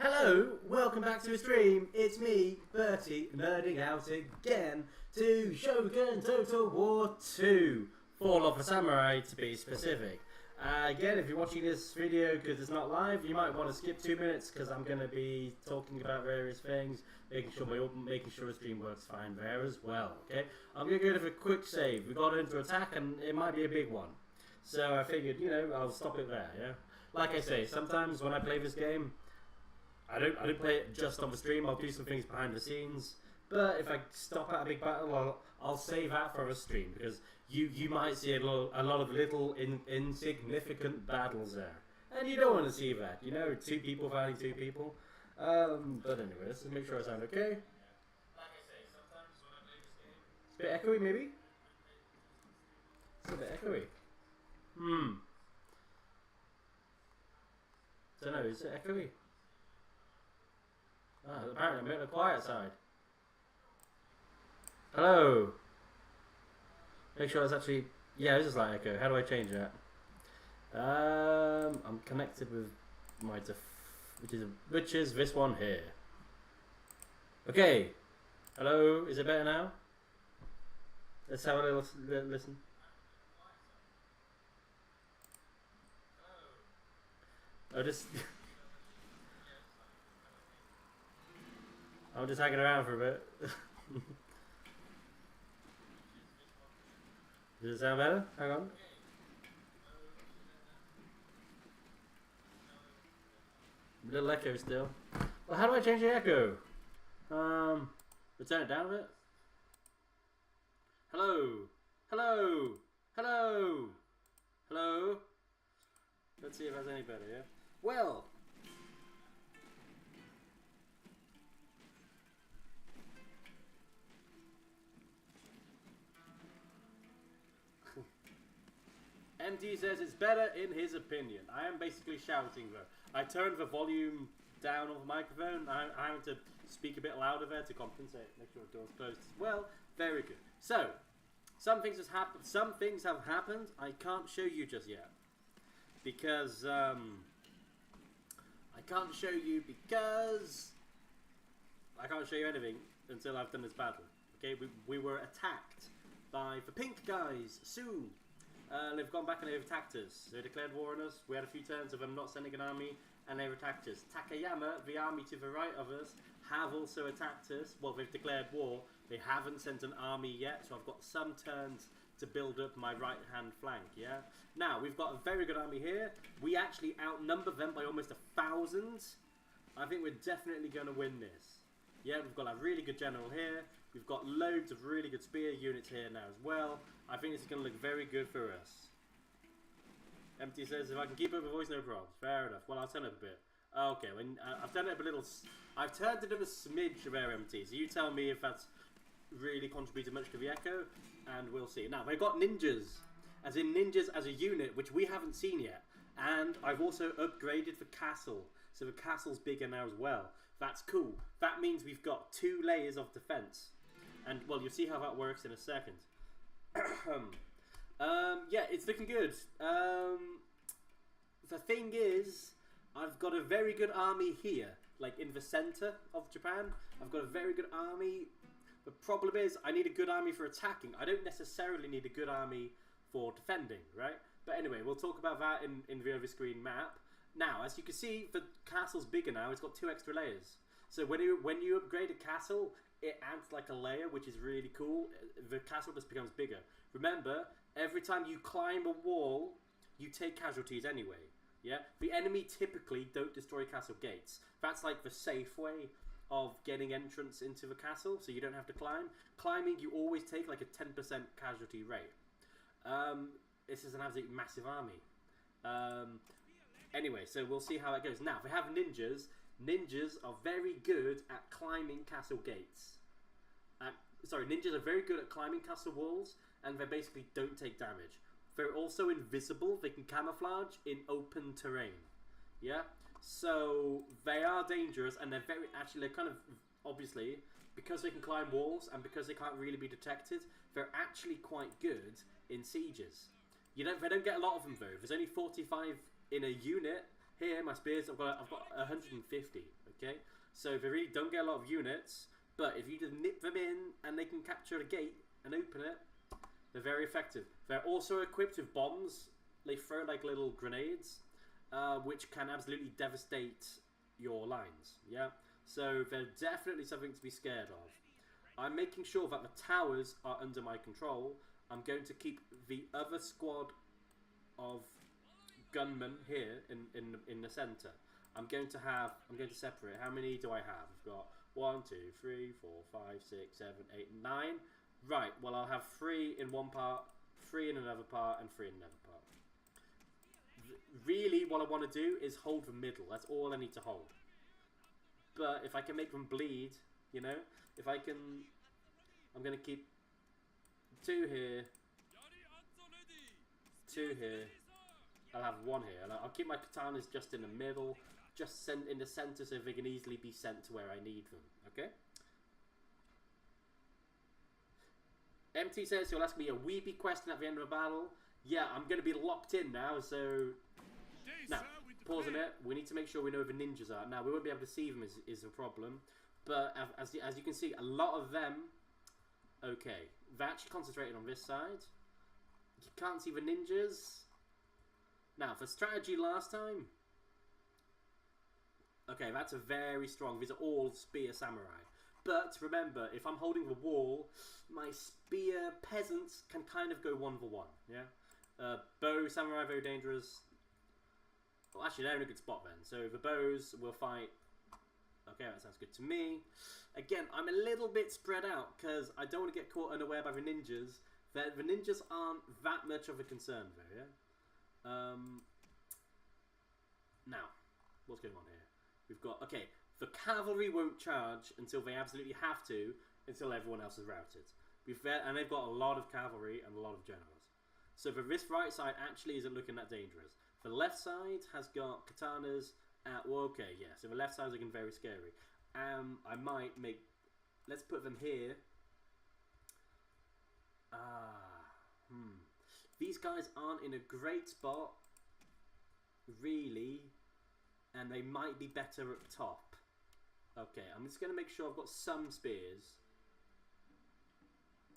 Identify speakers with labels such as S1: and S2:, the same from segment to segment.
S1: Hello, welcome back to the stream. It's me, Bertie, nerding out again to Shogun Total War 2. Fall of a Samurai to be specific. Again, if you're watching this video because it's not live, you might want to skip 2 minutes because I'm going to be talking about various things, making sure the stream works fine there as well. Okay, I'm going to go for a quick save. We got into attack and it might be a big one, so I figured, I'll stop it there. Yeah, like I say, sometimes when I play this game, I don't play it just on the stream. I'll do some things behind the scenes. But if I stop at a big battle, I'll save that for a stream because you might see a lot of little insignificant battles there, and you don't want to see that. Two people fighting two people. But anyway, let's just make sure I sound okay. Like I say, sometimes when I play this game, it's a bit echoey, maybe. It's a bit echoey. Don't know. Is it echoey? Apparently I'm a bit on the quiet side. Hello. Make sure it's actually... Yeah, it's just like echo. How do I change that? I'm connected with my which is this one here. Okay. Hello. Is it better now? Let's have a little listen. Oh, just... I'm just hanging around for a bit. Does it sound better? Hang on. A little echo still. Well, how do I change the echo? Turn it down a bit. Hello. Hello. Hello. Hello. Let's see if that's any better, yeah? Well. MT says it's better in his opinion. I am basically shouting though. I turned the volume down on the microphone. I'm having to speak a bit louder there to compensate. Make sure the door's closed as well. Very good. So, some things have happened. I can't show you just yet. Because, I can't show you anything until I've done this battle. Okay, we were attacked by the pink guys soon. They've gone back and they've attacked us. They declared war on us. We had a few turns of them not sending an army, and they've attacked us. Takayama, the army to the right of us, have also attacked us. Well, they've declared war. They haven't sent an army yet, so I've got some turns to build up my right-hand flank, yeah? Now, we've got a very good army here. We actually outnumber them by almost 1,000. I think we're definitely going to win this. Yeah, we've got a really good general here. We've got loads of really good spear units here now as well. I think this is going to look very good for us. MT says, if I can keep up the voice, no problems. Fair enough. Well, I'll turn it up a bit. Okay, I've turned it up a little... I've turned it up a smidge of air, MT. So you tell me if that's really contributed much to the echo, and we'll see. Now, they've got ninjas. As in ninjas as a unit, which we haven't seen yet. And I've also upgraded the castle. So the castle's bigger now as well. That's cool. That means we've got 2 layers of defense. And, well, you'll see how that works in a second. Yeah, it's looking good. The thing is, I've got a very good army here. Like, in the center of Japan. I've got a very good army. The problem is, I need a good army for attacking. I don't necessarily need a good army for defending, right? But anyway, we'll talk about that in the over-screen map. Now, as you can see, the castle's bigger now. It's got 2 extra layers. So when you upgrade a castle, it adds like a layer, which is really cool. The castle just becomes bigger. Remember, every time you climb a wall, you take casualties anyway. Yeah? The enemy typically don't destroy castle gates. That's like the safe way of getting entrance into the castle, so you don't have to climb. Climbing, you always take like a 10% casualty rate. This is an absolutely massive army. Anyway, so we'll see how it goes. Now, if we have ninjas, ninjas are very good at climbing castle gates. Ninjas are very good at climbing castle walls, and they basically don't take damage. They're also invisible. They can camouflage in open terrain. Yeah? So, they are dangerous, and they're they're kind of, obviously, because they can climb walls, and because they can't really be detected, they're actually quite good in sieges. They don't get a lot of them, though. If there's only 45 in a unit, Here, my spears, I've got 150. Okay, so they really don't get a lot of units, but if you just nip them in and they can capture a gate and open it, they're very effective. They're also equipped with bombs. They throw like little grenades, which can absolutely devastate your lines. Yeah, so they're definitely something to be scared of. I'm making sure that the towers are under my control. I'm going to keep the other squad of gunmen here in the center. I'm going to separate. How many do I have? I've got 1, 2, 3, 4, 5, 6, 7, 8, 9. Right, well I'll have 3 in one part, 3 in another part, and 3 in another part. Really, what I want to do is hold the middle. That's all I need to hold. But if I can make them bleed, you know, if I can, I'm going to keep 2 here, 2 here. I'll have 1 here, and I'll keep my katanas just in the middle, just sent in the center, so they can easily be sent to where I need them. Okay. MT says he'll ask me a weepy question at the end of a battle. Yeah, I'm going to be locked in now, so... Now, pause a minute. We need to make sure we know where the ninjas are. Now, we won't be able to see them is a problem. But as you can see, a lot of them... Okay, they're actually concentrating on this side. You can't see the ninjas. Now, for strategy last time... Okay, that's a very strong... These are all spear samurai. But remember, if I'm holding the wall, my spear peasants can kind of go 1v1, yeah? Bow samurai, very dangerous. Well, actually, they're in a good spot then. So the bows will fight. Okay, that sounds good to me. Again, I'm a little bit spread out because I don't want to get caught unaware by the ninjas. The ninjas aren't that much of a concern, though, yeah? Now, what's going on here? We've got... Okay. The cavalry won't charge until they absolutely have to, until everyone else is routed. And they've got a lot of cavalry and a lot of generals. So for this right side actually isn't looking that dangerous. The left side has got katanas. Well, okay, yeah. So the left side is looking very scary. I might make... Let's put them here. These guys aren't in a great spot, really. And they might be better up top. Okay, I'm just going to make sure I've got some spears.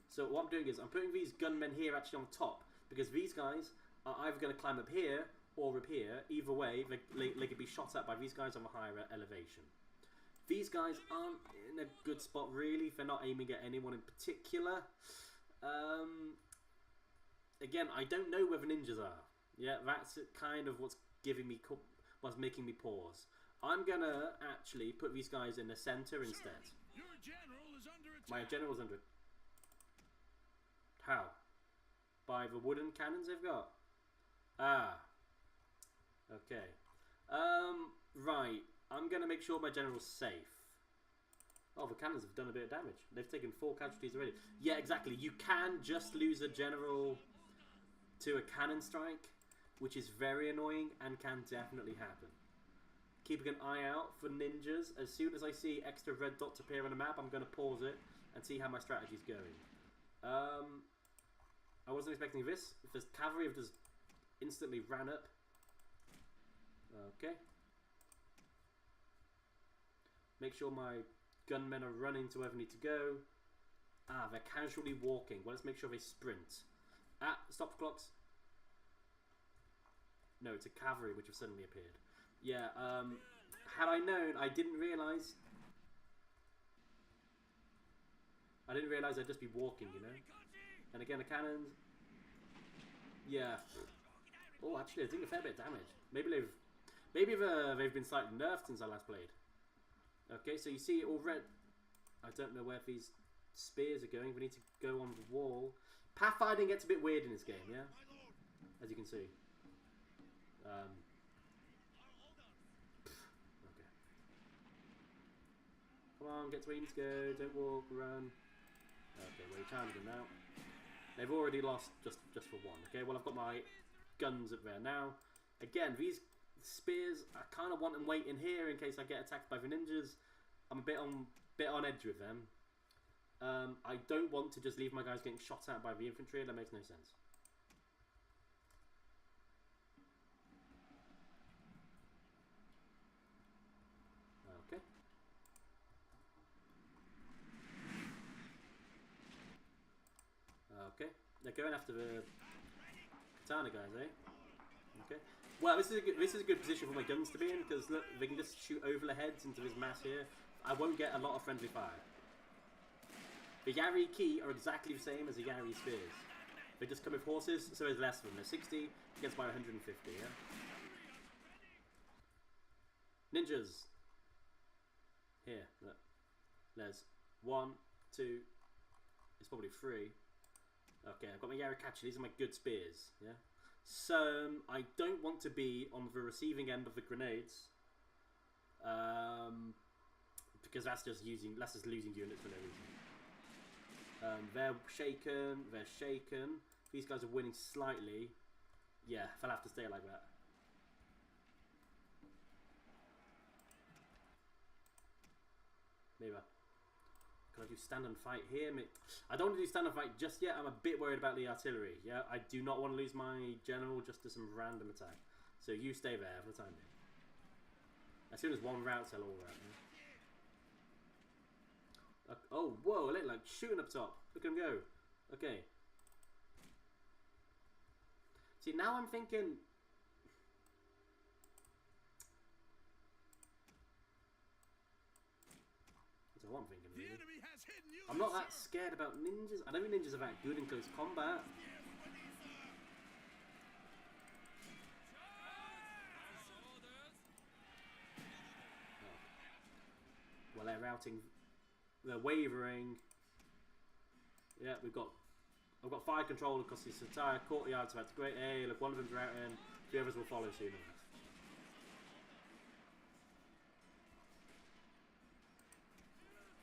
S1: So what I'm doing is I'm putting these gunmen here actually on top. Because these guys are either going to climb up here or up here. Either way, they could be shot at by these guys on a higher elevation. These guys aren't in a good spot really. They're not aiming at anyone in particular. Again, I don't know where the ninjas are. Yeah, that's kind of what's giving me... What's making me pause. I'm gonna actually put these guys in the center instead.
S2: Your general is under attack.
S1: My general's under... How? By the wooden cannons they've got? Ah. Okay. Right. I'm gonna make sure my general's safe. Oh, the cannons have done a bit of damage. They've taken 4 casualties already. Yeah, exactly. You can just lose a general to a cannon strike, which is very annoying and can definitely happen. Keeping an eye out for ninjas. As soon as I see extra red dots appear on the map, I'm going to pause it and see how my strategy's going. I wasn't expecting this. If there's cavalry, have just instantly ran up. Okay. Make sure my gunmen are running to where they need to go. Ah, they're casually walking. Well, let's make sure they sprint. Ah, stop the clocks. No, it's a cavalry which have suddenly appeared. Yeah, had I known, I didn't realise. I'd just be walking, you know. And again, the cannons. Yeah. Oh, actually, they're doing a fair bit of damage. Maybe they've been slightly nerfed since I last played. Okay, so you see it all red. I don't know where these spears are going. We need to go on the wall. Pathfinding gets a bit weird in this game, yeah. As you can see. Okay. Come on, get to where you need to go. Don't walk, run. Okay, well, you're timing them now. They've already lost just for 1. Okay, well, I've got my guns up there now. Again, these spears, I kind of want them waiting here in case I get attacked by the ninjas. I'm a bit on edge with them. I don't want to just leave my guys getting shot at by the infantry. That makes no sense. They're going after the katana guys, eh? Okay. Well, this is a good position for my guns to be in, because look, they can just shoot over the heads into this mass here. I won't get a lot of friendly fire. The Yari Ki are exactly the same as the Yari Spears. They just come with horses, so there's less of them. There's 60 against my 150, yeah? Ninjas! Here, look. There's 1, 2, it's probably 3. Okay, I've got my Yarikachi, these are my good spears, yeah? So, I don't want to be on the receiving end of the grenades. Because that's just losing units for no reason. They're shaken. These guys are winning slightly. Yeah, they'll have to stay like that. Maybe. Can I do stand and fight here? I don't want to do stand and fight just yet. I'm a bit worried about the artillery. Yeah, I do not want to lose my general just to some random attack. So you stay there for the time being. As soon as one route's, they'll all route. Yeah? Oh, whoa! They're like shooting up top. Look at them go. Okay. See, now I'm thinking. That's what I'm thinking. Really. I'm not that scared about ninjas. I don't think ninjas are that good in close combat. Oh. Well, they're routing. They're wavering. Yeah, I've got fire control across this entire courtyard, so that's great. Hey, look, one of them's routing. The others will follow soon enough.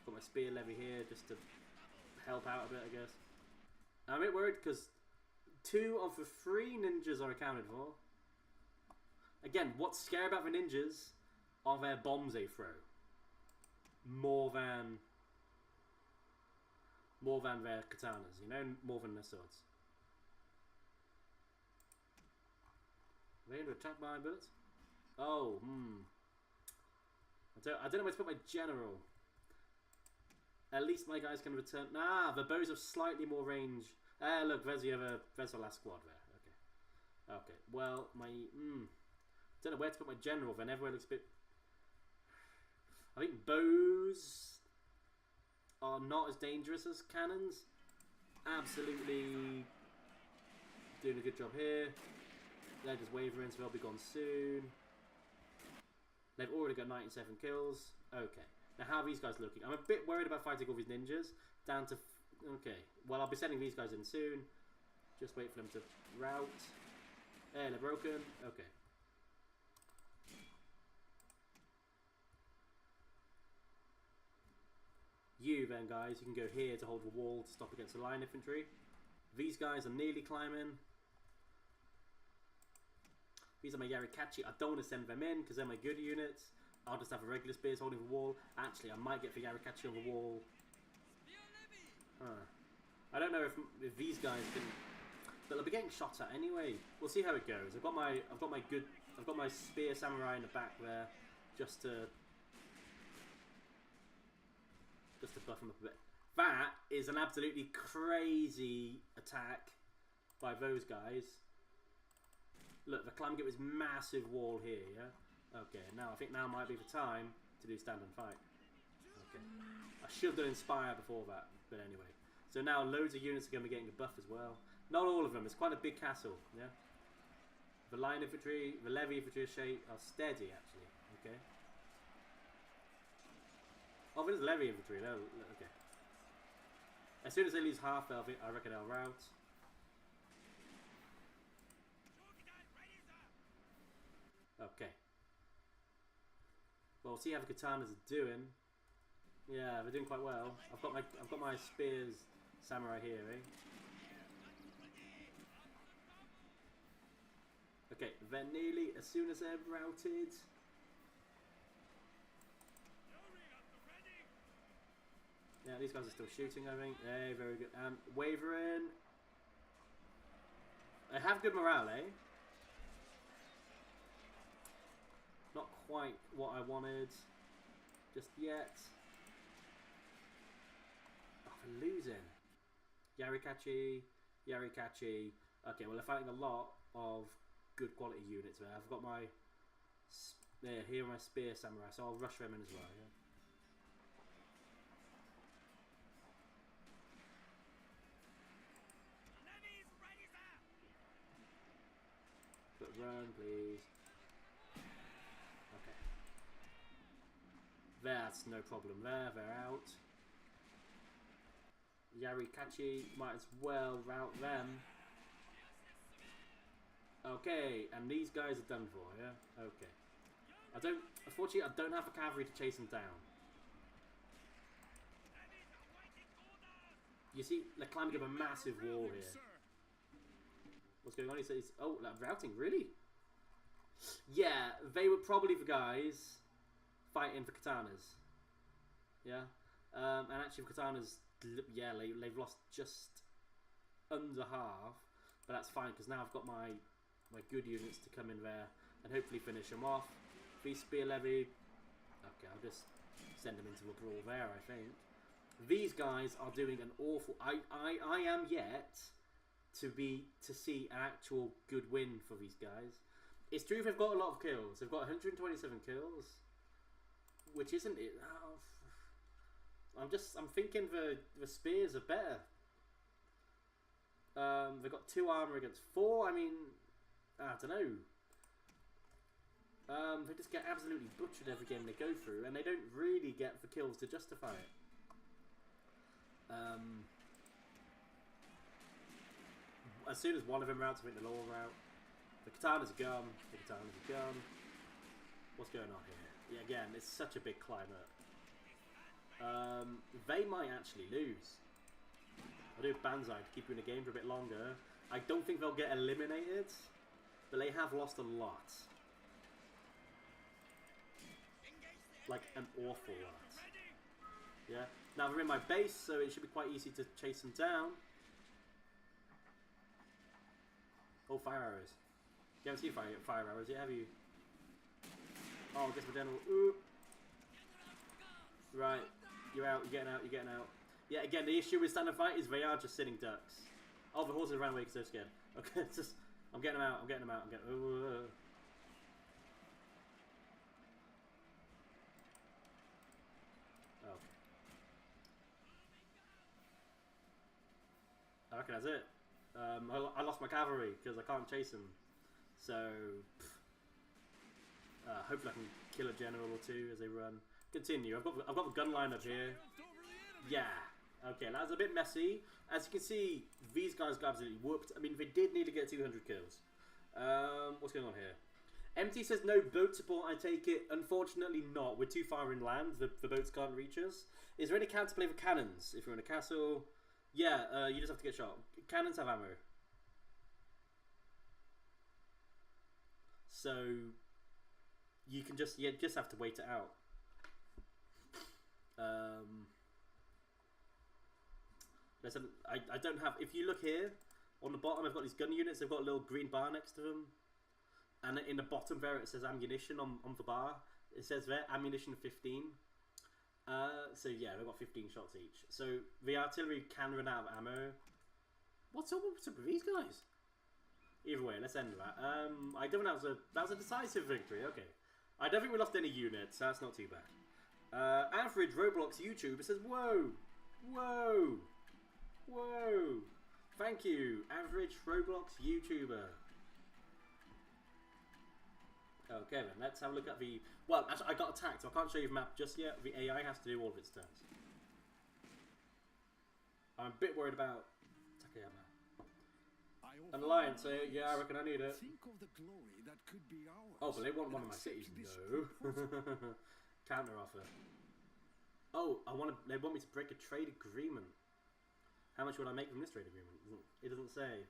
S1: Got my spear levy here just to help out a bit, I guess. I'm a bit worried because 2 of the 3 ninjas are accounted for. Again, what's scary about the ninjas are their bombs they throw. More than their katanas, you know, more than their swords. Are they under attack by bullets? Oh, I don't know where to put my general. At least my guys can return. Nah, the bows have slightly more range. Look, there's the last squad there. Okay. Well, don't know where to put my general then. Everywhere looks a bit. I think bows are not as dangerous as cannons. Absolutely doing a good job here. They're just wavering, so they'll be gone soon. They've already got 97 kills. Okay. Now, how are these guys looking? I'm a bit worried about fighting all these ninjas. Down to... Okay. Well, I'll be sending these guys in soon. Just wait for them to route. They're broken. Okay. You then, guys, you can go here to hold the wall to stop against the line infantry. These guys are nearly climbing. These are my Yarikachi. I don't want to send them in because they're my good units. I'll just have a regular spears holding the wall. Actually, I might get the Yarikachi on the wall. I don't know if these guys can. But they'll be getting shot at anyway. We'll see how it goes. I've got my spear samurai in the back there, just to buff them up a bit. That is an absolutely crazy attack by those guys. Look, the clam get this massive wall here, yeah? Okay, now I think now might be the time to do stand and fight. Okay. I should have done inspire before that, but anyway. So now loads of units are going to be getting a buff as well. Not all of them, it's quite a big castle, yeah? The line infantry, the levy infantry are steady actually, okay? Oh, there's levy infantry, no, okay. As soon as they lose half, I reckon they'll rout. Okay. Well, we'll see how the katanas are doing. Yeah, they're doing quite well. I've got my spears samurai here, eh? Okay, they're nearly as soon as they're routed. Yeah, these guys are still shooting, I think. Yeah, very good. Wavering. They have good morale, eh? Not quite what I wanted just yet. Oh, we're losing. Yarikachi. Yarikachi. Okay, well they're fighting a lot of good quality units there. I've got my here are my spear samurai, so I'll rush them in as well. Yeah. But run, please. Okay. That's no problem there. They're out. Yarikachi might as well rout them. Okay, and these guys are done for, yeah? Okay. Unfortunately, I don't have the cavalry to chase them down. You see, they're climbing up a massive wall here. What's going on? He says, oh, routing, really? Yeah, they were probably the guys fighting for katanas. Yeah? And actually, for katanas, yeah, they've lost just under half. But that's fine, because now I've got my good units to come in there and hopefully finish them off. 3 spear levy. Okay, I'll just send them into a brawl there, I think. These guys are doing an awful... I am yet to see an actual good win for these guys. It's true they've got a lot of kills. They've got 127 kills, which isn't it. I'm thinking the spears are better. They've got 2 armor against 4. I mean, I don't know. They just get absolutely butchered every game they go through, and they don't really get the kills to justify it. As soon as one of them routes, I think they'll all rout. The katana's a gun. The katana's a gun. What's going on here? Yeah, again, it's such a big climate. They might actually lose. I'll do Banzai to keep you in the game for a bit longer. I don't think they'll get eliminated, but they have lost a lot. Like an awful lot. Yeah. Now they're in my base, so it should be quite easy to chase them down. Oh, fire arrows. You haven't seen fire arrows yet, have you? Oh, I guess we're down. Ooh. Right. You're out, you're getting out, you're getting out. Yeah, again, the issue with standard fight is they are just sitting ducks. Oh, the horses ran away because they're scared. Okay, it's just... I'm getting them out, I'm getting them out, I'm getting... Okay. I reckon that's it. I lost my cavalry because I can't chase them. So... hopefully I can kill a general or two as they run. Continue. I've got the gun line up here. Yeah. Okay, that's a bit messy. As you can see, these guys got absolutely whooped. I mean, they did need to get 200 kills. What's going on here? MT says no boat support, I take it. Unfortunately not. We're too far inland. The boats can't reach us. Is there any counterplay for cannons? If you're in a castle... Yeah, you just have to get shot. Cannons have ammo. So... You can just have to wait it out. Listen, I don't have... If you look here, on the bottom I've got these gun units. They've got a little green bar next to them. And in the bottom there it says ammunition on the bar. It says there, ammunition 15. So yeah, they've got 15 shots each. So the artillery can run out of ammo. What's up with these guys? Either way, let's end that. I don't think that was a decisive victory, okay. I don't think we lost any units, so that's not too bad. Average Roblox YouTuber says, whoa! Whoa! Whoa! Thank you, average Roblox YouTuber. Okay then, let's have a look at the... Well, actually, I got attacked, so I can't show you the map just yet. The AI has to do all of its turns. I'm a bit worried about Takayama. An alliance, so yeah, I reckon I need it.
S2: Think of the glory that could be ours.
S1: Oh, but they want one of my cities. No. Counter offer. Oh, they want me to break a trade agreement. How much would I make from this trade agreement? It doesn't say.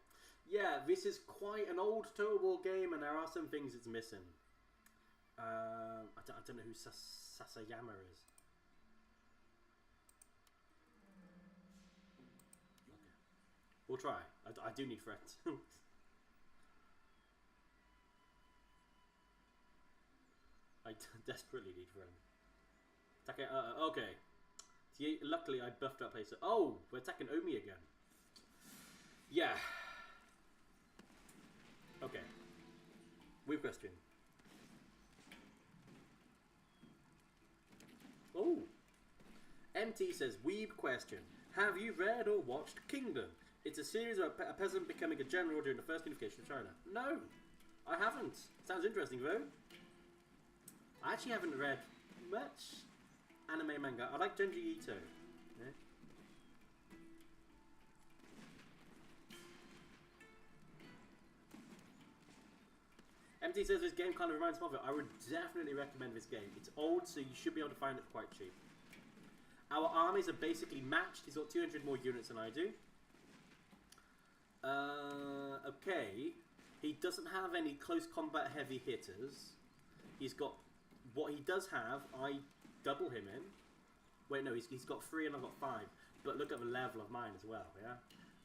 S1: Yeah, this is quite an old Total War game, and there are some things it's missing. I don't know who Sasayama is. Okay. We'll try. I do need friends. I desperately need friends. Okay, okay. See, luckily I buffed that place. Oh, we're attacking Omi again. Yeah. Okay. Weird question. Oh. MT says, weeb question. Have you read or watched Kingdom? It's a series about a peasant becoming a general during the first unification of China. No, I haven't. Sounds interesting though. I actually haven't read much anime manga. I like Junji Ito. Yeah. MT says this game kind of reminds me of it. I would definitely recommend this game. It's old, so you should be able to find it quite cheap. Our armies are basically matched. He's got 200 more units than I do. Okay. He doesn't have any close combat heavy hitters. He's got... What he does have, I double him in. Wait, no, he's got 3 and I've got 5. But look at the level of mine as well, yeah?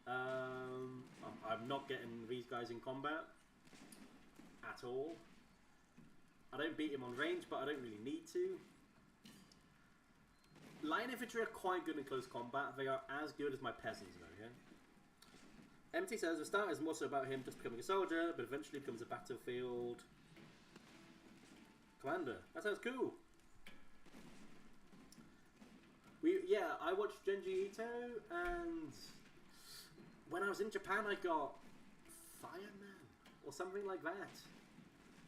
S1: I'm not getting these guys in combat. At all. I don't beat him on range, but I don't really need to. Line infantry are quite good in close combat. They are as good as my peasants, though, yeah? MT says the start is more so about him just becoming a soldier, but eventually becomes a battlefield commander. That sounds cool. Yeah, I watched Junji Ito, and when I was in Japan, I got Fireman or something like that.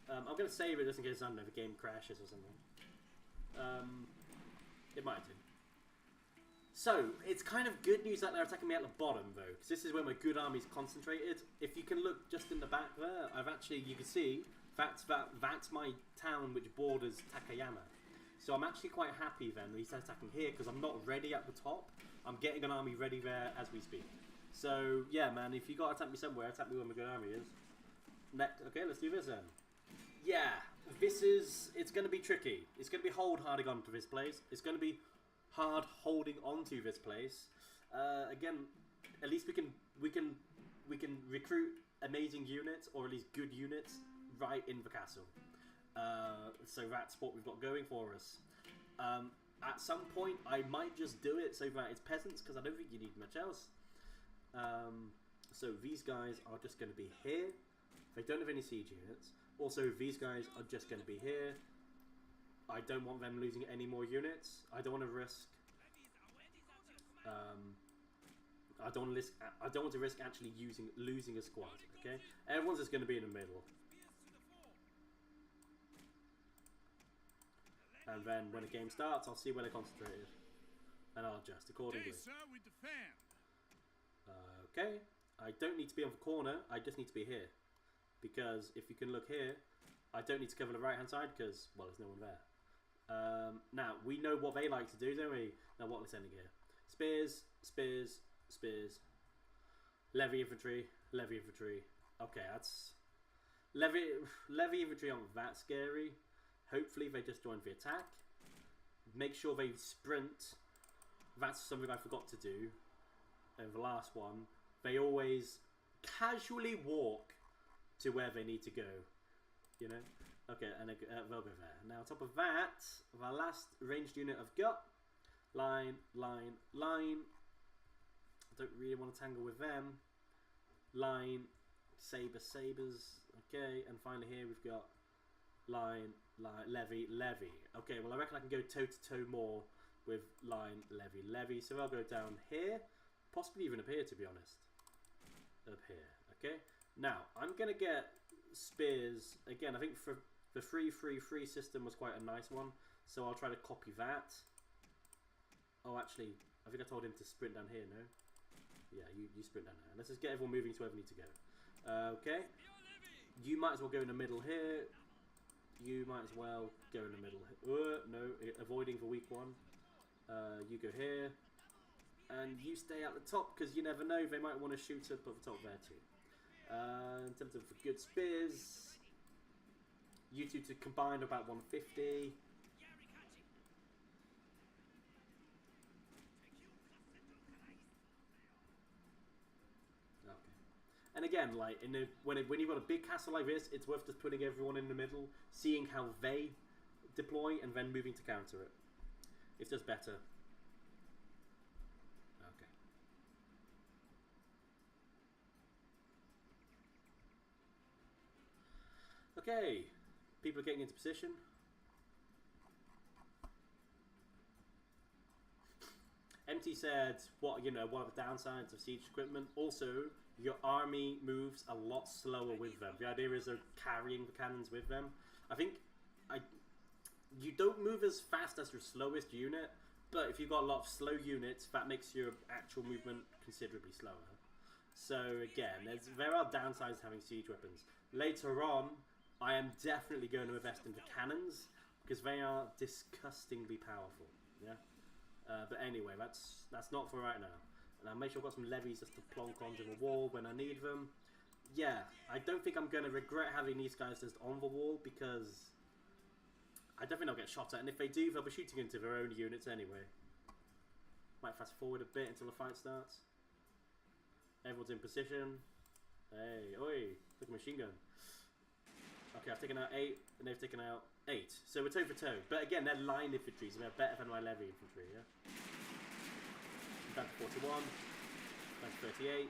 S1: I'm going to save it just in case, I don't know, the game crashes or something. It might do. So, it's kind of good news that they're attacking me at the bottom, though, because this is where my good army's concentrated. If you can look just in the back there, I've actually, you can see, that's my town which borders Takayama. So I'm actually quite happy then that he's attacking here, because I'm not ready at the top. I'm getting an army ready there as we speak. So, yeah, man, if you got to attack me somewhere, attack me where my good army is. Next, okay, let's do this then. Yeah, it's going to be tricky. It's going to be holding on to this place. It's going to be hard holding on to this place. Again, at least we can recruit amazing units, or at least good units, right in the castle. So that's what we've got going for us. At some point, I might just do it so that it's peasants, because I don't think you need much else. So these guys are just going to be here. They don't have any siege units. Also, these guys are just going to be here. I don't want them losing any more units. I don't want to risk. I don't want to risk actually losing a squad. Okay, everyone's just going to be in the middle. And then when the game starts, I'll see where they're concentrated, and I'll adjust accordingly. Okay, I don't need to be on the corner. I just need to be here. Because if you can look here, I don't need to cover the right hand side because, well, there's no one there. Now, we know what they like to do, don't we? Now, what we're sending here. Spears, spears, spears. Levy infantry, levy infantry. Okay, that's... Levy infantry aren't that scary. Hopefully they just join the attack. Make sure they sprint. That's something I forgot to do. And the last one, they always casually walk to where they need to go, you know? Okay, and they'll go there. Now, on top of that, the last ranged unit I've got, line, line, line. I don't really want to tangle with them. Line, saber, sabers. Okay, and finally here we've got line, line, levy, levy. Okay, well I reckon I can go toe-to-toe more with line, levy, levy. So I'll go down here, possibly even up here, to be honest. Up here, okay? Now, I'm going to get spears. Again, I think for the 3-3-3 system was quite a nice one. So I'll try to copy that. Oh, actually, I think I told him to sprint down here, no? Yeah, you sprint down there. Let's just get everyone moving to wherever we need to go. Okay. You might as well go in the middle here. You might as well go in the middle. No, avoiding the weak one. You go here. And you stay at the top, because you never know. They might want to shoot up at the top there too. In terms of good spears, you two to combine about 150. Okay. And again, like when you've got a big castle like this, it's worth just putting everyone in the middle, seeing how they deploy, and then moving to counter it. It's just better. Okay, people are getting into position. MT said, what one of the downsides of siege equipment. Also, your army moves a lot slower with them. The idea is they're carrying the cannons with them. I think you don't move as fast as your slowest unit, but if you've got a lot of slow units, that makes your actual movement considerably slower. So again, there are downsides to having siege weapons. Later on, I am definitely going to invest in the cannons because they are disgustingly powerful. Yeah. But anyway, that's not for right now. And I'll make sure I've got some levies just to plonk onto the wall when I need them. Yeah, I don't think I'm going to regret having these guys just on the wall because I don't think they'll get shot at. And if they do, they'll be shooting into their own units anyway. Might fast forward a bit until the fight starts. Everyone's in position. Hey, oi, look at machine gun. Okay, I've taken out 8, and they've taken out 8. So we're toe for toe. But again, they're line infantry, so they're better than my levy infantry, yeah? Back to 41. Back to 38.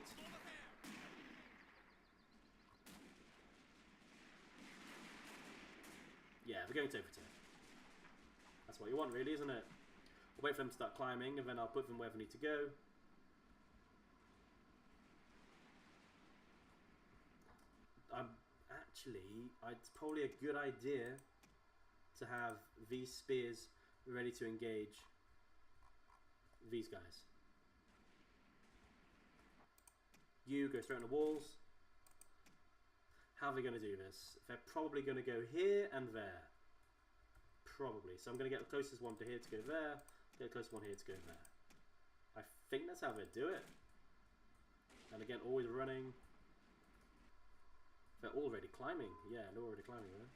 S1: Yeah, we're going toe for toe. That's what you want, really, isn't it? I'll wait for them to start climbing, and then I'll put them where they need to go. It's probably a good idea to have these spears ready to engage these guys. You go straight on the walls. How are they going to do this? They're probably going to go here and there. Probably. So I'm going to get the closest one to here to go there. Get the closest one here to go there. I think that's how they do it. And again, always running. They're already climbing. Yeah, they're already climbing, right?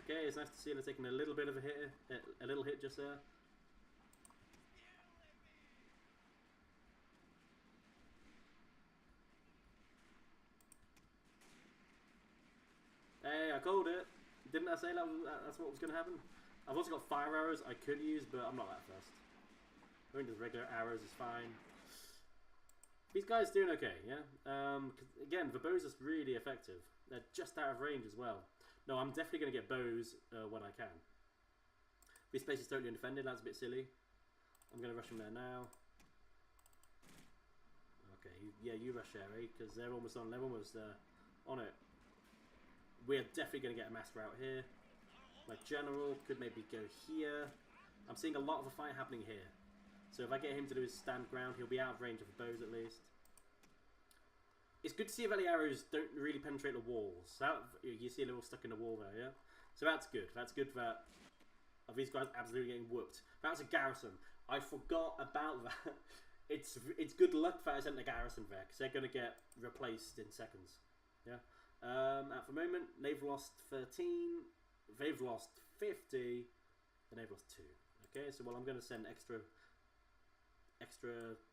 S1: Okay, it's nice to see they're taking a little bit of a hit, a little hit just there. Hey, I called it. Didn't I say that's what was going to happen? I've also got fire arrows I could use, but I'm not that fast. I think just regular arrows is fine. These guys doing okay, yeah? Again, the bows are really effective. They're just out of range as well. No, I'm definitely going to get bows when I can. This place is totally undefended, that's a bit silly. I'm going to rush them there now. Okay, yeah, you rush there, eh? Because they're almost on level, almost on it. We're definitely going to get a mass route here. My general could maybe go here. I'm seeing a lot of a fight happening here. So if I get him to do his stand ground, he'll be out of range of the bows at least. It's good to see that the arrows don't really penetrate the walls. You see a little stuck in the wall there, yeah? So that's good. That's good that these guys absolutely getting whooped. That's a garrison. I forgot about that. It's good luck that I sent the garrison there, because they're going to get replaced in seconds. Yeah. At the moment, they've lost 13, they've lost 50, and they've lost 2. Okay, so I'm going to send extra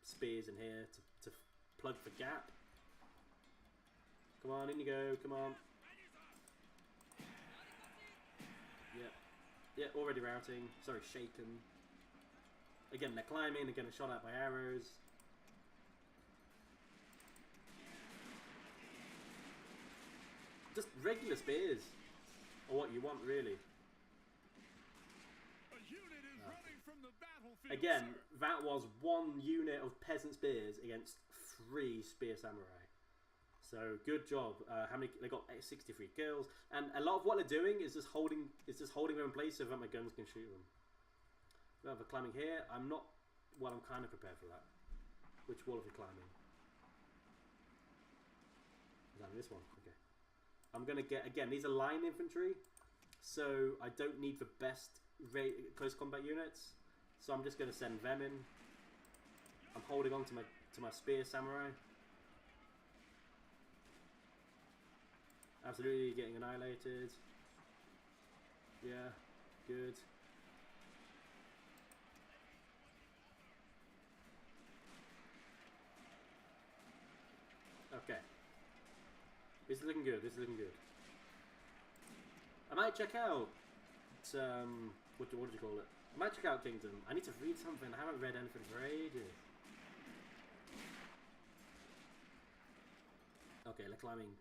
S1: spears in here to plug the gap. Come on, in you go, come on. Yeah, already routing. Sorry, shaken. Again, they're climbing, they're getting shot at by arrows. Just regular spears are what you want, really.
S2: A unit is running from the battlefield,
S1: Again,
S2: sir.
S1: that was 1 unit of peasant spears against 3 spear samurai. So good job. How many? They got 63 kills, and a lot of what they're doing is just holding them in place so that my guns can shoot them. Well, they're climbing here. I'm not. Well, I'm kind of prepared for that. Which wall are we climbing? Is that this one? Okay. I'm gonna get again. These are line infantry, so I don't need the best close combat units. So I'm just gonna send them in. I'm holding on to my spear samurai. Absolutely getting annihilated. Yeah, good. Okay. This is looking good, this is looking good. I might check out, what do you call it? I might check out Kingdom. I need to read something, I haven't read anything for ages. Okay, they're climbing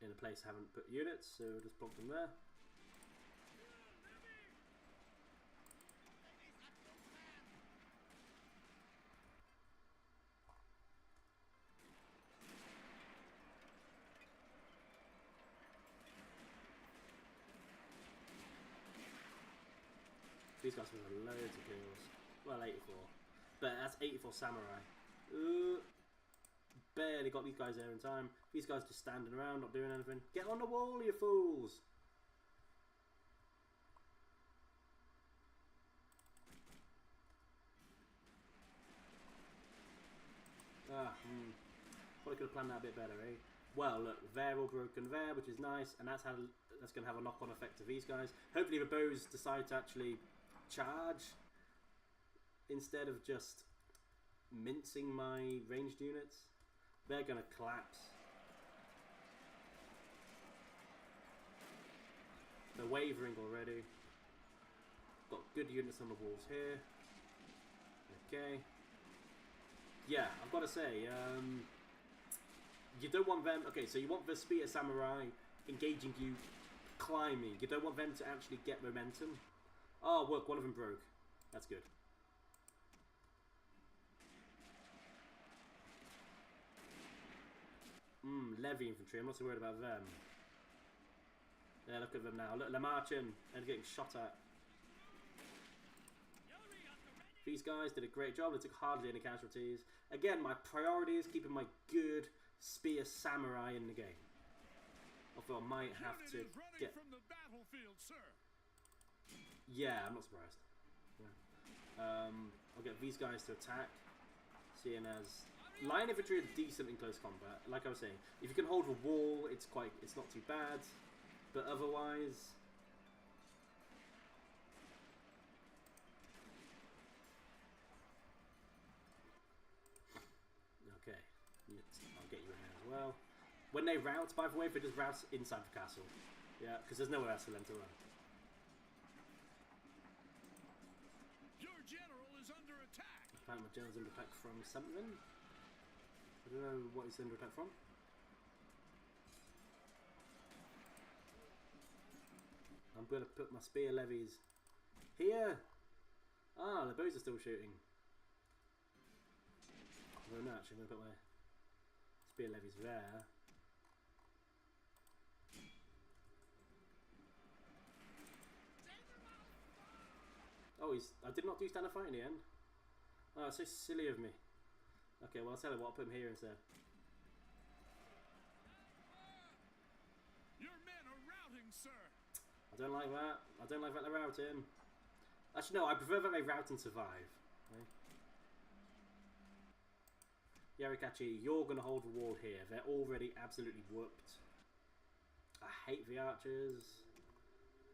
S1: in a place I haven't put units, so we'll just plonk them there. These guys have loads of kills. Well, 84. But that's 84 samurai. Barely got these guys there in time. These guys just standing around, not doing anything. Get on the wall, you fools! Probably could have planned that a bit better, eh? Well, look, they're all broken there, which is nice, and that's going to have a knock-on effect to these guys. Hopefully the bows decide to actually charge instead of just mincing my ranged units. They're going to collapse. They're wavering already. Got good units on the walls here. Okay. Yeah, I've got to say, you don't want them... Okay, so you want the spear samurai engaging you, climbing. You don't want them to actually get momentum. Oh, look, one of them broke. That's good. Levy infantry. I'm not so worried about them. Yeah, look at them now. Look, they're marching and getting shot at. These guys did a great job. They took hardly any casualties. Again, my priority is keeping my good spear samurai in the game. Although I might have to get...
S2: From the battlefield, sir.
S1: Yeah, I'm not surprised. Yeah. I'll get these guys to attack, seeing as line infantry are decent in close combat. Like I was saying, if you can hold a wall, it's not too bad. But otherwise, okay, I'll get you in there as well. When they rout, by the way, they just rout inside the castle. Yeah, because there's nowhere else for them to run.
S2: Your general is under attack.
S1: Apparently my general's under attack from something. I don't know what he's under attack from. I'm going to put my spear levies here. Ah, the bows are still shooting. No, no, actually, I'm going to put my spear levies there. Oh, I did not do stand and fight in the end. Oh, it's so silly of me. Okay, well, I'll tell you what, I'll put him here instead.
S2: Your men are routing, sir.
S1: I don't like that. I don't like that they're routing. Actually, no, I prefer that they rout and survive. Okay? Yarikachi, you're going to hold the wall here. They're already absolutely whooped. I hate the archers.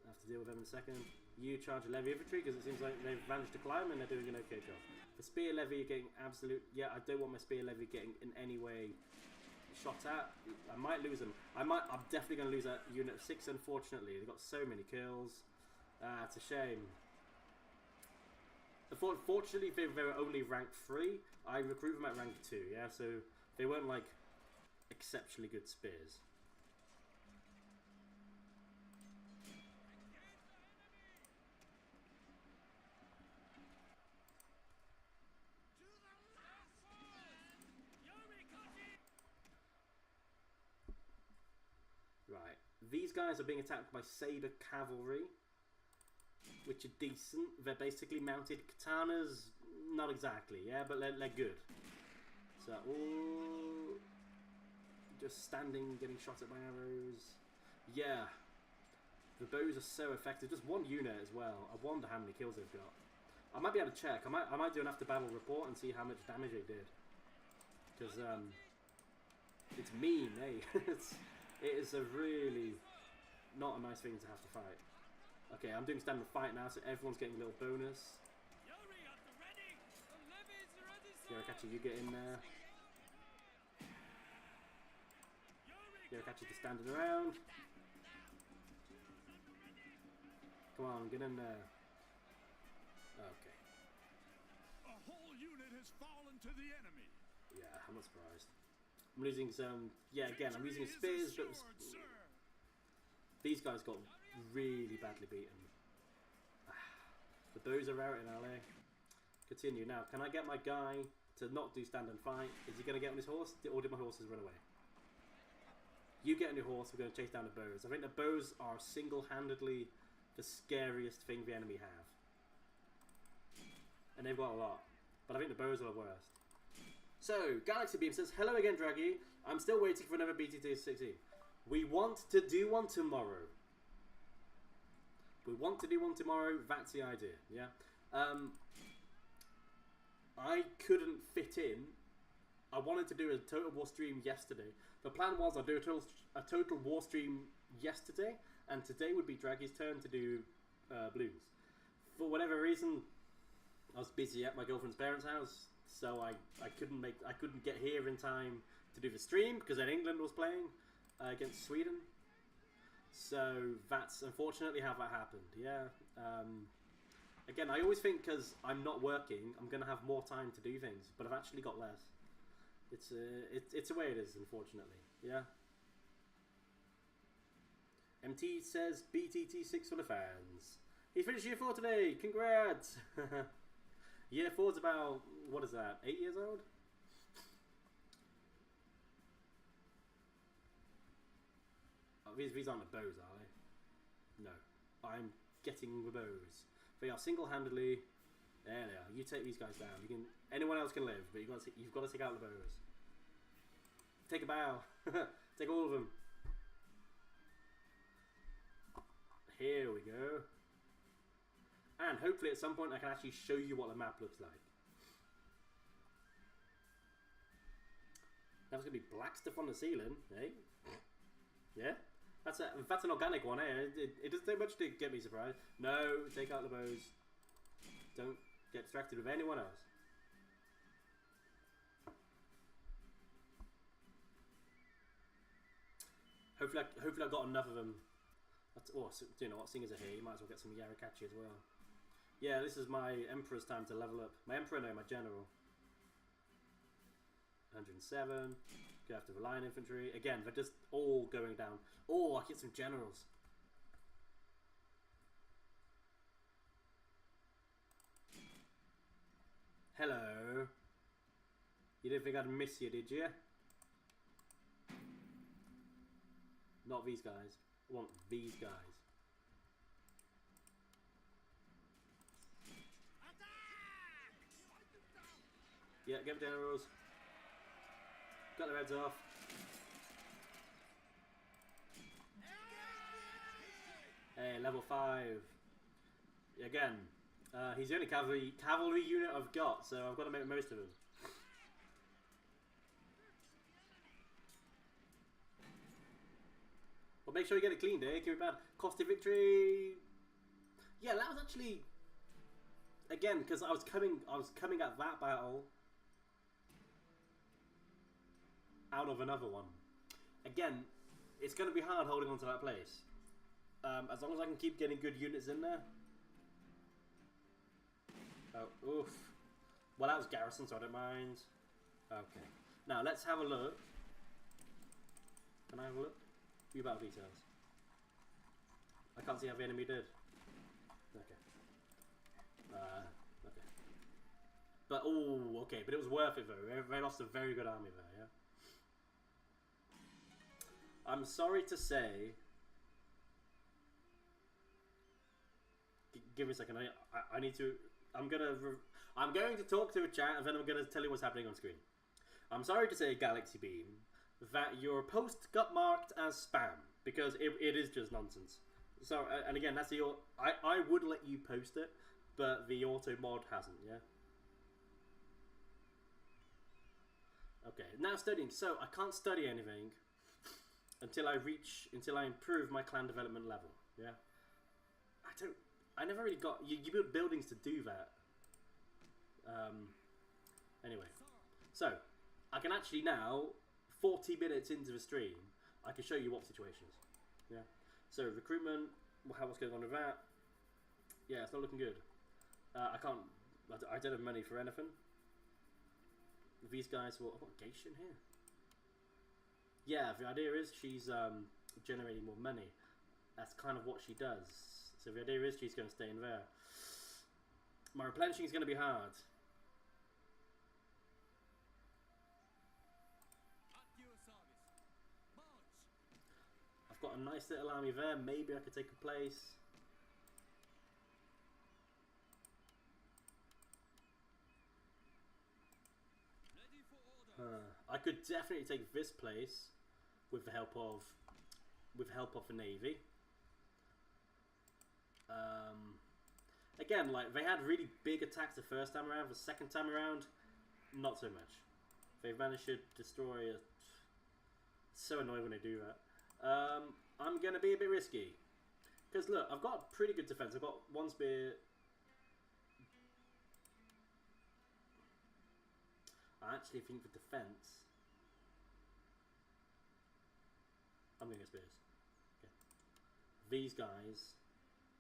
S1: I have to deal with them in a second. You charge a levy infantry because it seems like they've managed to climb and they're doing an okay job. The spear levy getting absolute... Yeah, I don't want my spear levy getting in any way shot at. I might lose them. I'm definitely going to lose that unit of 6, unfortunately. They've got so many kills. It's a shame. Fortunately, they were only rank 3. I recruit them at rank 2, yeah? So they weren't, like, exceptionally good spears. Right, these guys are being attacked by saber cavalry, which are decent. They're basically mounted katanas, not exactly, yeah, but they're good. So, ooh, just standing, getting shot at by arrows. Yeah, the bows are so effective. Just one unit as well. I wonder how many kills they've got. I might be able to check. I might do an after battle report and see how much damage they did. Because it's mean, eh? It is a really not a nice thing to have to fight. Okay, I'm doing stand and fight now, so everyone's getting a little bonus. Yarikachi, you get in there. Yarikachi just standing around. Come on, get in there. Okay.
S2: A whole unit has fallen to the enemy.
S1: Yeah, I'm not surprised. I'm losing some. Yeah, again, I'm losing spears, but these guys got really badly beaten. The bows are out in LA. Continue now. Can I get my guy to not do stand and fight? Is he going to get on his horse, or did my horses run away? You get on your horse. We're going to chase down the bows. I think the bows are single-handedly the scariest thing the enemy have, and they've got a lot. But I think the bows are the worst. So Galaxy Beam says, "Hello again, Draggy. I'm still waiting for another BTT 16. We want to do one tomorrow. We want to do one tomorrow. That's the idea. Yeah. I couldn't fit in. I wanted to do a Total War stream yesterday. The plan was I'd do a Total War stream yesterday, and today would be Draggy's turn to do blues. For whatever reason, I was busy at my girlfriend's parents' house, so I couldn't get here in time to do the stream because then England was playing against Sweden. So that's unfortunately how that happened. Yeah. Again, I always think because I'm not working, I'm gonna have more time to do things, but I've actually got less. It's the way it is, unfortunately. Yeah. MT says BTT 6 for the fans. He finished year 4 today. Congrats. Year 4's about, what is that, 8 years old? Oh, these aren't the bows, are they? No. I'm getting the bows. They are single-handedly. There they are. You take these guys down. You can. Anyone else can live, but you've got to take out the bows. Take a bow. Take all of them. Here we go. And hopefully at some point I can actually show you what the map looks like. That's going to be black stuff on the ceiling, eh? Yeah? That's an organic one, eh? It doesn't take much to get me surprised. No, take out the bows. Don't get distracted with anyone else. Hopefully I got enough of them. So, you know what, singers are here, you might as well get some Yarikachi as well. Yeah, this is my Emperor's time to level up. My Emperor, no, my General. 107. Go after the line infantry. Again, they're just all going down. Oh, I get some Generals. Hello. You didn't think I'd miss you, did you? Not these guys. I want these guys. Yeah, get the Generals. Got their heads off. Hey, level 5. Again, he's the only cavalry unit I've got, so I've got to make the most of him. Well, make sure you get it cleaned, eh? It can be bad. Cost of victory. Yeah, that was actually, again, because I was coming at that battle out of another one. Again, it's going to be hard holding on to that place. As long as I can keep getting good units in there. Oh, oof. Well, that was garrison, so I don't mind. Okay. Now, let's have a look. Can I have a look? View battle details. I can't see how the enemy did. Okay. Okay. But, oh, okay. But it was worth it, though. They lost a very good army there, yeah? I'm sorry to say... Give me a second. I need to... I'm going to talk to a chat, and then I'm going to tell you what's happening on screen. I'm sorry to say, Galaxy Beam, that your post got marked as spam, because it is just nonsense. So, and again, that's the... I would let you post it, but the auto mod hasn't, yeah? Okay, now studying. So, I can't study anything until I improve my clan development level, yeah? I never really got... You build buildings to do that. Anyway. So, I can actually now, 40 minutes into the stream, I can show you what situation is. Yeah. So, recruitment, what's going on with that? Yeah, it's not looking good. I don't have money for anything. These guys, what Geisha in here? Yeah, the idea is she's generating more money. That's kind of what she does. So the idea is she's going to stay in there. My replenishing is going to be hard. I've got a nice little army there. Maybe I could take a place. I could definitely take this place with the help of the navy. Again, like they had really big attacks the first time around. The second time around, not so much. They've managed to destroy a... It's so annoying when they do that. I'm going to be a bit risky. Because look, I've got pretty good defense. I've got one spear. I actually think for defense, I'm going to get spears. Okay.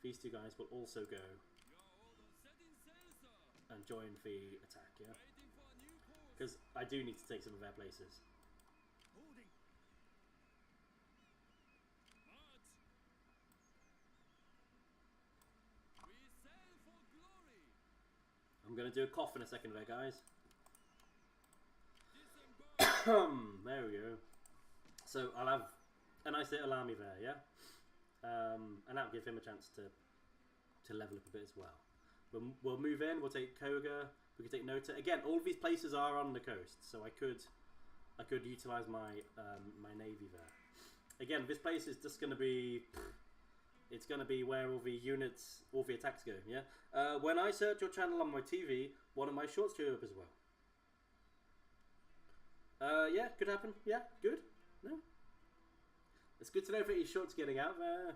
S1: These two guys will also go and join the attack, yeah? Because I do need to take some of their places. I'm going to do a cough in a second there, guys. There we go. So I'll have a nice little army there, yeah? And that'll give him a chance to level up a bit as well. We'll move in, we'll take Koga, we can take Nota. Again, all of these places are on the coast, so I could utilise my my navy there. Again, this place is just going to be... It's going to be where all the units, all the attacks go, yeah? When I search your channel on my TV, one of my shorts show up as well. Yeah, could happen. Yeah, good. No. It's good to know that your shorts getting out there.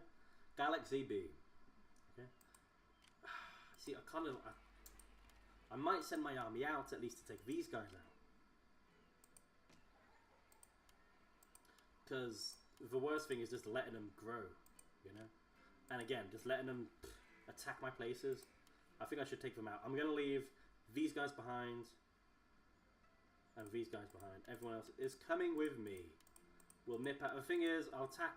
S1: Galaxy B. Okay. See, I might send my army out at least to take these guys out. Because the worst thing is just letting them grow, you know? And again, just letting them attack my places. I think I should take them out. I'm going to leave these guys behind. And these guys behind. Everyone else is coming with me. We'll nip out. The thing is, I'll attack.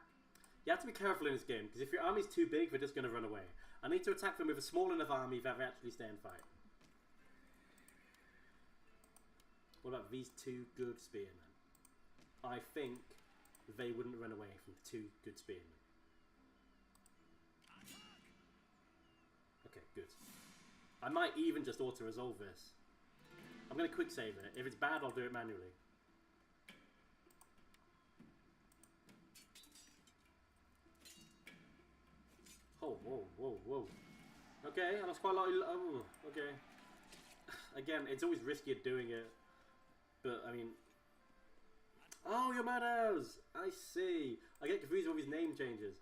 S1: You have to be careful in this game, because if your army's too big, they're just going to run away. I need to attack them with a small enough army that they actually stay and fight. What about these two good spearmen? I think they wouldn't run away from two good spearmen. Okay, good. I might even just auto-resolve this. I'm going to quick save it. If it's bad, I'll do it manually. Oh, whoa, whoa, whoa. Okay, and that's quite a lot of... Oh, okay. Again, it's always risky at doing it. But, I mean... Oh, your madhouse! I see. I get confused with his name changes.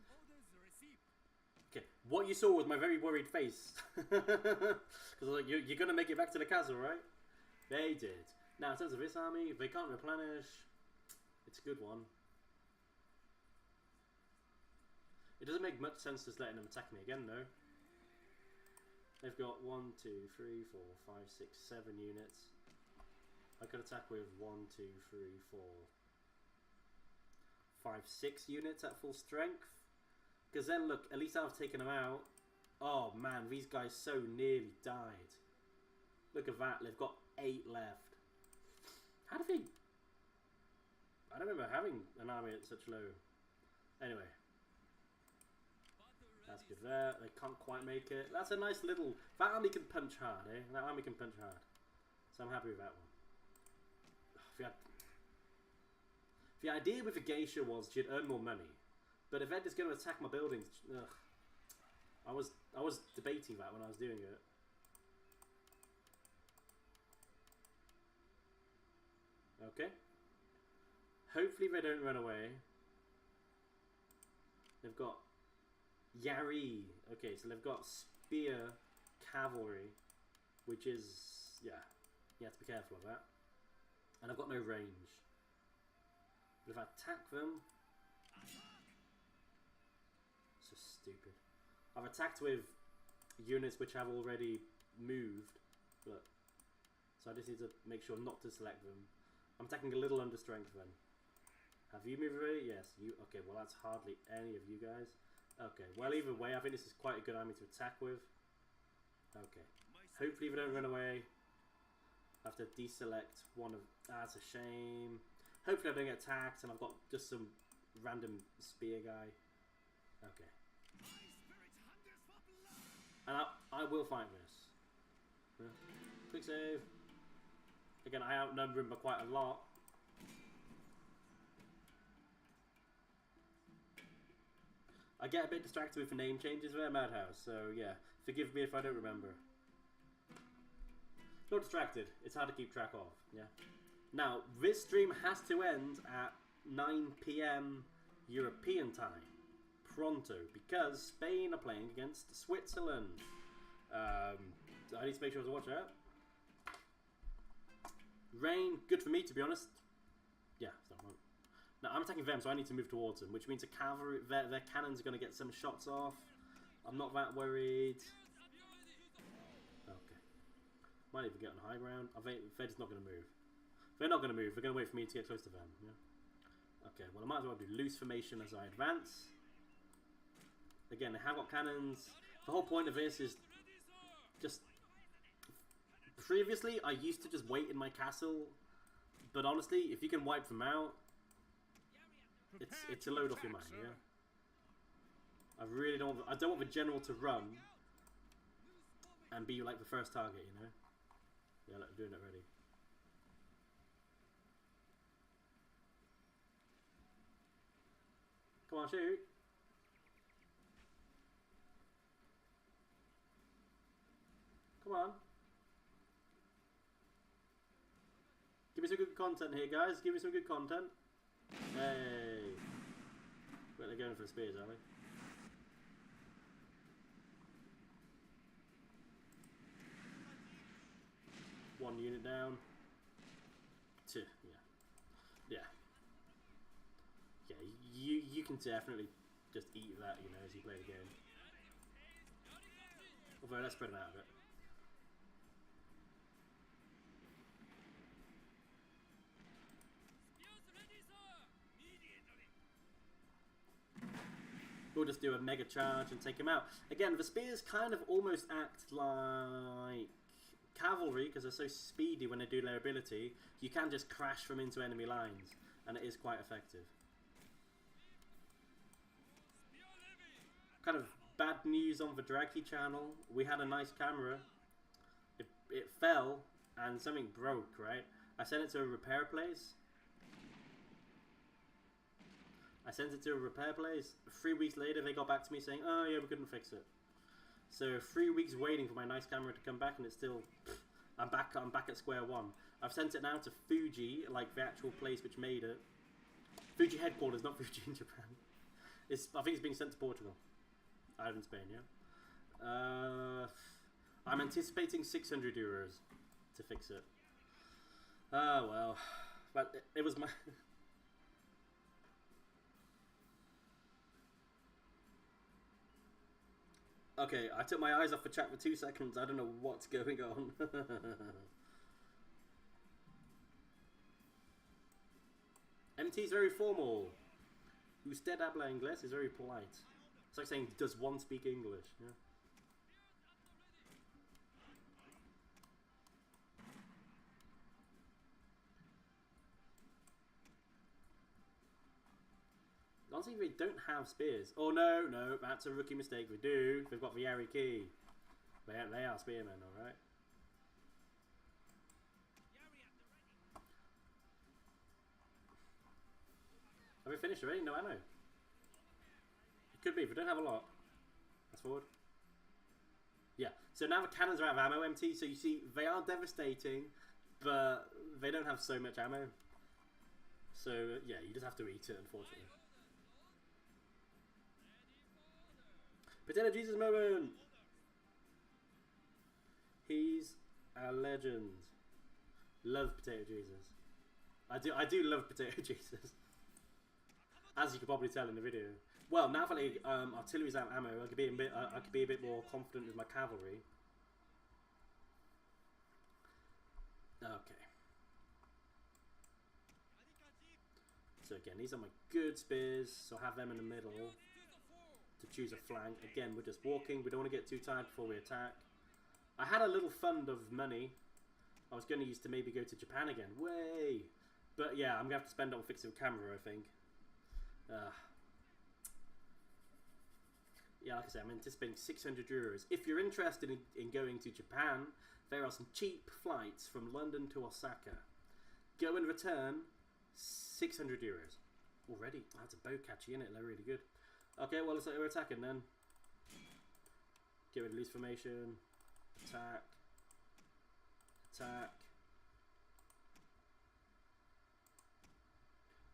S1: Okay, what you saw was my very worried face. Because like, you're going to make it back to the castle, right? They did. Now, in terms of this army, they can't replenish. It's a good one. It doesn't make much sense just letting them attack me again, though. They've got 1, 2, 3, 4, 5, 6, 7 units. I could attack with 1, 2, 3, 4, 5, 6 units at full strength. Because then, look, at least I've taken them out. Oh, man, these guys so nearly died. Look at that, they've got 8 left. How do they... I don't remember having an army at such low... Anyway. That's good there. They can't quite make it. That's a nice little... That army can punch hard, eh? That army can punch hard. So I'm happy with that one. The idea with the geisha was she'd earn more money. But if Ed is going to attack my buildings... Ugh. I was debating that when I was doing it. Okay. Hopefully they don't run away. They've got Yari. Okay, so they've got spear cavalry, which is, yeah, you have to be careful of that. And I've got no range. But if I attack them... So stupid. I've attacked with units which have already moved. Look. So I just need to make sure not to select them. I'm attacking a little under strength then. Have you moved already? Yes. You. Okay, well that's hardly any of you guys. Okay, well either way, I think this is quite a good army to attack with. Okay. Hopefully we don't run away. I have to deselect one of... That's a shame. Hopefully I don't get attacked and I've got just some random spear guy. Okay. And I will fight this. Yeah. Quick save. Again, I outnumber him by quite a lot. I get a bit distracted with the name changes there, Madhouse, so yeah. Forgive me if I don't remember. Not distracted, it's hard to keep track of, yeah. Now, this stream has to end at 9 PM European time. Pronto, because Spain are playing against Switzerland. So I need to make sure to watch out. Rain, good for me to be honest. Yeah, so now I'm attacking them, so I need to move towards them, which means the cavalry, their cannons are going to get some shots off. I'm not that worried. Okay. Might even get on high ground. I think they're just not going to move. They're not going to move. They're going to wait for me to get close to them. Yeah. Okay. Well, I might as well do loose formation as I advance. Again, they have got cannons. The whole point of this is just... Previously, I used to just wait in my castle, but honestly, if you can wipe them out, it's a load off your mind, yeah? I really don't want the general to run and be like the first target, you know? Yeah, look, I'm doing it already. Come on, shoot. Come on. Give me some good content here, guys. Give me some good content. Hey. Well, they're going for the spears, are they? One unit down. Two, yeah. Yeah, you can definitely just eat that, you know, as you play the game. Although, let's spread it out a bit. We'll just do a mega charge and take him out. Again, the spears kind of almost act like cavalry because they're so speedy when they do their ability. You can just crash them into enemy lines, and it is quite effective. Kind of bad news on the Draghi channel. We had a nice camera. It fell and something broke, right? I sent it to a repair place. I sent it to a repair place. 3 weeks later, they got back to me saying, "Oh yeah, we couldn't fix it." So 3 weeks waiting for my nice camera to come back, and it's still, I'm back at square one. I've sent it now to Fuji, like the actual place which made it. Fuji headquarters, not Fuji in Japan. I think it's being sent to Portugal. I live in Spain, yeah. I'm anticipating 600 euros to fix it. Ah well, but it was my. Okay, I took my eyes off the chat for 2 seconds. I don't know what's going on. MT's very formal. Usted habla inglés is very polite. It's like saying, does one speak English? Yeah. Honestly, they don't have spears. Oh no, that's a rookie mistake. They do. They've got the Yari key. They are spearmen, alright. Have we finished already? No ammo. It could be, if we don't have a lot. That's forward. Yeah, so now the cannons are out of ammo, MT. So you see, they are devastating, but they don't have so much ammo. So yeah, you just have to eat it, unfortunately. Potato Jesus moment! He's a legend. Love Potato Jesus. I do love Potato Jesus. As you could probably tell in the video. Well, now that artillery's out of ammo, I could be a bit more confident with my cavalry. Okay. So again, these are my good spears, so I have them in the middle to choose a flank. Again, we're just walking, we don't want to get too tired before we attack. I had a little fund of money I was going to use to maybe go to Japan again. Way! But yeah, I'm going to have to spend it on fixing the camera, I think. Yeah, like I said, I'm anticipating 600 euros. If you're interested in going to Japan, there are some cheap flights from London to Osaka. Go and return, 600 euros. Already? Oh, that's a bow catchy, isn't it? They're really good. Okay, well, looks like we're attacking then. Get rid of loose formation. Attack. Attack.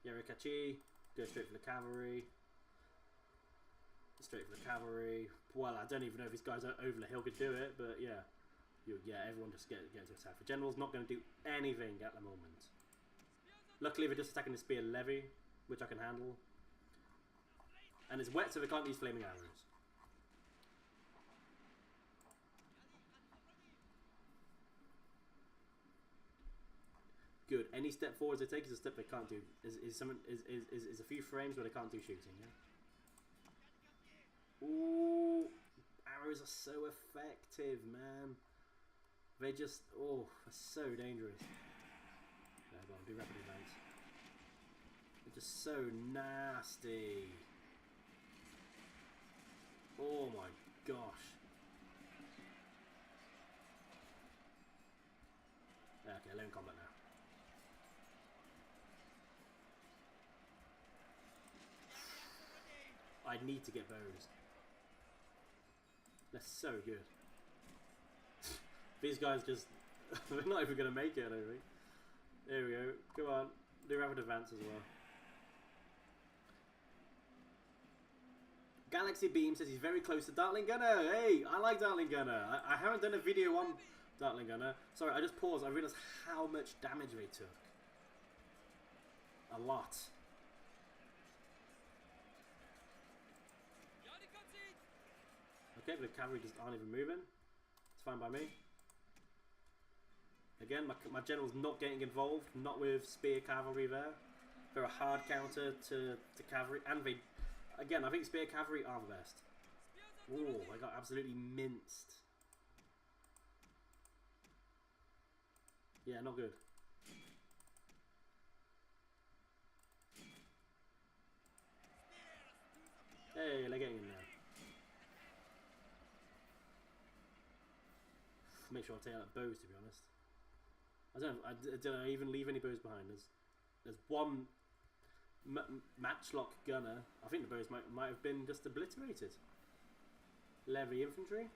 S1: Yarikachi. Go straight for the cavalry. Straight for the cavalry. Well, I don't even know if these guys over the hill could do it, but yeah. Yeah, everyone just get into attack. The general's not going to do anything at the moment. Luckily, they're just attacking the spear levy, which I can handle. And it's wet, so they can't use flaming arrows. Good. Any step forwards they take is a step they can't do. Is a few frames where they can't do shooting. Yeah. Ooh, arrows are so effective, man. They just are so dangerous. Yeah, go on, do rapid advance. They're just so nasty. Oh my gosh. Okay, low in combat now. I need to get bows. They're so good. These guys just... they're not even going to make it, I don't think. There we go. Come on. Do rapid advance as well. Galaxy Beam says he's very close to Dartling Gunner. Hey, I like Dartling Gunner. I haven't done a video on Dartling Gunner. Sorry, I just paused. I realised how much damage they took. A lot. Okay, but the cavalry just aren't even moving. It's fine by me. Again, my general's not getting involved. Not with spear cavalry there. They're a hard counter to cavalry. And they... Again, I think spear cavalry are the best. Ooh, I got absolutely minced. Yeah, not good. Hey, they're getting in there. Make sure I take out bows, to be honest. I don't even leave any bows behind. There's one matchlock gunner. I think the bows might have been just obliterated. Levy infantry.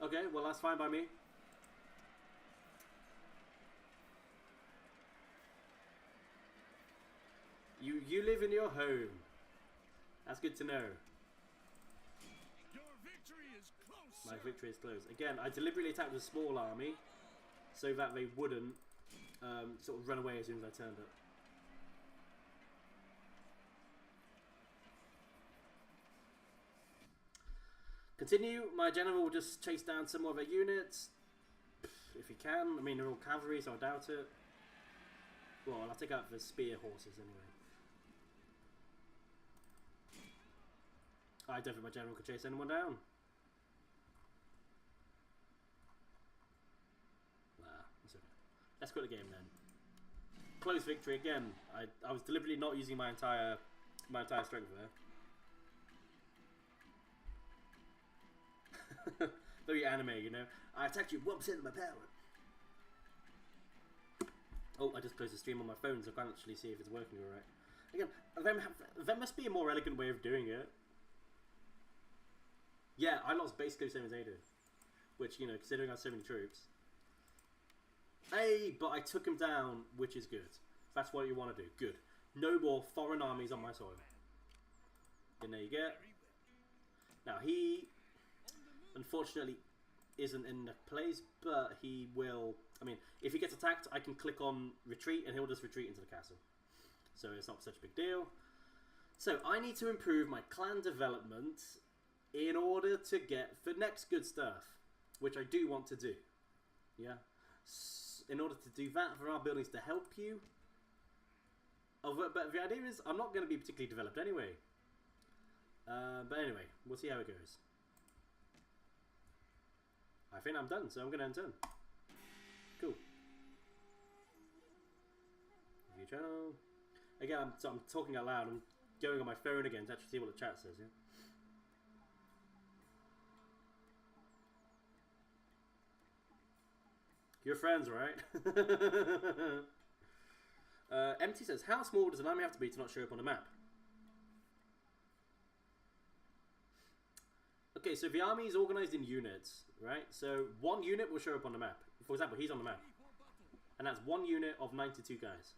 S1: Okay, well that's fine by me. You live in your home. That's good to know.
S2: Your victory is close.
S1: My victory is close. Again, I deliberately attacked with a small army so that they wouldn't sort of run away as soon as I turned up. Continue. My general will just chase down some more of their units if he can. I mean, they're all cavalry, so I doubt it. Well, I'll take out the spear horses anyway. I don't think my general could chase anyone down. Nah, that's okay. Let's quit the game then. Close victory again. I was deliberately not using my entire strength there. Very anime, you know. I attacked you 1% of my power. Oh, I just closed the stream on my phone, so I can't actually see if it's working alright. Again, there must be a more elegant way of doing it. Yeah, I lost basically the same as they did. Which, you know, considering I have so many troops. Hey, but I took him down, which is good. That's what you want to do. Good. No more foreign armies on my soil. And there you go. Now, he, unfortunately, isn't in the place, but he will... I mean, if he gets attacked, I can click on retreat, and he'll just retreat into the castle. So it's not such a big deal. So, I need to improve my clan development in order to get the next good stuff, which I do want to do. Yeah. In order to do that, there are buildings to help you. But the idea is I'm not going to be particularly developed anyway. But anyway, we'll see how it goes. I think I'm done, so I'm going to end turn. Cool. View channel. Again, I'm talking out loud. I'm going on my phone again to actually see what the chat says, yeah? You're friends, right? Empty says, how small does an army have to be to not show up on a map? Okay, so the army is organised in units, right? So one unit will show up on the map. For example, he's on the map. And that's one unit of 92 guys.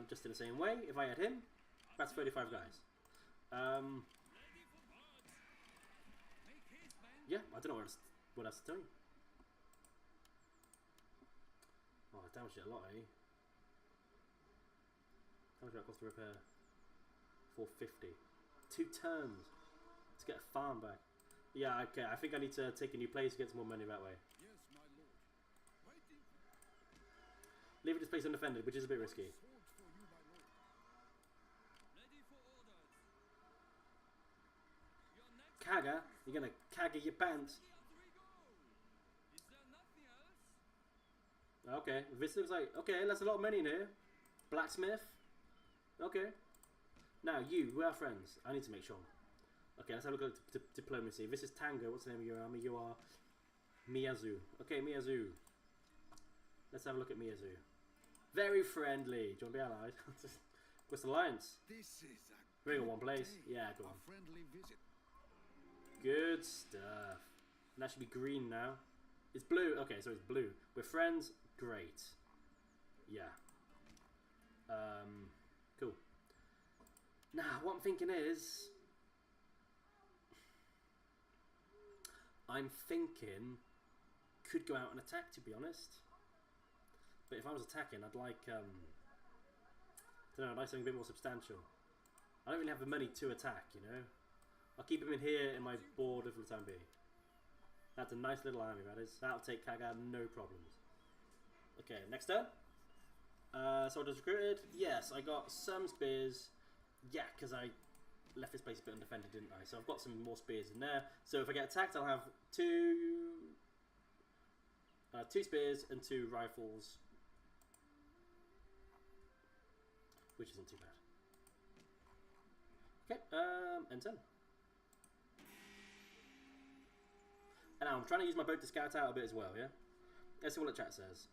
S1: Just in the same way, if I add him, that's 35 guys. Yeah, I don't know what else to tell you. Oh, I damaged it a lot, eh? How much did that cost to repair? 450. 2 turns to get a farm back. Yeah, okay, I think I need to take a new place to get some more money that way.
S2: Yes, my lord. Waiting.
S1: Leaving this place undefended, which is a bit risky.
S2: Swords for you, my lord. Ready for orders. Your next
S1: Kaga? You're gonna Kaga your pants?
S2: Is there nothing else?
S1: Okay, this looks like... Okay, that's a lot of money in here. Blacksmith? Okay. Now, you, we're our friends. I need to make sure. Okay, let's have a look at diplomacy. This is Tango. What's the name of your army? You are Miyazu. Okay, Miyazu. Let's have a look at Miyazu. Very friendly. Do you want to be allied? What's the alliance?
S2: This is a
S1: We're in
S2: good
S1: one place.
S2: day.
S1: Yeah, go
S2: A
S1: on.
S2: friendly visit.
S1: Good stuff. And that should be green now. It's blue. Okay, so it's blue. We're friends. Great. Yeah. Cool. Now, what I'm thinking is... I'm thinking... Could go out and attack, to be honest. But if I was attacking, I'd like... I don't know, I'd like something a bit more substantial. I don't really have the money to attack, you know? I'll keep him in here in my border for the time being. That's a nice little army, that is. That'll take Kaga, no problems. Okay, next turn. So I just recruited. Yes, I got some spears. Yeah, because I left this place a bit undefended, didn't I? So I've got some more spears in there. So if I get attacked, I'll have two spears and 2 rifles. Which isn't too bad. Okay, end turn. And now I'm trying to use my boat to scout out a bit as well, yeah? Let's see what the chat says.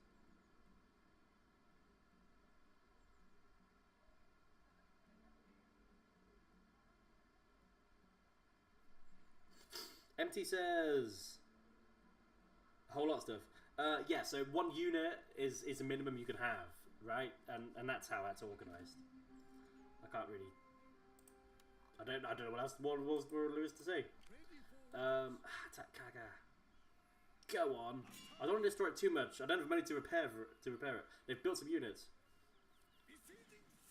S1: MT says a whole lot of stuff. Yeah, so 1 unit is a minimum you can have, right? And that's how that's organised. I can't really... I don't know what else more there is to say. Attack Kaga. Go on. I don't want to destroy it too much. I don't have money to repair it. They've built some units.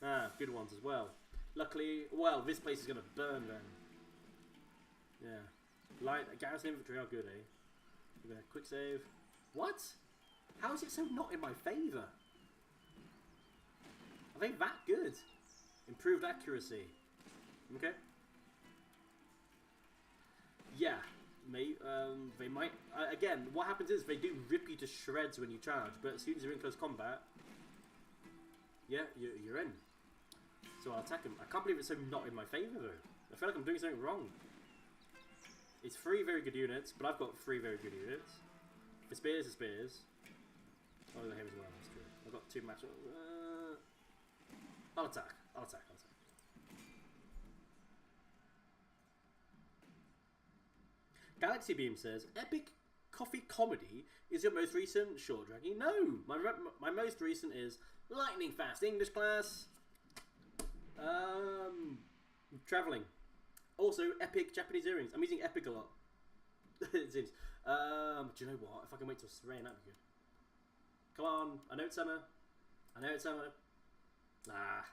S1: Ah, good ones as well. Luckily, well, this place is going to burn then. Yeah. Light garrison infantry are good, eh? We're gonna quick save. What? How is it so not in my favour? Are they that good? Improved accuracy. Okay. Yeah, mate. They might. Again, what happens is they do rip you to shreds when you charge, but as soon as you're in close combat, yeah, you're in. So I'll attack him. I can't believe it's so not in my favour though. I feel like I'm doing something wrong. It's 3 very good units, but I've got 3 very good units. The spears are spears. Oh, I got him as well. That's true. I've got 2 match. I'll attack. I'll attack. I'll attack. Galaxy Beam says, "Epic coffee comedy is your most recent short dragging." No, my most recent is lightning fast English class. Traveling. Also, epic Japanese earrings. I'm using epic a lot. It seems. Do you know what? If I can wait till it's rain, that'd be good. Come on. I know it's summer. I know it's summer. Ah.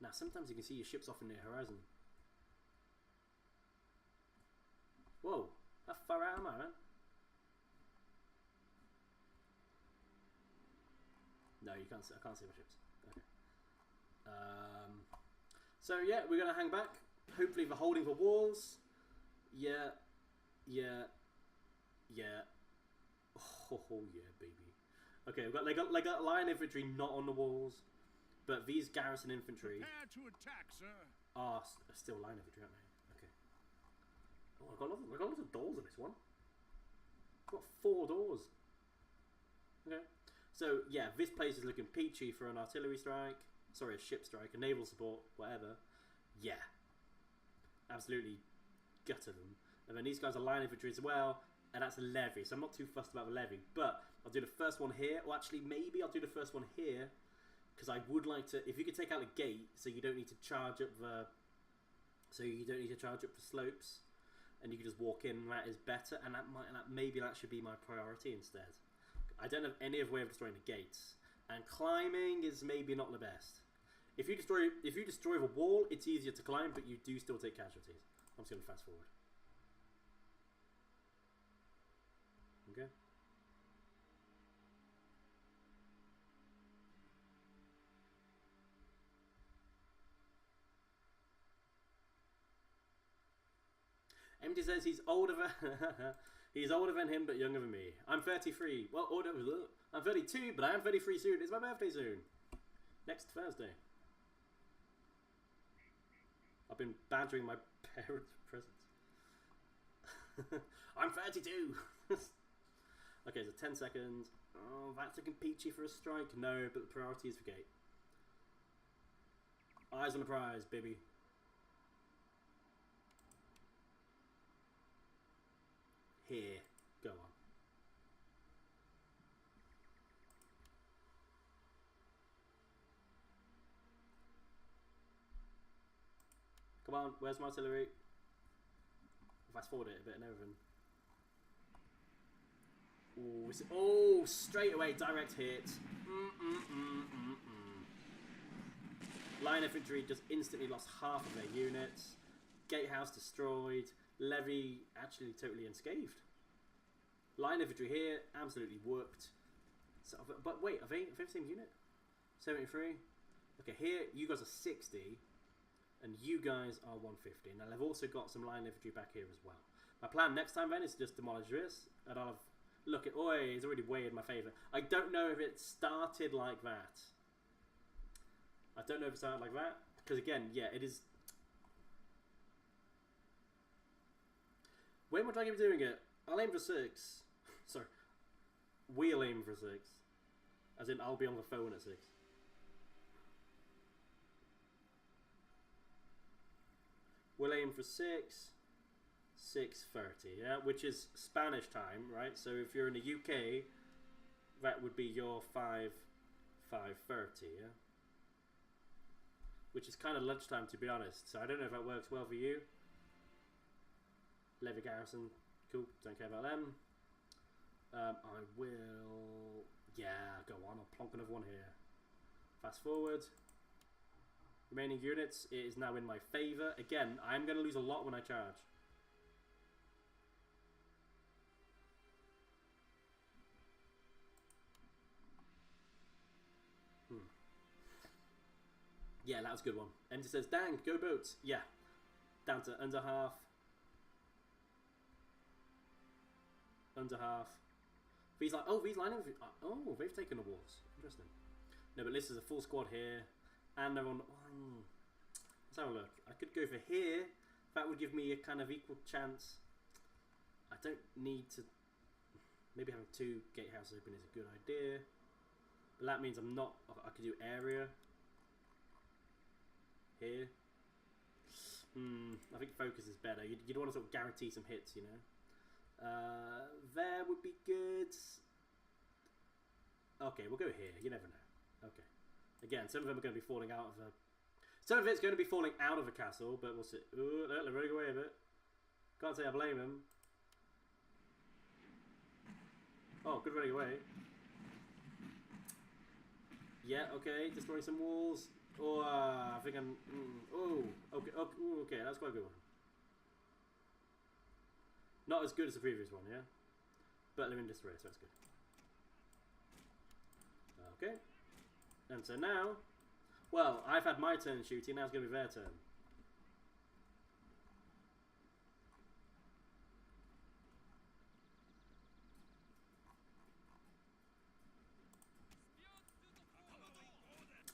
S1: Now, sometimes you can see your ships off in the horizon. Whoa. How far out am I, man? No, you can't see. I can't see my ships. Okay. So yeah, we're gonna hang back. Hopefully, we're holding the walls. Yeah. Oh yeah, baby. Okay, we've got line infantry not on the walls, but these garrison infantry
S2: Prepare to attack, sir.
S1: are still line infantry, aren't they? Okay. Oh, I've got lots of doors on this one. I've got 4 doors. Okay. So yeah, this place is looking peachy for an artillery strike. Sorry, a ship strike, a naval support, whatever. Yeah. Absolutely gutter them. And then these guys are line infantry as well, and that's a levy, so I'm not too fussed about the levy. But I'll do the first one here, or actually maybe I'll do the first one here, because I would like to, if you could take out the gate, so you don't need to charge up the, slopes, and you can just walk in, that is better, and maybe that should be my priority instead. I don't have any other way of destroying the gates, and climbing is maybe not the best. If you destroy the wall, it's easier to climb, but you do still take casualties. I'm just going to fast forward. Okay. Empty says he's older than he's older than him, but younger than me. I'm 33. Well, I'm 32, but I am 33 soon. It's my birthday soon. Next Thursday. I've been badgering my parents for presents. I'm 32. Okay, so 10 seconds. Oh, that's looking peachy for a strike. No, but the priority is for gate. Eyes on the prize, baby. Here. Go on. Come on, where's my artillery? Fast forward it a bit and everything. Ooh, oh, straight away, direct hit. Line infantry just instantly lost half of their units. Gatehouse destroyed. Levy actually totally unscathed. Line infantry here, absolutely whooped. So, but wait, are they the same unit? 73. Okay, here you guys are 60, and you guys are 150. Now they've also got some line infantry back here as well. My plan next time then is to just demolish this, and I'll have look at. Oi, it's already way in my favour. I don't know if it started like that. I don't know if it started like that because again, yeah, it is. When would I be doing it? I'll aim for 6. Sorry. We'll aim for 6. As in, I'll be on the phone at 6. We'll aim for 6. 6:30, yeah? Which is Spanish time, right? So if you're in the UK, that would be your 5:30, yeah? Which is kind of lunchtime, to be honest. So I don't know if that works well for you. Levy garrison, cool, don't care about them. I will, yeah, go on, I'll plonk another one here. Fast forward. Remaining units, it is now in my favour. Again, I'm going to lose a lot when I charge. Yeah, that was a good one. Enter says, dang, go boats. Yeah, down to under half. Under half. These like, oh, these line infantry. Oh, they've taken the walls. Interesting. No, but this is a full squad here, and they're on. Let's have a look. I could go for here. That would give me a kind of equal chance. I don't need to. Maybe having 2 gatehouses open is a good idea, but that means I'm not. I could do area here. I think focus is better. You'd want to sort of guarantee some hits, you know. There would be good. Okay, we'll go here. You never know. Okay. Again, some of them are going to be falling out of the. Some of it's going to be falling out of the castle, but we'll see. Ooh, they're running away a bit. Can't say I blame them. Oh, good running away. Yeah, okay, destroying some walls. Oh, I think I'm. Oh, okay, okay, that's quite a good one. Not as good as the previous one, yeah? But they're in disarray, so that's good. Okay. And so now, well, I've had my turn shooting, now it's going to be their turn.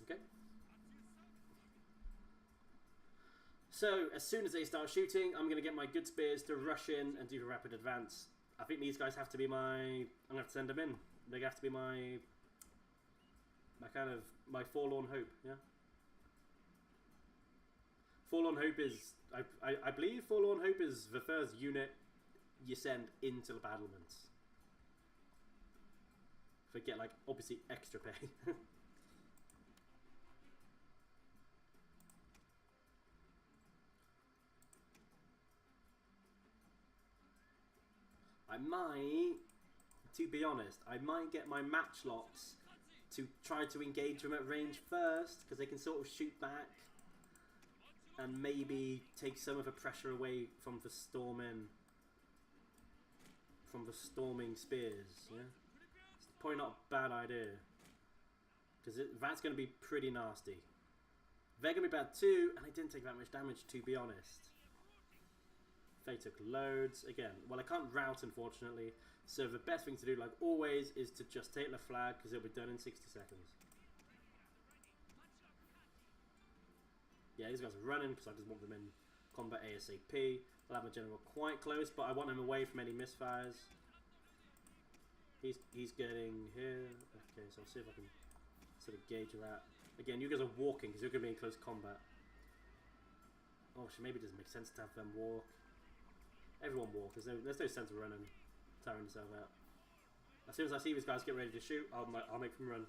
S1: Okay. So, as soon as they start shooting, I'm going to get my good spears to rush in and do the rapid advance. I think these guys have to be my... I'm going to have to send them in. They have to be my my forlorn hope, yeah? Forlorn hope is... I believe forlorn hope is the first unit you send into the battlements. Forget, like, obviously extra pay. I might, to be honest, I might get my matchlocks to try to engage them at range first, because they can sort of shoot back and maybe take some of the pressure away from the storming spears. Yeah, it's probably not a bad idea, because that's going to be pretty nasty. They're going to be bad too, and I didn't take that much damage, to be honest. They took loads. Again, well, I can't route, unfortunately. So the best thing to do, like always, is to just take the flag, because it'll be done in 60 seconds. Yeah, these guys are running, because I just want them in combat ASAP. I'll have my general quite close, but I want him away from any misfires. He's getting here. Okay, so I'll see if I can sort of gauge that. Again, you guys are walking, because you're going to be in close combat. Oh, so maybe it doesn't make sense to have them walk. Everyone walk. There's no sense of running, tiring yourself out. As soon as I see these guys get ready to shoot, I'll make them run.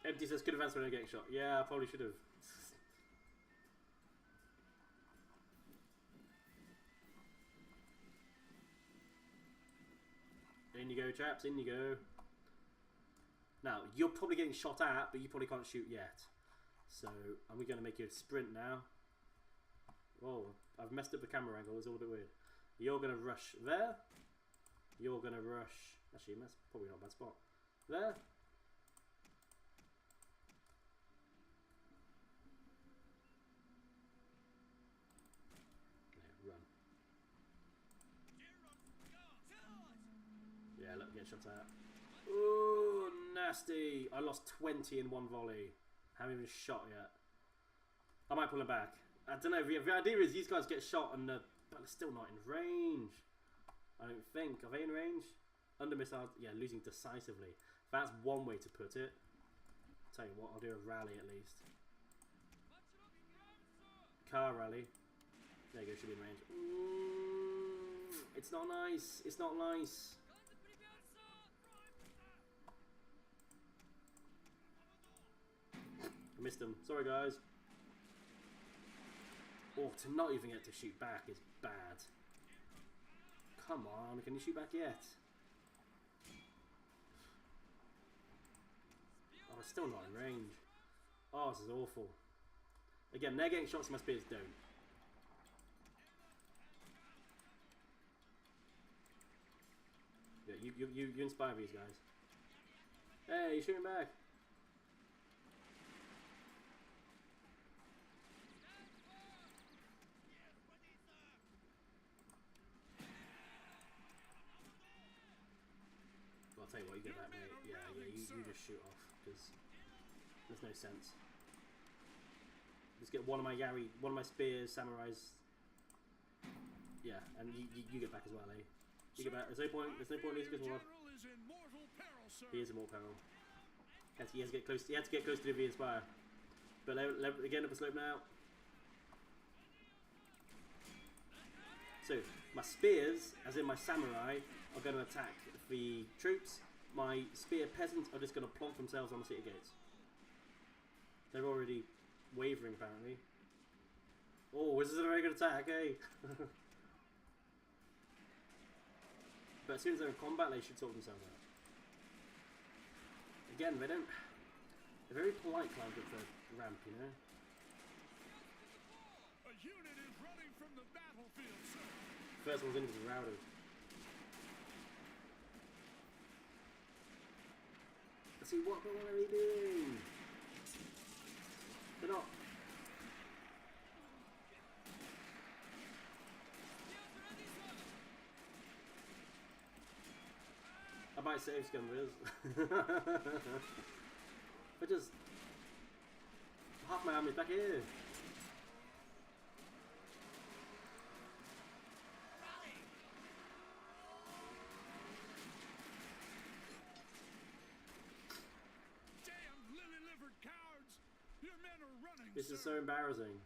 S1: Empty says, good advance when they're getting shot. Yeah, I probably should have. In you go, chaps, in you go. Now, you're probably getting shot at, but you probably can't shoot yet. So, are we going to make you a sprint now? Whoa, I've messed up the camera angle, it's all a bit weird. You're going to rush there. You're going to rush... Actually, that's probably not a bad spot. There. Yeah, run. Yeah, look, get shot at. Ooh, nasty. I lost 20 in one volley. Haven't even shot yet. I might pull him back. I don't know, the idea is these guys get shot and but they're still not in range. I don't think. Are they in range? Under missile, yeah, losing decisively. That's one way to put it. Tell you what, I'll do a rally at least. Car rally. There you go, should be in range. It's not nice. It's not nice. I missed him. Sorry, guys. Oh, to not even get to shoot back is bad. Come on, can you shoot back yet? Oh, it's still not in range. Oh, this is awful. Again, they're getting shots, my spears don't. Yeah, you inspire these guys. Hey, you're shooting back. I'll tell you what, you get that, mate. Yeah, you just shoot off, because there's no sense. Let's get one of my spears, samurais. Yeah, and you get back as well, eh? You get back. There's no point in these guys more. He is in mortal peril. He has to get close. He had to get close to the inspire. But again, up a slope now. So my spears, as in my samurai, are going to attack the troops. My spear peasants are just going to plonk themselves on the city gates. They're already wavering, apparently. Oh, this is a very good attack, eh? But as soon as they're in combat, they should sort themselves out. Again, they're very polite climbing up the ramp, you know?
S2: A unit is running from the battlefield, sir.
S1: First one's in was rowdy. See, what are they doing? They're not. I might save Scumviz. But just half my army's back here. This is so embarrassing.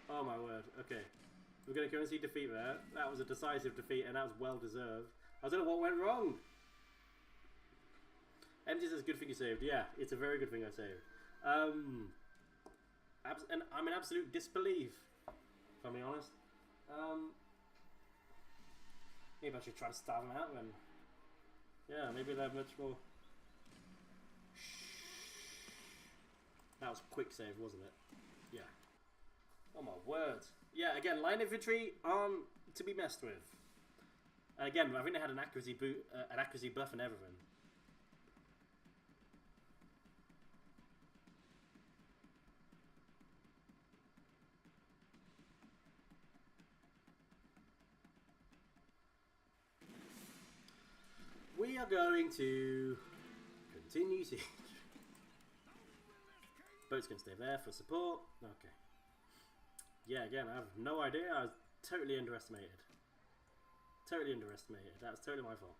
S1: Oh my word. Okay. We're going to go and see defeat there. That was a decisive defeat and that was well deserved. I don't know what went wrong. MG says good thing you saved. Yeah, it's a very good thing I saved. And I'm in absolute disbelief, if I'm being honest. Maybe I should try to starve them out then. Yeah, maybe they're much more... That was a quick save, wasn't it? Yeah. Oh my word. Yeah, again, line infantry aren't to be messed with. And again, I think they had an accuracy buff and everything. We are going to continue siege. Boat's going to stay there for support. Okay. Yeah, again, I have no idea. I was totally underestimated. Totally underestimated. That's totally my fault.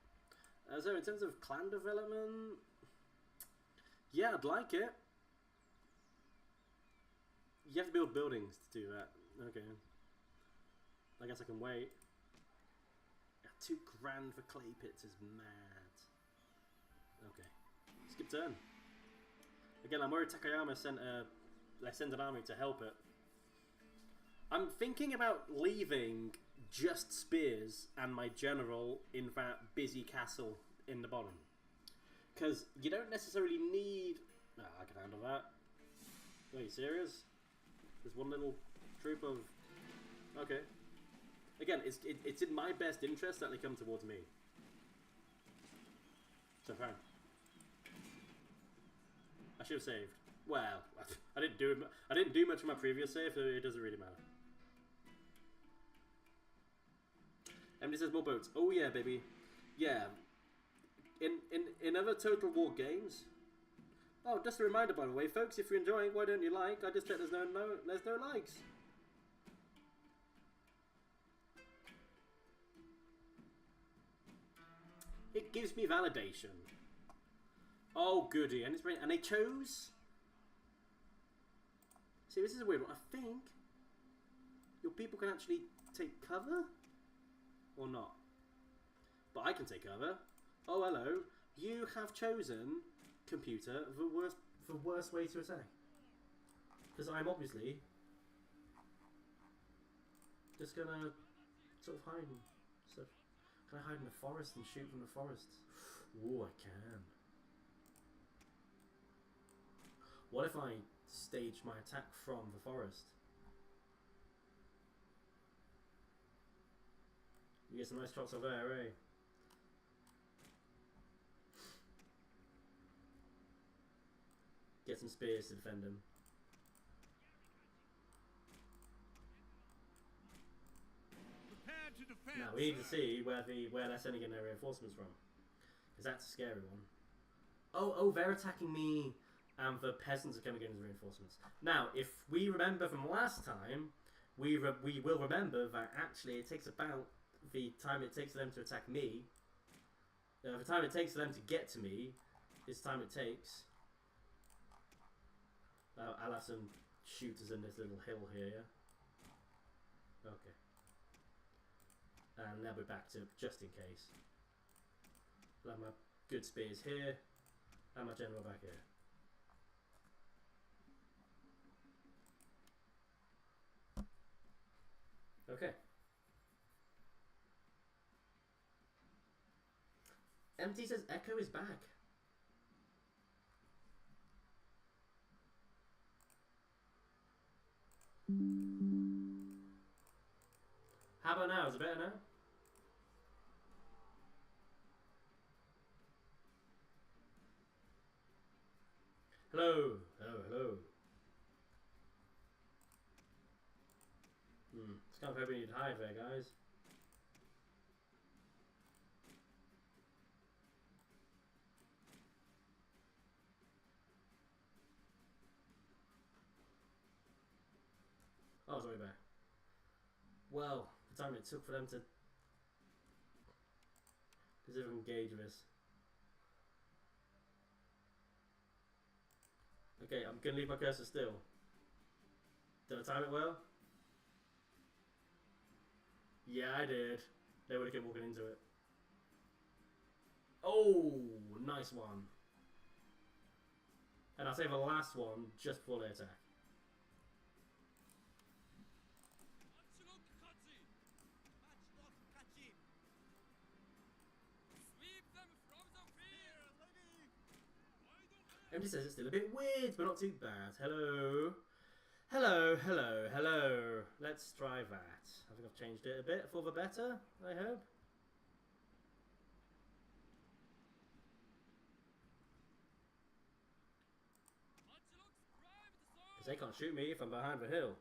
S1: So in terms of clan development, yeah, I'd like it. You have to build buildings to do that. Okay. I guess I can wait. 2 grand for clay pits is mad. Okay. Skip turn. Again, I'm worried Takayama sent an army to help it. I'm thinking about leaving just spears and my general in that busy castle in the bottom. Because you don't necessarily need... Oh, I can handle that. Are you serious? There's one little troop of... Okay. Again, it's in my best interest that they come towards me. So fine. I should have saved. Well, I didn't do much of my previous save, so it doesn't really matter. Emily says more boats. Oh yeah, baby. Yeah. In other Total War games. Oh, just a reminder, by the way, folks. If you're enjoying, why don't you like? I just checked. There's no likes. It gives me validation. Oh goody, and they chose. See, this is a weird one. I think your people can actually take cover. Or not. But I can take cover. Oh, hello. You have chosen, computer, the worst way to attack. Because I'm obviously just gonna sort of hide and stuff. Can I hide in the forest and shoot from the forest? Oh, I can. What if I stage my attack from the forest? You get some nice shots over there, eh? Get some spears to defend him. Now we need to see where they're sending in their reinforcements from, because that's a scary one. Oh, they're attacking me, and the peasants are coming in as reinforcements. Now, if we remember from last time, we will remember that actually it takes about the time it takes for them to attack me, the time it takes for them to get to me, is time it takes. I'll have some shooters in this little hill here. Okay. And now we're back to just in case. I'll have my good spears here, and my general back here. Okay. MT says Echo is back. How about now? Is it better now? Hello. Hello, hello. It's kind of hoping you'd hide there, guys. Oh, sorry, back. Well, the time it took for them to engage with us. Okay, I'm gonna leave my cursor still. Did I time it well? Yeah, I did. They would have kept walking into it. Oh, nice one. And I'll save the last one just before they attack. Empty says it's still a bit weird, but not too bad. Hello. Hello, hello, hello. Let's try that. I think I've changed it a bit for the better, I hope. Because they can't shoot me if I'm behind the hill.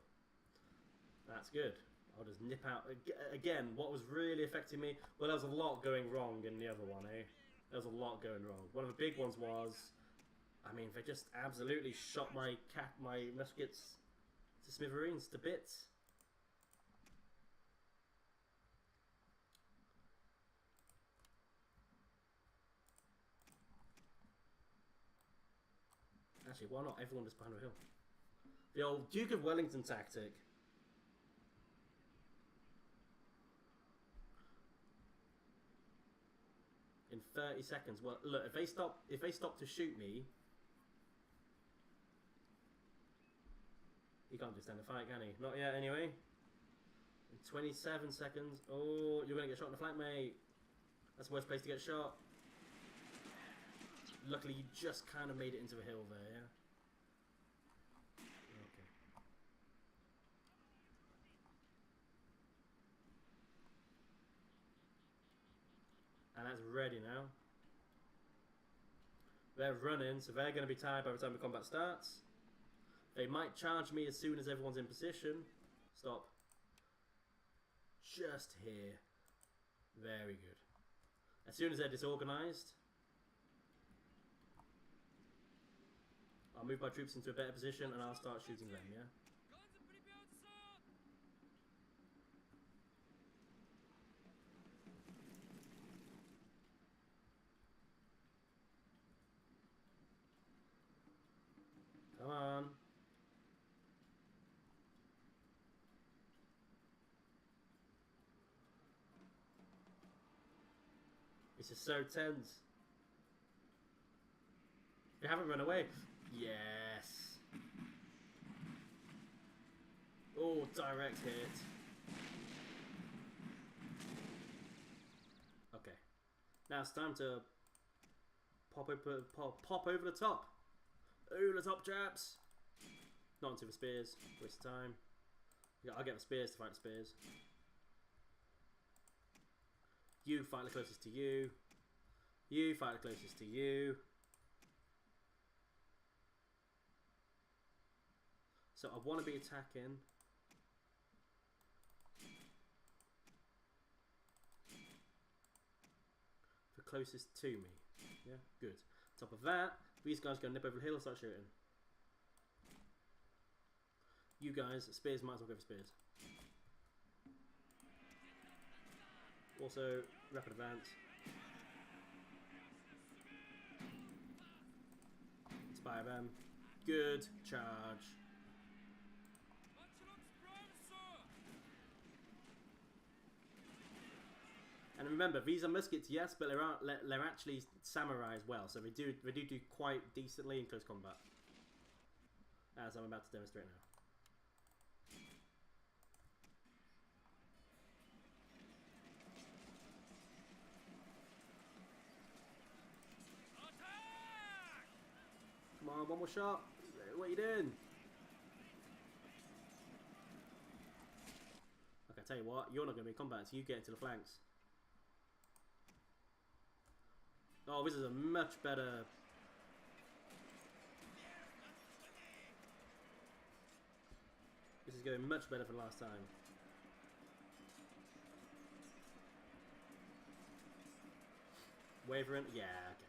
S1: That's good. I'll just nip out. Again, what was really affecting me... Well, there was a lot going wrong in the other one, eh? There was a lot going wrong. One of the big ones was... I mean, they just absolutely shot my muskets to smithereens, to bits. Actually, why not everyone just behind the hill? The old Duke of Wellington tactic. In 30 seconds. Well, look, if they stop to shoot me, he can't just stand a fight, can he? Not yet, anyway. In 27 seconds. Oh, you're gonna get shot in the flank, mate. That's the worst place to get shot. Luckily, you just kind of made it into the hill there, yeah? Okay. And that's ready now. They're running, so they're going to be tired by the time the combat starts. They might charge me as soon as everyone's in position. Stop. Just here. Very good. As soon as they're disorganized, I'll move my troops into a better position and I'll start shooting them, yeah? Come on. This is so tense. They haven't run away. Yes. Oh, direct hit. Okay. Now it's time to pop over the top. Over the top, chaps. Not into the spears. Waste of time. Yeah, I'll get the spears to fight the spears. You fight the closest to you. You fight the closest to you. So I want to be attacking. The closest to me. Yeah, good. On top of that, these guys go nip over the hill and start shooting. You guys, spears, might as well go for spears. Also, rapid advance. Inspire them. Good charge. And remember, these are muskets, yes, but they're actually samurai as well, so they do quite decently in close combat, as I'm about to demonstrate now. Come on, one more shot. What are you doing? Okay, I tell you what, you're not going to be in combat until you get into the flanks. Oh, this is a much better... is going much better than last time. Wavering? Yeah, okay.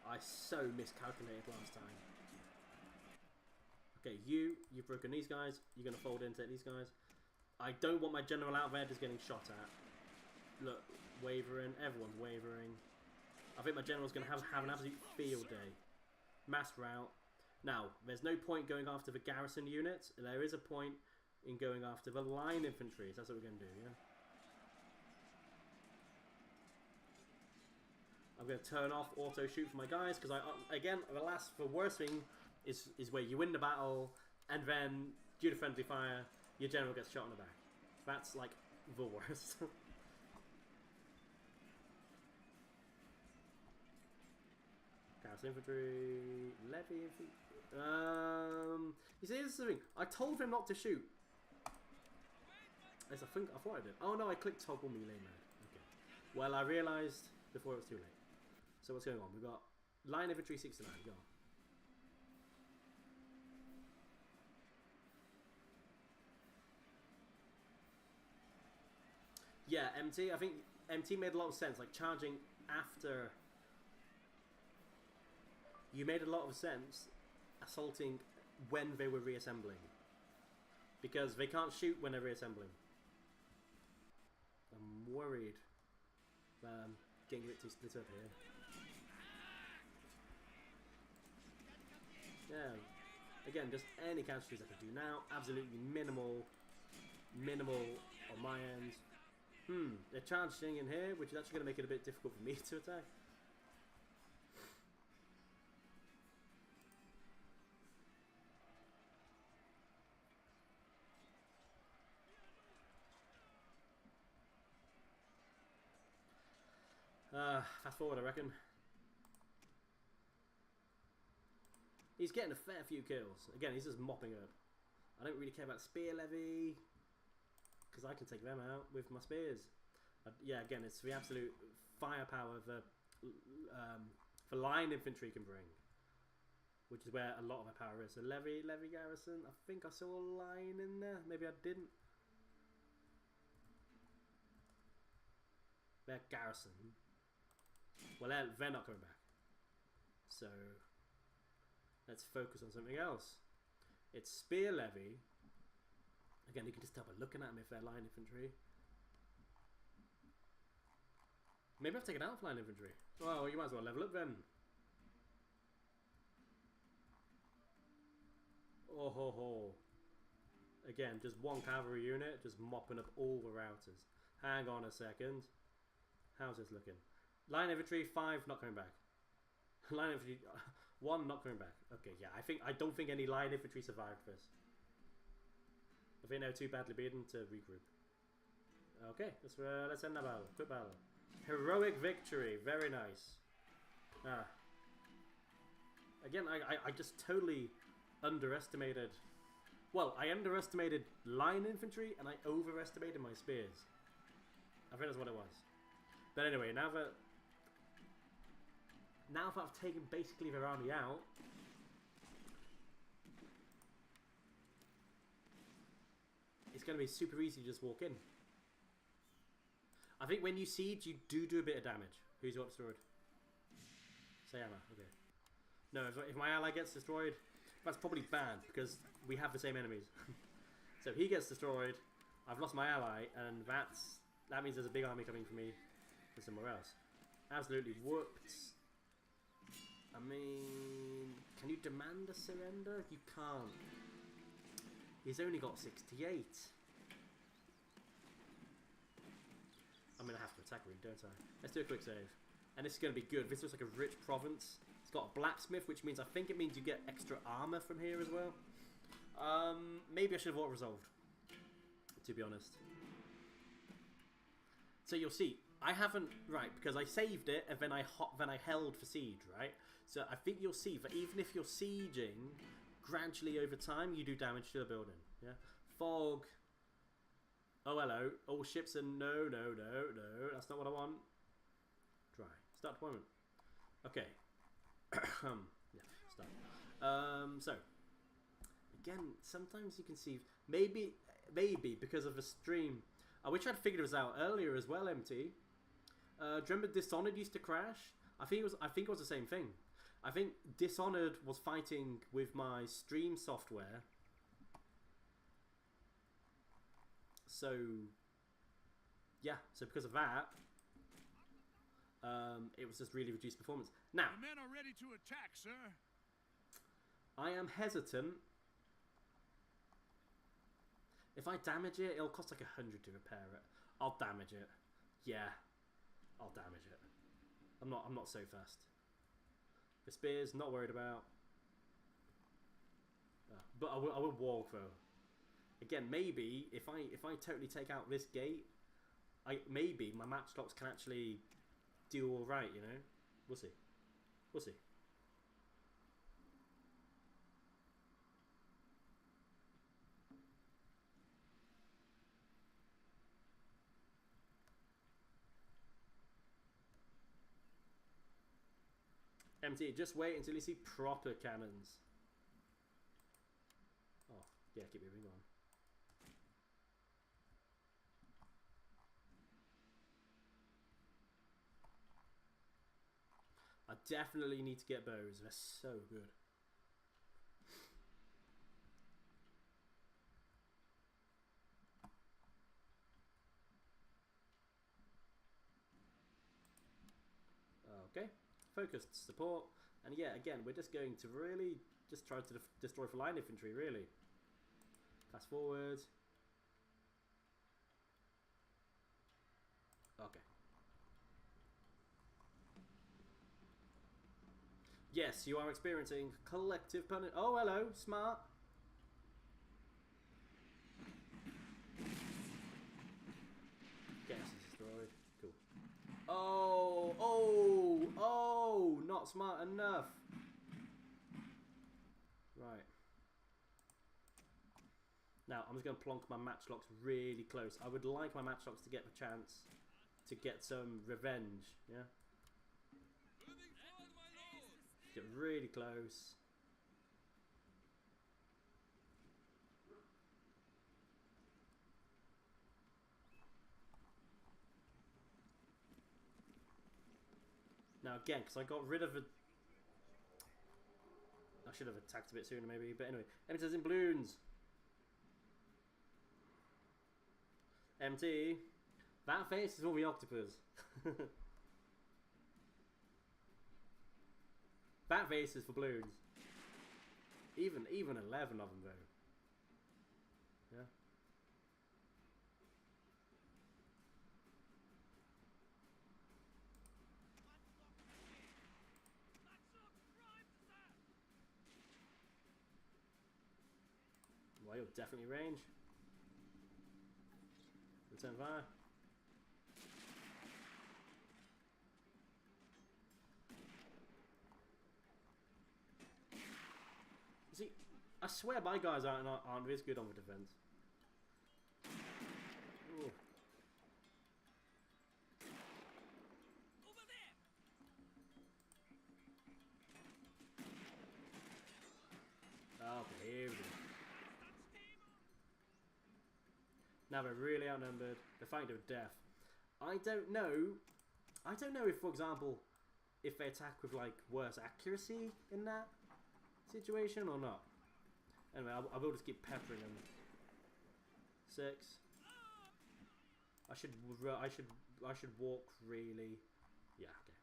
S1: I so miscalculated last time. Okay, you've broken these guys. You're going to fold into these guys. I don't want my general out there just getting shot at. Look, wavering. Everyone's wavering. I think my general's going to have an absolute field day. Mass rout. Now, there's no point going after the garrison units. There is a point in going after the line infantry. So that's what we're going to do, yeah? I'm going to turn off auto shoot for my guys because again, the worst thing is where you win the battle and then due to friendly fire, your general gets shot in the back. That's like the worst. Garrison infantry, levy infantry. You see, this is the thing. I told them not to shoot. As I thought I did. Oh no, I clicked toggle melee mode. Okay. Well, I realised before it was too late. So what's going on? We've got line infantry 69. Go on. Yeah, MT. I think MT made a lot of sense. Like charging after. You made a lot of sense assaulting when they were reassembling. Because they can't shoot when they're reassembling. I'm worried that I'm getting a bit too split up here. Yeah. Again, just any casualties I can do now. Absolutely minimal on my end. They're charging in here, which is actually going to make it a bit difficult for me to attack. Fast forward, I reckon. He's getting a fair few kills. Again, he's just mopping up. I don't really care about spear levy because I can take them out with my spears. Yeah, again, it's the absolute firepower the line infantry can bring, which is where a lot of my power is. So levy garrison. I think I saw a line in there. Maybe I didn't. They're garrison. Well, they're not coming back. So let's focus on something else. It's spear levy. Again, you can just tell by looking at them if they're line infantry. Maybe I've taken out line infantry. Well, you might as well level up then. Oh ho ho. Again, just one cavalry unit, just mopping up all the routers. Hang on a second. How's this looking? Line infantry 5 not coming back. Line infantry 1 not coming back. Okay, yeah, I don't think any line infantry survived this. I think they're too badly beaten to regroup. Okay, let's end that battle. Quick battle. Heroic victory. Very nice. Again, I just totally underestimated. Well, I underestimated line infantry and I overestimated my spears. I think that's what it was. But anyway, now that I've taken basically their army out, it's going to be super easy to just walk in. I think when you siege, you do a bit of damage. Who's got destroyed? Sayama, okay. No, if my ally gets destroyed, that's probably bad because we have the same enemies. So he gets destroyed, I've lost my ally, and that means there's a big army coming for me from somewhere else. Absolutely whooped. I mean, can you demand a surrender? You can't. He's only got 68. I'm going to have to attack him, don't I? Let's do a quick save. And this is going to be good. This looks like a rich province. It's got a blacksmith, which means I think it means you get extra armor from here as well. Maybe I should have auto-resolved, to be honest. So you'll see, I haven't, right, because I saved it and then I held for siege, right? So I think you'll see that even if you're sieging, gradually over time, you do damage to the building, yeah? Fog. Oh, hello. All ships are no. That's not what I want. Dry. Start deployment. Okay. Yeah, start. So again, sometimes you can see maybe because of a stream. We tried to figure this out earlier as well, MT. Do you remember Dishonored used to crash? I think it was the same thing. I think Dishonored was fighting with my stream software. So yeah, so because of that, it was just really reduced performance. Now,
S2: The men are ready to attack, sir.
S1: I am hesitant. If I damage it, it'll cost like 100 to repair it. I'll damage it. Yeah, I'll damage it. I'm not so fast. The spears, not worried about. But I will walk though. Again, maybe if I totally take out this gate, maybe my matchlocks can actually do all right. You know, we'll see. We'll see. MT, just wait until you see proper cannons. Oh, yeah, keep moving on. I definitely need to get bows. They're so good. Okay, focused support, and yeah, again, we're just going to really just try to destroy for line infantry, really. Fast forward. Okay. Yes, you are experiencing collective punish. Oh, hello, smart. Gas is destroyed. Cool. Oh, not smart enough. Right. Now, I'm just going to plonk my matchlocks really close. I would like my matchlocks to get the chance to get some revenge, yeah? Get really close. Now again, because I got rid of a... I should have attacked a bit sooner maybe, but anyway. Emitters in balloons. MT. That face is all the octopus. That face is for balloons. Even 11 of them though. Yeah. Well, you'll definitely range. Return fire. See, I swear my guys aren't this good on the defense. Ooh.
S3: Over there.
S1: Oh, here we go. Now they're really outnumbered. They're fighting to death. I don't know if, for example, if they attack with like worse accuracy in that situation or not. Anyway, I will just keep peppering them. 6. I should walk really. Yeah. Okay.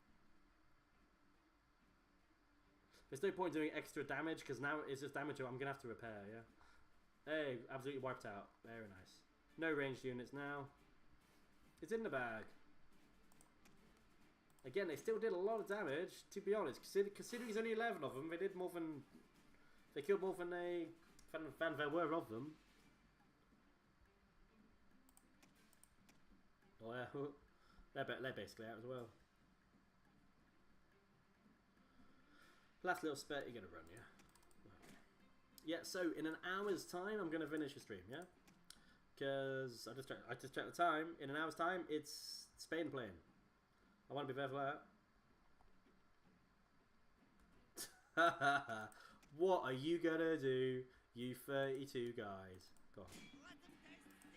S1: There's no point doing extra damage because now it's just damage I'm gonna have to repair. Yeah. Hey, absolutely wiped out. Very nice. No ranged units now. It's in the bag. Again, they still did a lot of damage, to be honest. Considering there's only 11 of them, they did more than... They killed more than there were of them. Oh yeah, they're basically out as well. Last little spurt, you're going to run, yeah? Okay. Yeah, so in an hour's time, I'm going to finish the stream, yeah? Because I just checked the time. In an hour's time, it's Spain playing. I want to be there for that. What are you gonna do, you 32 guys? Go on.
S3: Let them taste steel.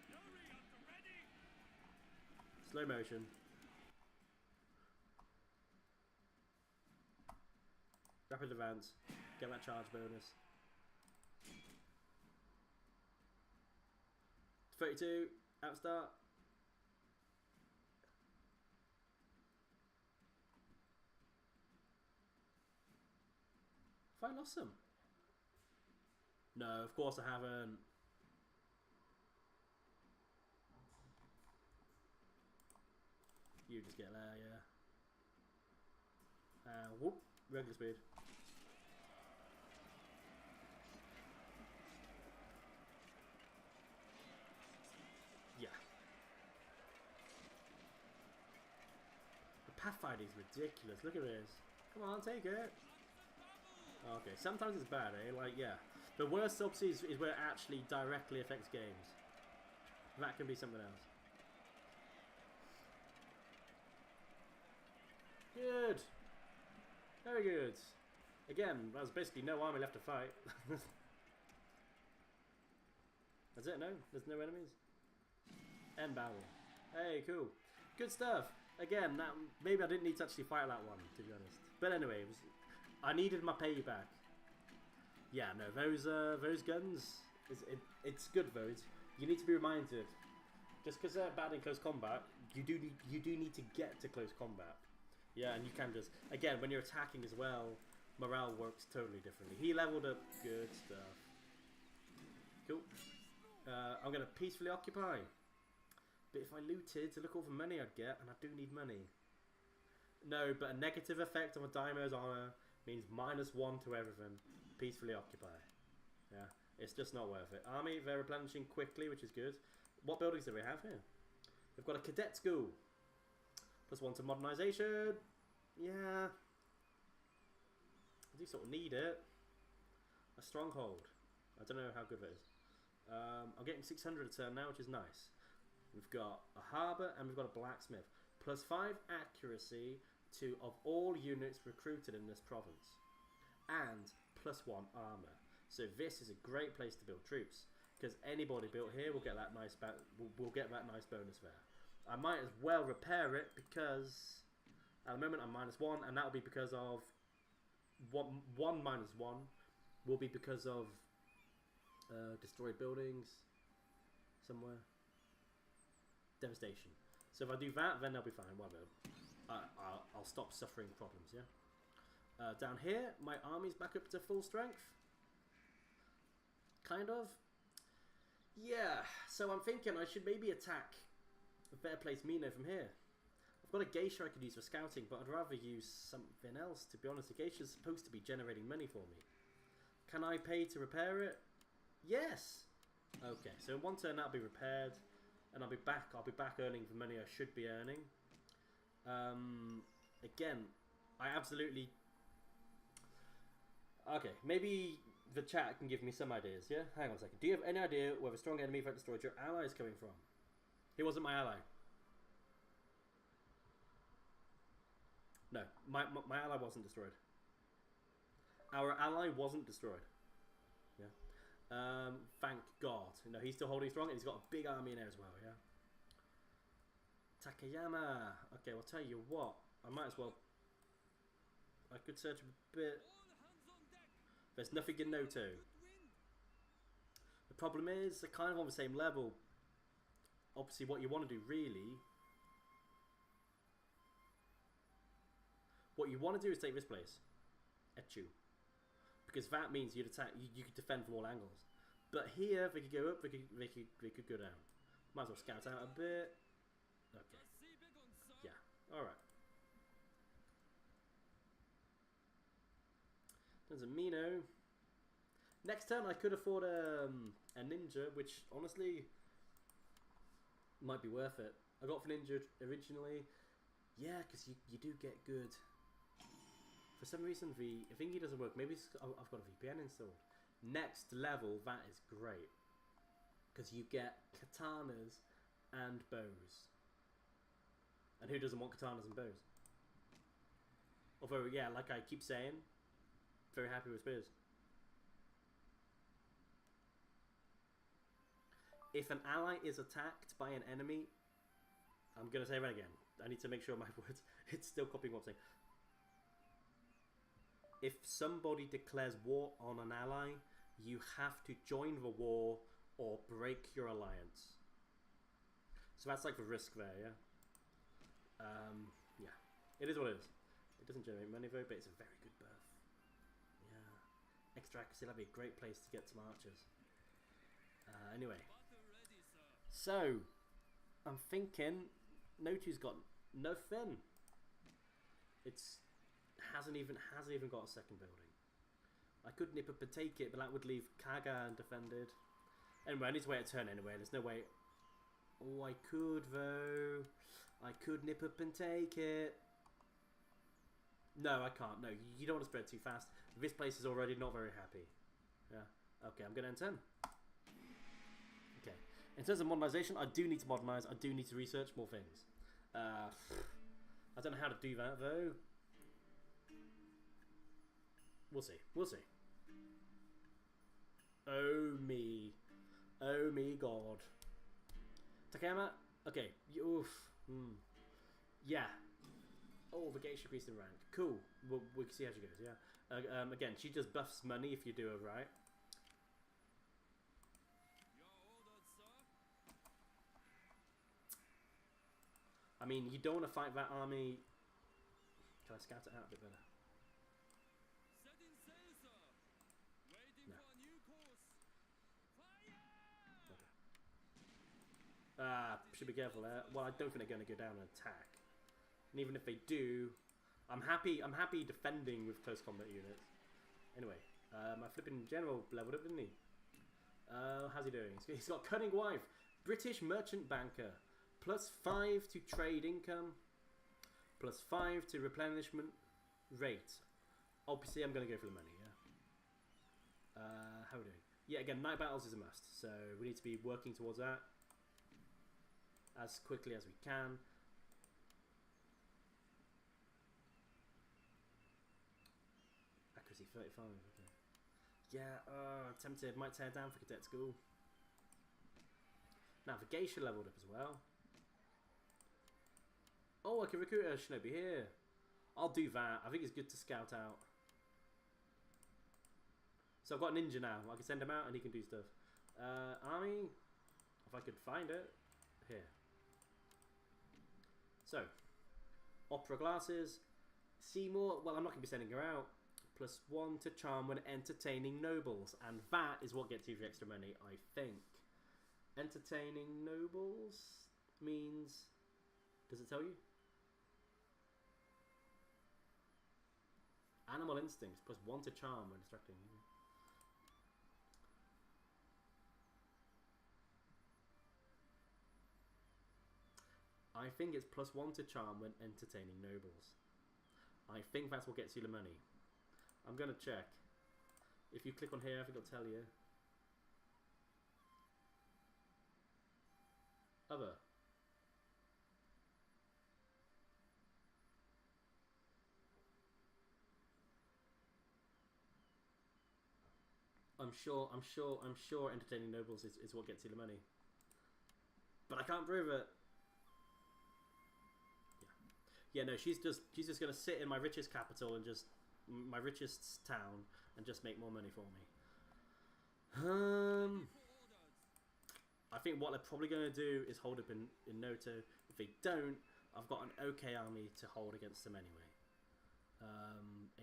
S2: Yuri, at the ready.
S1: Slow motion. Rapid advance. Get that charge bonus. 32. Outstart. Have I lost some? No, of course I haven't. You just get there, yeah. Whoop, regular speed. Yeah. The pathfinding is ridiculous. Look at this. Come on, take it. Okay, sometimes it's bad, eh? Like, yeah. The worst obviously is where it actually directly affects games. That can be something else. Good. Very good. Again, there's basically no army left to fight. That's it, no? There's no enemies? End battle. Hey, cool. Good stuff. Again, that, maybe I didn't need to actually fight that one, to be honest. But anyway, it was, I needed my payback. Yeah, no, those guns, it's good, those. You need to be reminded, just because they're bad in close combat, you do need to get to close combat. Yeah, and you can just, again, when you're attacking as well, morale works totally differently. He leveled up. Good stuff. Cool. I'm going to peacefully occupy. But if I looted to look all the money I'd get, and I do need money. No, but a negative effect on a Daimyo's honor means -1 to everything. Peacefully occupy. Yeah, it's just not worth it. Army, they're replenishing quickly, which is good. What buildings do we have here? We've got a cadet school. +1 to modernization. Yeah. I do sort of need it. A stronghold. I don't know how good that is. I'm getting 600 a turn now, which is nice. We've got a harbour and we've got a blacksmith. +5 accuracy to of all units recruited in this province. And +1 armour. So this is a great place to build troops. Because anybody built here will get that nice will get that nice bonus there. I might as well repair it because at the moment I'm -1, and that'll be because of one -1 will be because of destroyed buildings somewhere. Devastation. So if I do that, then they'll be fine. Whatever. I'll stop suffering problems. Yeah. Down here, my army's back up to full strength. Kind of. Yeah. So I'm thinking I should maybe attack a better place Mino from here. I've got a geisha I could use for scouting, but I'd rather use something else, to be honest. The geisha's supposed to be generating money for me. Can I pay to repair it? Yes! Okay, so in one turn that'll be repaired, and I'll be back earning the money I should be earning. Again, I absolutely... Okay, maybe the chat can give me some ideas, yeah? Hang on a second. Do you have any idea where the strong enemy threat destroyed your ally is coming from? He wasn't my ally. No, my ally wasn't destroyed. Our ally wasn't destroyed. Yeah. Thank God. No, he's still holding strong, and he's got a big army in there as well, yeah? Takayama. Okay, I'll tell you what. I might as well... I could search a bit. There's nothing in Noto. The problem is, they're kind of on the same level. Obviously, what you want to do, really... What you want to do is take this place. Echu. Because that means you'd attack, you could defend from all angles. But here, they could go up, they could go down. Might as well scout out a bit. Okay. Yeah, alright. There's a Mino. Next turn, I could afford a ninja, which honestly might be worth it. I got for ninja originally. Yeah, because you do get good. For some reason, the thingy doesn't work. Maybe it's, I've got a VPN installed. Next level, that is great. Because you get katanas and bows. And who doesn't want katanas and bows? Although, yeah, like I keep saying, very happy with spears. If an ally is attacked by an enemy, I'm going to say that again. I need to make sure my words, it's still copying what I'm saying. If somebody declares war on an ally, you have to join the war or break your alliance. So that's like the risk there, yeah? Yeah. It is what it is. It doesn't generate money though, but it's a very good buff. Yeah. Extra accuracy, that'd be a great place to get some archers. Anyway. So, I'm thinking Notu's got nothing. It's hasn't even got a second building. I could nip up and take it, but that would leave Kaga undefended. Anyway, I need to wait a turn anyway. There's no way. Oh, I could though. I could nip up and take it. No, I can't. No, you don't want to spread too fast. This place is already not very happy. Yeah. Okay, I'm gonna end turn. Okay. In terms of modernization, I do need to modernize. I do need to research more things. I don't know how to do that though. We'll see. We'll see. Oh me. Oh me God. Takayama? Okay. Oof. Yeah. Oh, the gate increased in rank. Cool. We can see how she goes, yeah. Again, she just buffs money if you do her right. I mean, you don't want to fight that army. Can I scout it out a bit better? No. Okay. Should be careful there. Well, I don't think they're going to go down and attack. And even if they do, I'm happy defending with close combat units. Anyway, my flipping general leveled up, didn't he? How's he doing? He's got cunning wife, British merchant banker. +5 to trade income, +5 to replenishment rate. Obviously, I'm going to go for the money, yeah. How are we doing? Yeah, again, night battles is a must, so we need to be working towards that as quickly as we can. Accuracy 35, okay. Yeah, tempted, might tear down for cadet school. Navigation leveled up as well. Oh, I can recruit a shinobi here. I'll do that. I think it's good to scout out. So I've got a ninja now. I can send him out and he can do stuff. Army, if I could find it. Here. So, opera glasses. Seymour, well, I'm not going to be sending her out. +1 to charm when entertaining nobles. And that is what gets you the extra money, I think. Entertaining nobles means... Does it tell you? Animal instincts, +1 to charm when distracting. I think it's +1 to charm when entertaining nobles. I think that's what gets you the money. I'm going to check. If you click on here, I think it'll tell you. Other. I'm sure entertaining nobles is what gets you the money. But I can't prove it. Yeah, no, she's just gonna sit in my richest capital and just my richest town and just make more money for me. I think what they're probably gonna do is hold up in Noto. If they don't, I've got an okay army to hold against them anyway.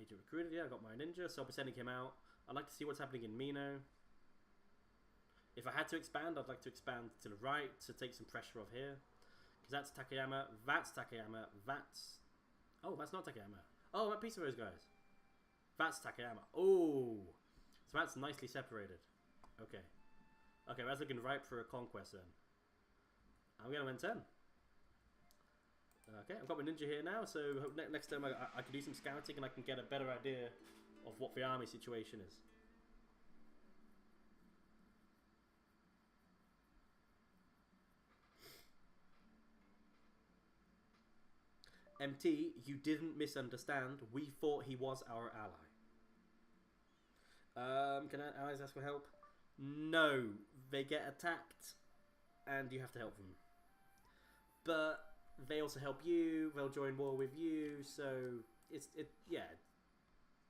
S1: Agent recruited, yeah, I got my ninja, so I'll be sending him out. I'd like to see what's happening in Mino. If I had to expand, I'd like to expand to the right to take some pressure off here. Because that's Takayama, that's Takayama, that's... Oh, that's not Takayama. Oh, that piece of those guys. That's Takayama. Oh! So that's nicely separated. Okay. Okay, that's looking ripe for a conquest then. I'm going to win 10. Okay, I've got my ninja here now, so next time I can do some scouting and I can get a better idea of what the army situation is. MT, you didn't misunderstand. We thought he was our ally. Can allies ask for help? No, they get attacked, and you have to help them. But they also help you. They'll join war with you, so it's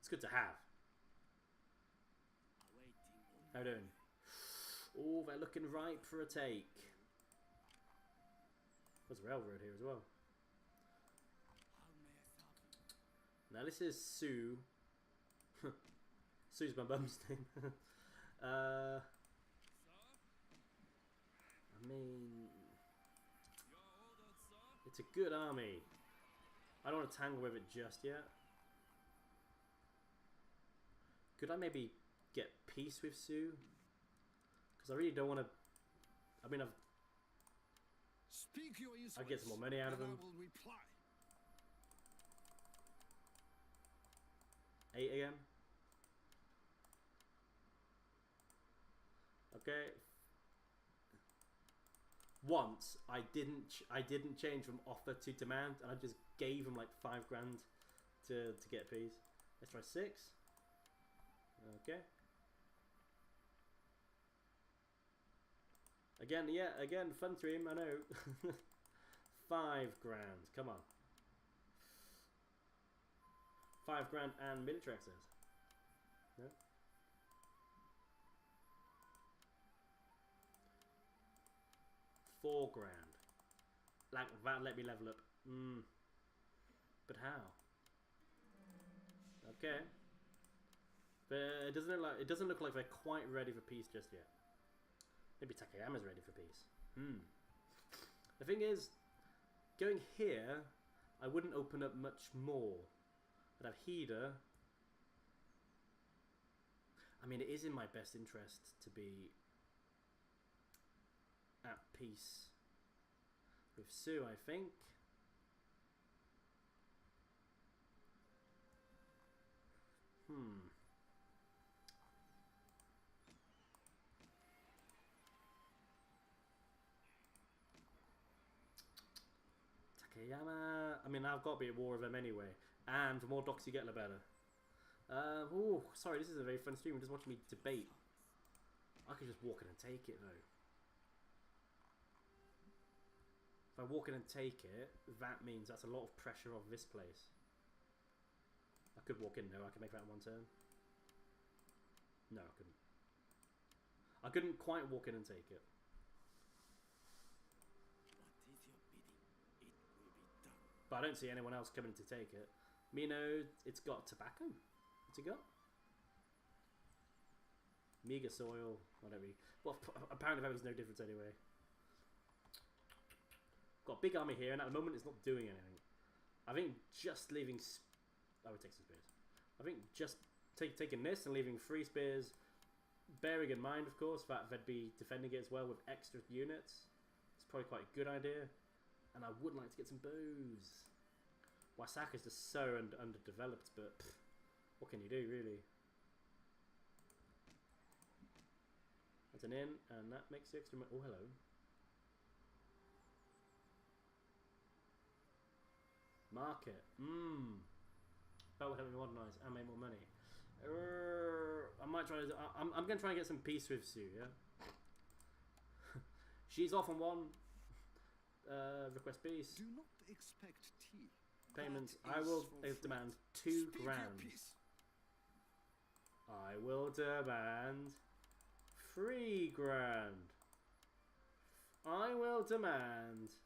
S1: good to have. How you doing? Oh, they're looking ripe for a take. There's a railroad here as well. Now this is Sue. Sue's my mum's name. I mean, it's a good army. I don't want to tangle with it just yet. Could I maybe get peace with Sue? Because I really don't want to. I mean, I'd get some more money out of them. 8 again. Okay. Once I didn't change from offer to demand, and I just gave him like 5 grand to get peace. Let's try 6. Okay. Again, yeah, again, fun stream, I know. 5 grand, come on. 5 grand and military access. Yeah. 4 grand. Like that, let me level up. But how? Okay. But it doesn't look like they're quite ready for peace just yet. Maybe Takayama's ready for peace. The thing is, going here, I wouldn't open up much more. I'd have Hida. I mean, it is in my best interest to be at peace with Sue, I think. Takayama. I mean, I've got to be at war with them anyway. And the more docks you get, the better. Oh, sorry, this is a very fun stream. Just watching me debate. I could just walk in and take it, though. If I walk in and take it, that means that's a lot of pressure off this place. I could walk in, though. I could make that in 1 turn. No, I couldn't. I couldn't quite walk in and take it. But I don't see anyone else coming to take it. Mino, it's got tobacco. What's it got? Meager soil, whatever. Well, apparently that makes no difference anyway. Got a big army here, and at the moment it's not doing anything. I think just leaving... I would take some spears. I think just taking this and leaving 3 spears, bearing in mind, of course, that they'd be defending it as well with extra units. It's probably quite a good idea. And I would like to get some bows. Wasaka's just so underdeveloped, but pff, what can you do, really? That's an inn, and that makes the extra... Oh, hello. Market. That would help me modernise and make more money. I might try to... I'm going to try and get some peace with Sue, yeah? She's off on 1. Request peace.
S2: Do not expect tea.
S1: Payments. I will demand 2 grand. I will demand 3 grand. I will demand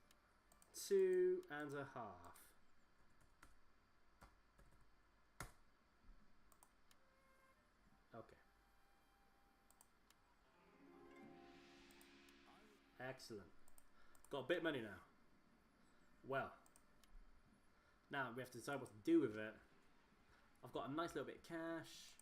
S1: 2.5. Okay. Excellent. Got a bit of money now. Well, now we have to decide what to do with it. I've got a nice little bit of cash.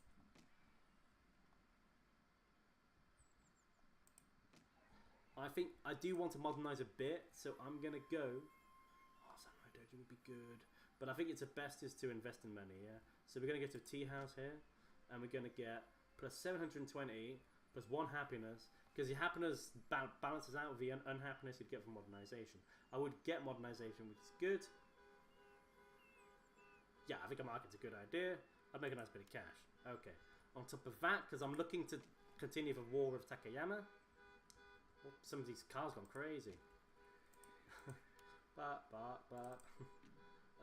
S1: I think I do want to modernise a bit, so I'm gonna go. Oh, Samurai Dojo would be good, but I think it's the best is to invest in money. Yeah. So we're gonna get to a tea house here, and we're gonna get plus 720 plus 1 happiness. Because your happiness balances out the unhappiness you'd get from modernisation. I would get modernisation, which is good. Yeah, I think a market's a good idea. I'd make a nice bit of cash. Okay. On top of that, because I'm looking to continue the war with Takayama. Oh, some of these cars gone crazy.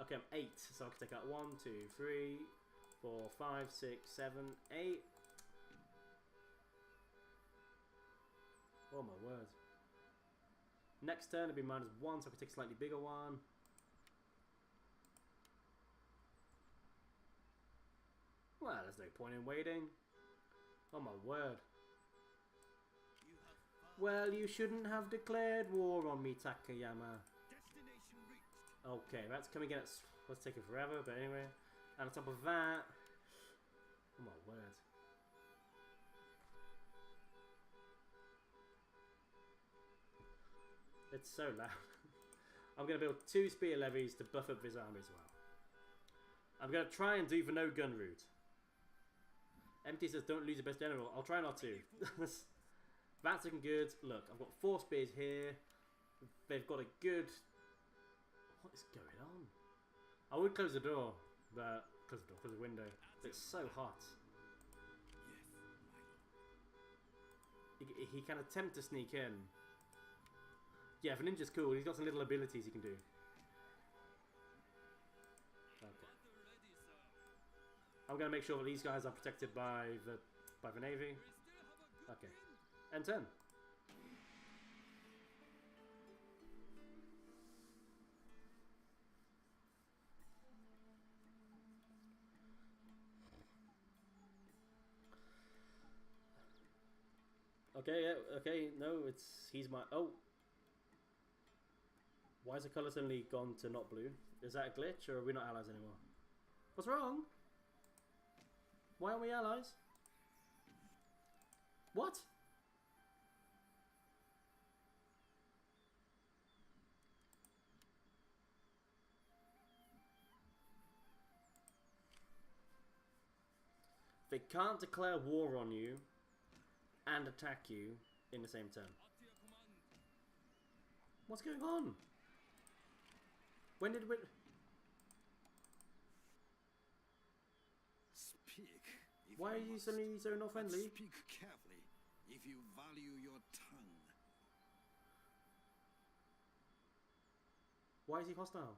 S1: Okay, I'm 8, so I can take out 1, 2, 3, 4, 5, 6, 7, 8. Oh my word. Next turn it'll be -1, so I can take a slightly bigger one. Well, there's no point in waiting. Oh my word. Well, you shouldn't have declared war on me, Takayama.
S2: Destination reached.
S1: Okay, that's coming in at... Let's take it forever, but anyway. And on top of that... Oh my word. It's so loud. I'm going to build 2 spear levies to buff up this army as well. I'm going to try and do the no gun route. MT says don't lose your best general. I'll try not to. That's looking good. Look, I've got 4 spears here. They've got a good... What is going on? I would close the door, but... Close the window. It's so hot. He can attempt to sneak in. Yeah, the ninja's cool. He's got some little abilities he can do. Okay. I'm going to make sure that these guys are protected by the navy. Okay. End turn. Okay, yeah, okay, no, he's my... Oh! Why has the colour suddenly gone to not blue? Is that a glitch, or are we not allies anymore? What's wrong? Why aren't we allies? What? They can't declare war on you and attack you in the same turn. What's going on? When did we...
S2: Speak.
S1: Why are you suddenly so not friendly?
S2: Speak carefully if you value your tongue.
S1: Why is he hostile?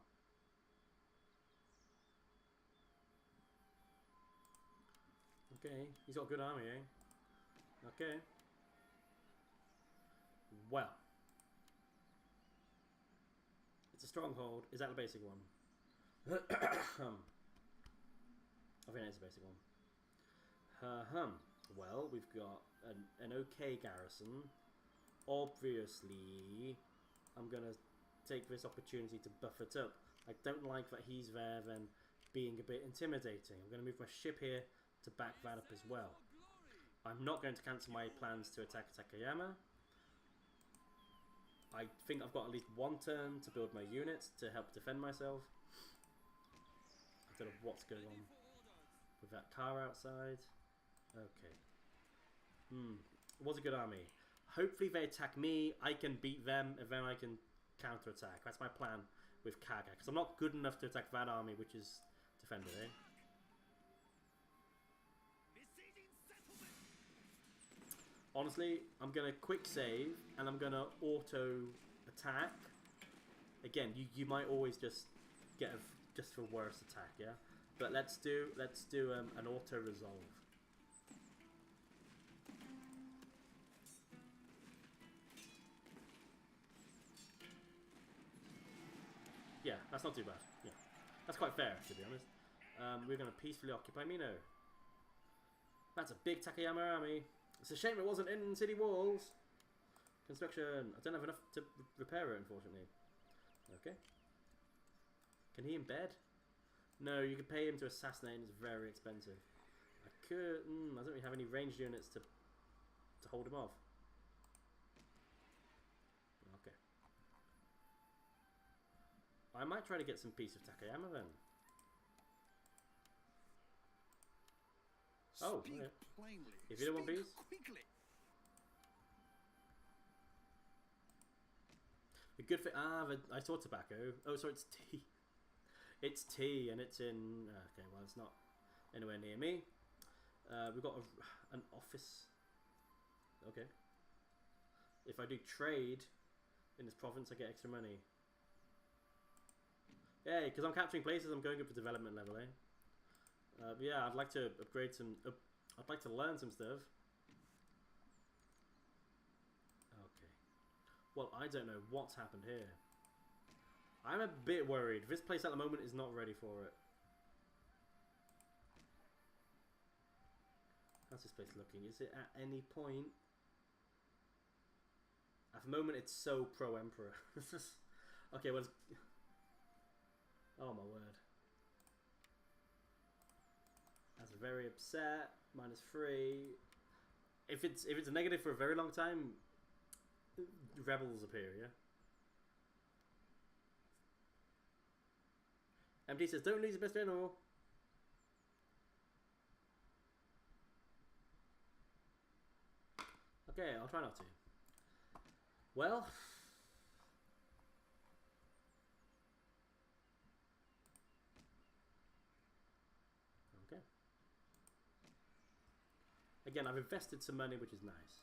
S1: Okay, he's got a good army, eh? Okay. Well. It's a stronghold. Is that the basic one? I think it's the basic one. Well, we've got an okay garrison. Obviously, I'm going to take this opportunity to buff it up. I don't like that he's there then being a bit intimidating. I'm going to move my ship here to back that up as well. I'm not going to cancel my plans to attack Takayama. I think I've got at least 1 turn to build my units to help defend myself. I don't know what's going on with that car outside. Okay. It was a good army. Hopefully they attack me, I can beat them, and then I can counter-attack. That's my plan with Kaga. Because I'm not good enough to attack that army, which is defended, eh? Honestly, I'm going to quick save, and I'm going to auto-attack. Again, you might always just get just for worse attack, yeah? But let's do an auto-resolve. Yeah, that's not too bad. Yeah, that's quite fair, to be honest. We're going to peacefully occupy Mino. That's a big Takayama army. It's a shame it wasn't in city walls. Construction. I don't have enough to repair it, unfortunately. Okay. Can he embed? No, you could pay him to assassinate and it's very expensive. I could... I don't really have any ranged units to hold him off. Okay. I might try to get some peace with Takayama then. Oh,
S2: Speak
S1: okay.
S2: plainly.
S1: If you don't want peace.
S2: Quickly.
S1: The good thing... I saw tobacco. Oh, sorry, it's tea. It's tea, and it's in... Okay, well, it's not anywhere near me. We've got an office. Okay. If I do trade in this province, I get extra money. Yeah, because I'm capturing places, I'm going up for development level, eh? But yeah, I'd like to upgrade some... I'd like to learn some stuff. Okay. Well, I don't know what's happened here. I'm a bit worried. This place at the moment is not ready for it. How's this place looking? Is it at any point? At the moment, it's so pro-emperor. Okay, well... Oh my word. That's very upset. -3. If it's a negative for a very long time, rebels appear, yeah? MD says, don't lose your best general. Okay, I'll try not to. Well... Okay. Again, I've invested some money, which is nice.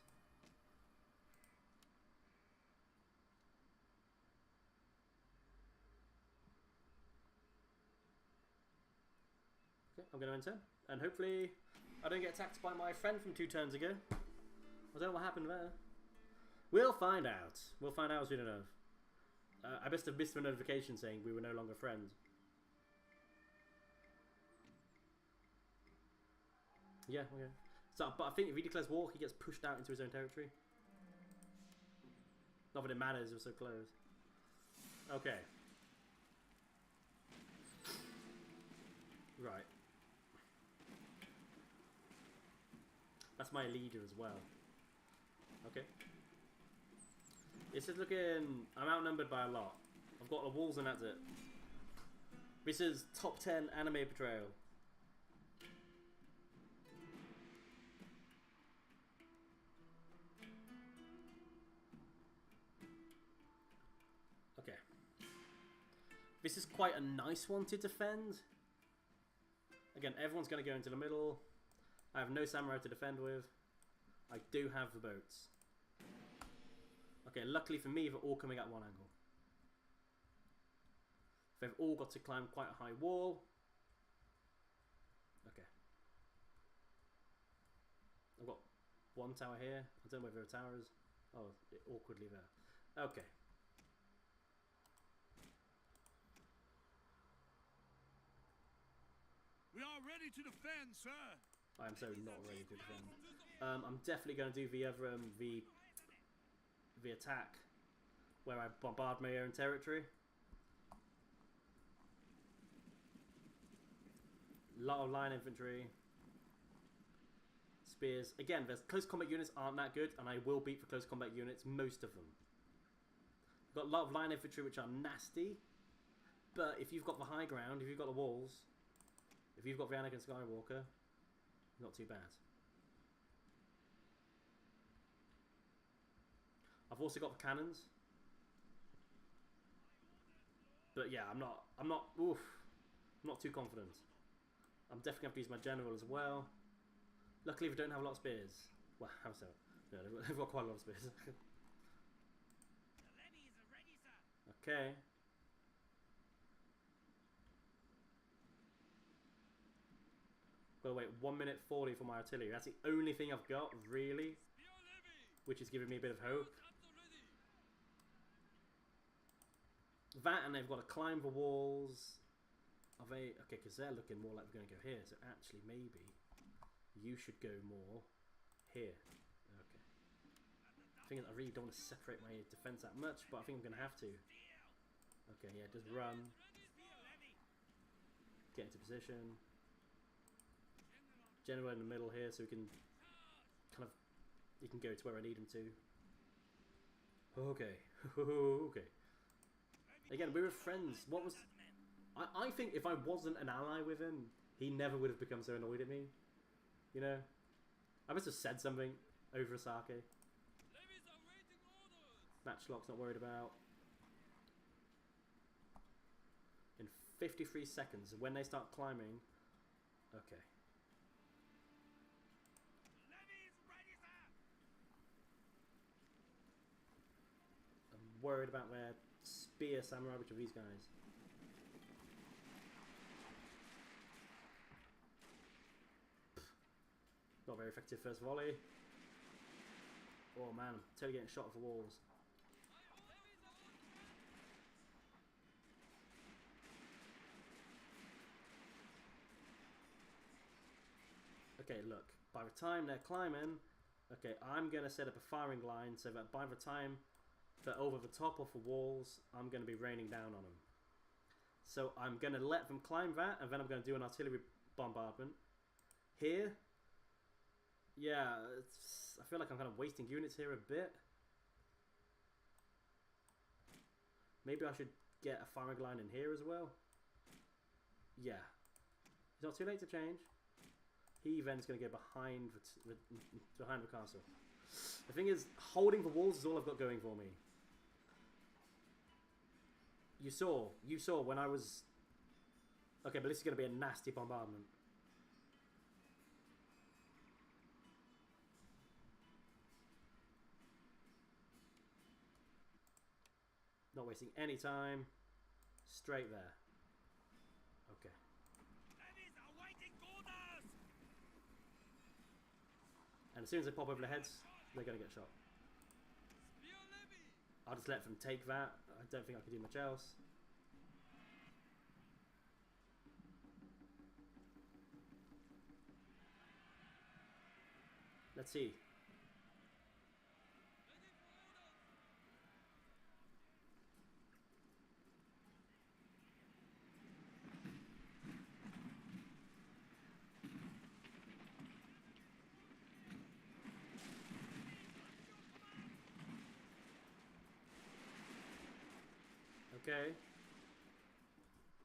S1: Okay, I'm going to enter. And hopefully I don't get attacked by my friend from 2 turns ago. I don't know what happened there. We'll find out. We'll find out soon enough. I must have missed a notification saying we were no longer friends. Yeah, okay. So, but I think if he declares war, he gets pushed out into his own territory. Not that it matters, we're so close. Okay. Right. That's my leader as well. Okay. This is looking... I'm outnumbered by a lot. I've got the walls and that's it. This is top 10 anime portrayal. Okay. This is quite a nice one to defend. Again, everyone's going to go into the middle. I have no samurai to defend with. I do have the boats. Okay, luckily for me, they're all coming at one angle. They've all got to climb quite a high wall. Okay. I've got one tower here. I don't know where there are towers. Oh, awkwardly there. Okay.
S2: We are ready to defend, sir.
S1: I am so not ready to defend. I'm definitely going to do the other the attack where I bombard my own territory. A lot of line infantry, spears. Again, there's close combat units aren't that good, and I will beat the close combat units, most of them. I've got a lot of line infantry which are nasty, but if you've got the high ground, if you've got the walls, if you've got the Anakin Skywalker, not too bad. I've also got the cannons. But yeah, I'm not too confident. I'm definitely going to have to use my general as well. Luckily, we don't have a lot of spears. Well, how so? No, they've got quite a lot of spears. Okay. Well, wait, 1 minute 40 for my artillery. That's the only thing I've got, really. Which is giving me a bit of hope. That, and they've got to climb the walls. Are they... Okay, because they're looking more like we're going to go here. So actually, maybe you should go more here. Okay. I think I really don't want to separate my defense that much, but I think I'm going to have to. Okay, yeah, just run. Get into position. General in the middle here, so we can kind of... You can go to where I need him to. Okay. Okay. Again, we were friends. What was... I think if I wasn't an ally with him, he never would have become so annoyed at me. You know? I must have said something over a sake. Matchlock's not worried about. In 53 seconds, when they start climbing... Okay. worried about their spear samurai, which are these guys. Not very effective first volley. Oh man, I'm totally getting shot off the walls. Okay, look. By the time they're climbing, okay, I'm going to set up a firing line so that by the time they're over the top of the walls, I'm going to be raining down on them. So I'm going to let them climb that, and then I'm going to do an artillery bombardment. Here, yeah, I feel like I'm kind of wasting units here a bit. Maybe I should get a firing line in here as well. Yeah. It's not too late to change. He then's going to go behind behind the castle. The thing is, holding the walls is all I've got going for me. You saw when I was... Okay, but this is going to be a nasty bombardment. Not wasting any time. Straight there. Okay.
S3: Enemies awaiting orders!
S1: And as soon as they pop over their heads, they're going to get shot.
S3: Spear levy!
S1: I'll just let them take that. I don't think I can do much else. Let's see. Okay.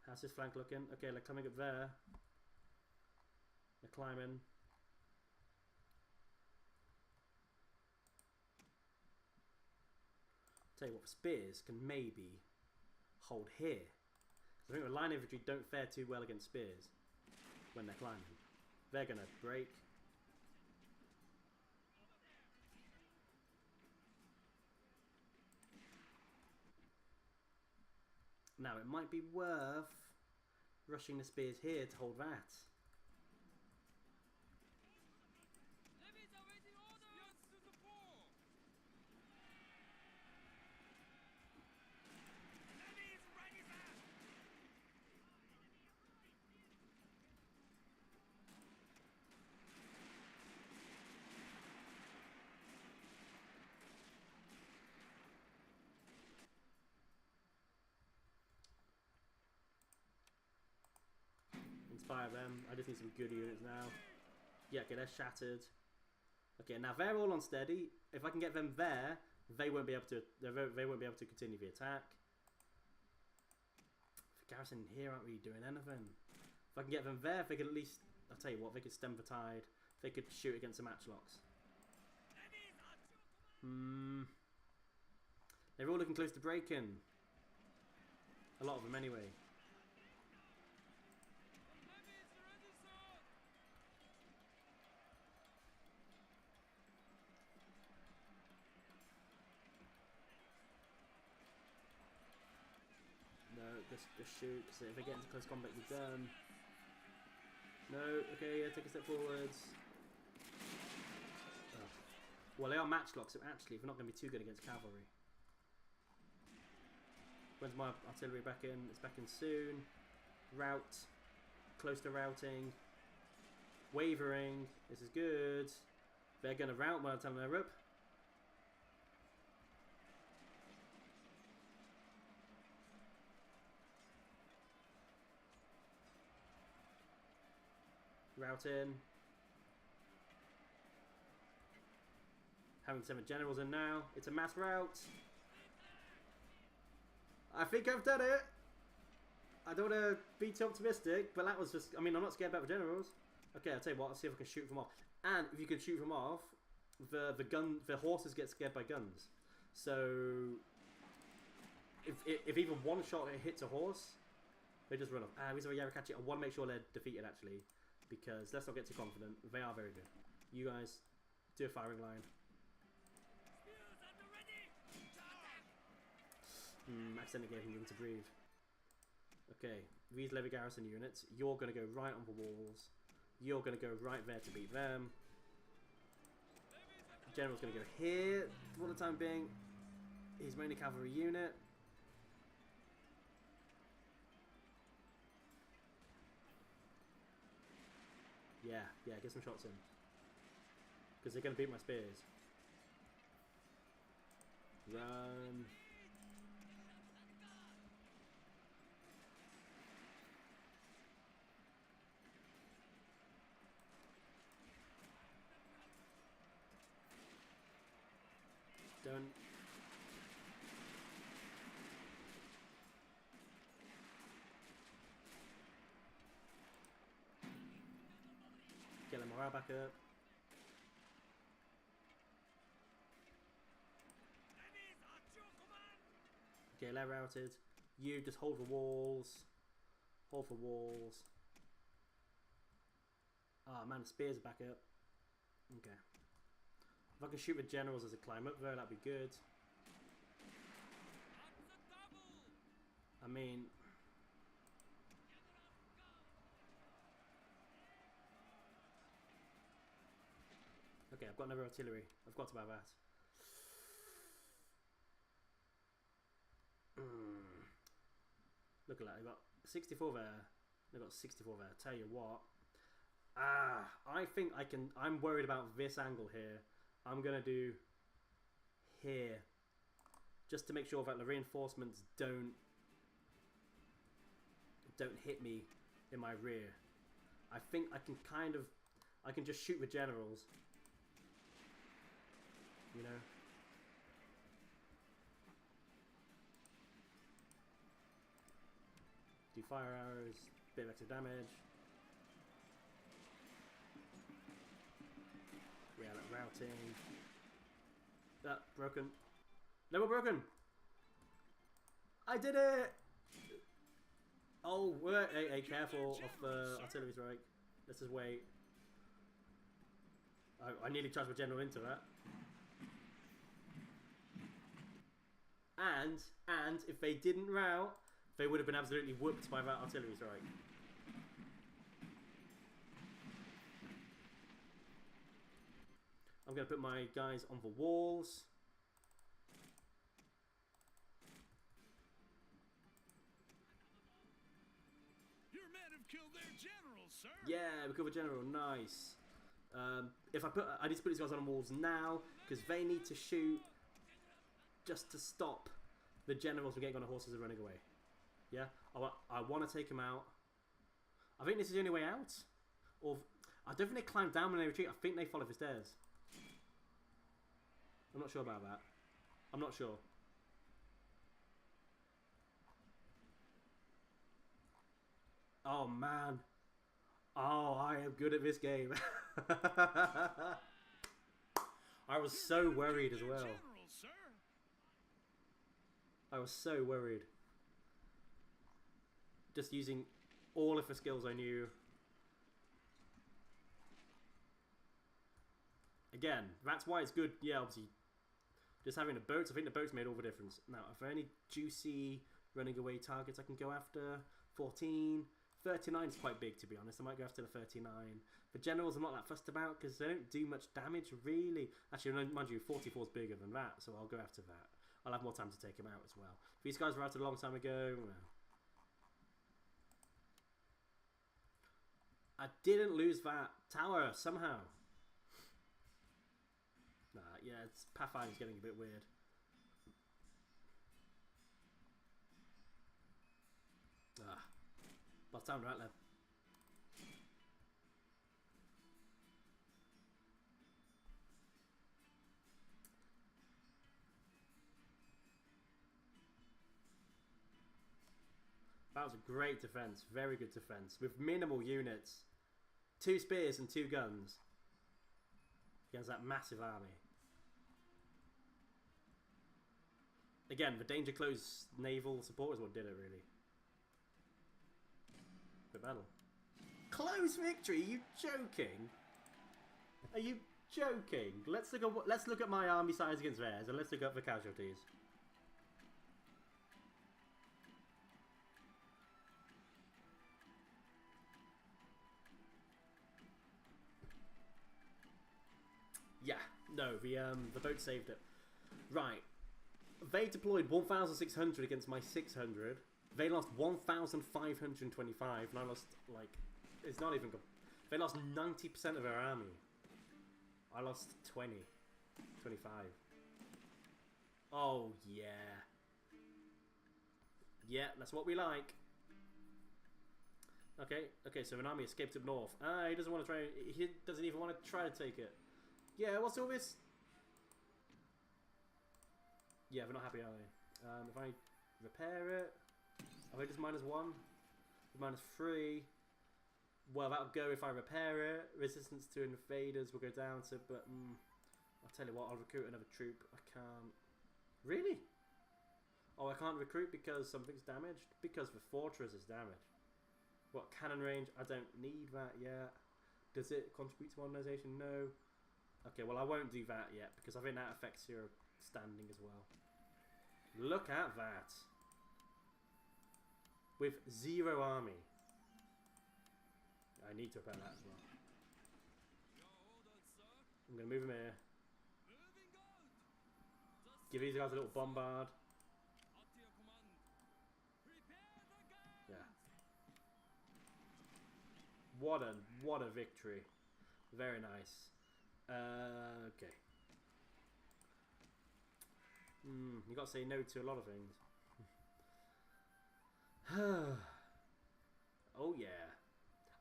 S1: How's this flank looking? Okay, they're coming up there. They're climbing. Tell you what, the spears can maybe hold here. I think the line infantry don't fare too well against spears when they're climbing. They're going to break. Now, it might be worth rushing the spears here to hold that.
S3: Enemies awaiting orders! Spears to the fore! Enemies ready, sir!
S1: Inspire them. I just need some good units now. Yeah, okay, they're shattered. Okay, now they're all unsteady. If I can get them there, they won't be able to. They won't be able to continue the attack. The garrison here aren't really doing anything. If I can get them there, if they could at least. I'll tell you what, they could stem the tide. They could shoot against the matchlocks. They're all looking close to breaking. A lot of them, anyway. Just shoot, because if they get into close combat, you're done. No, okay, yeah, take a step forwards. Oh. Well, they are matchlocks, so actually, they're not going to be too good against cavalry. When's my artillery back in? It's back in soon. Route. Close to routing. Wavering. This is good. They're going to rout when I tell them they're up. Route in. Having 7 generals in now. It's a mass rout. I think I've done it. I don't want to be too optimistic, but that was just... I mean, I'm not scared about the generals. Okay, I'll tell you what. I'll see if I can shoot them off. And if you can shoot them off, the horses get scared by guns. So if even one shot hits a horse, they just run off. Ah, these are Yarikachi. I want to make sure they're defeated, actually. Because let's not get too confident. They are very good. You guys, do a firing line.
S3: Spears at the ready! To attack!
S1: Accidentally gave him room to breathe. Okay, these levy garrison units, you're going to go right on the walls. You're going to go right there to beat them. General's going to go here for the time being. He's mainly cavalry unit. Yeah, get some shots in. Because they're going to beat my spears. Run. Don't. Get the morale back up. Okay, they're routed. You just hold the walls. Hold the walls. Ah, man, the spears are back up. Okay. If I can shoot the generals as I climb up there, that'd be good. I mean... Okay, I've got another artillery. I've got about that. Look at that. I've got 64 there. I've got 64 there. Tell you what. I think I can... I'm worried about this angle here. I'm going to do here. Just to make sure that the reinforcements don't hit me in my rear. I think I can kind of... I can just shoot the generals. You know? Do fire arrows, bit of extra damage. Yeah, that routing. That broken. Never broken! I did it! Oh, hey, careful of the artillery strike. Let's just wait. I nearly charged my general into that. And if they didn't rout, they would have been absolutely whooped by that artillery strike. I'm going to put my guys on the walls.
S2: Your men have killed their general, sir.
S1: Yeah, we killed the general. Nice. If I need to put these guys on the walls now because they need to shoot just to stop the generals from getting on the horses and running away. Yeah, I want to take them out. I think this is the only way out. Or I don't think they climb down when they retreat. I think they follow the stairs. I'm not sure about that. I'm not sure. Oh man. Oh, I am good at this game. I was so worried as well. I was so worried. Just using all of the skills I knew. Again, that's why it's good. Yeah, obviously, just having the boats. I think the boats made all the difference. Now, are there any juicy running away targets I can go after? 14. 39 is quite big, to be honest. I might go after the 39. The generals I'm not that fussed about because they don't do much damage, really. Actually, mind you, 44 is bigger than that, so I'll go after that. I'll have more time to take them out as well. These guys were out a long time ago. I didn't lose that tower somehow. Nah, yeah, it's Pathfinder's getting a bit weird. Lost town right there. That was a great defense, very good defense, with minimal units. 2 spears and 2 guns against that massive army. Again, the danger close naval support is what did it, really. Good battle. Close victory? Are you joking? Are you joking? Let's look at my army size against theirs, and let's look up the casualties. No, the boat saved it. Right. They deployed 1,600 against my 600. They lost 1,525, and I lost, like, it's not even good. They lost 90% of their army. I lost 20. 25. Oh, yeah. Yeah, that's what we like. Okay, so an army escaped up north. Ah, he doesn't want to try, he doesn't even want to try to take it. Yeah, what's all this? Yeah, they're not happy, are they? If I repair it, are they just -1? -3. Well, that'll go if I repair it. Resistance to invaders will go down to, but I'll tell you what, I'll recruit another troop. I can't. Really? Oh, I can't recruit because something's damaged? Because the fortress is damaged. What, cannon range? I don't need that yet. Does it contribute to modernization? No. Okay, well I won't do that yet because I think that affects your standing as well. Look at that. With 0 army. I need to repair that as well. I'm going to move him here. Give these guys a little bombard. Yeah. What a victory. Very nice. Okay. You got to say no to a lot of things. Oh yeah.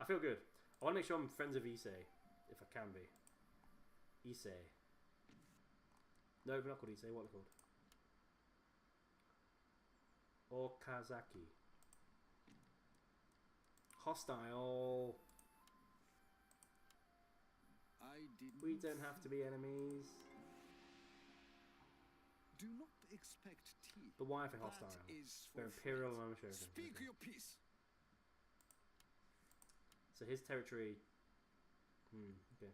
S1: I feel good. I want to make sure I'm friends with Issei, if I can be. Issei. No, they're not called Issei. What are they called? Okazaki. Hostile. We don't have to be enemies.
S2: Do not expect tea.
S1: But why are they hostile? They're imperial and I'm sure.
S2: Speak your piece.
S1: So his territory. Okay.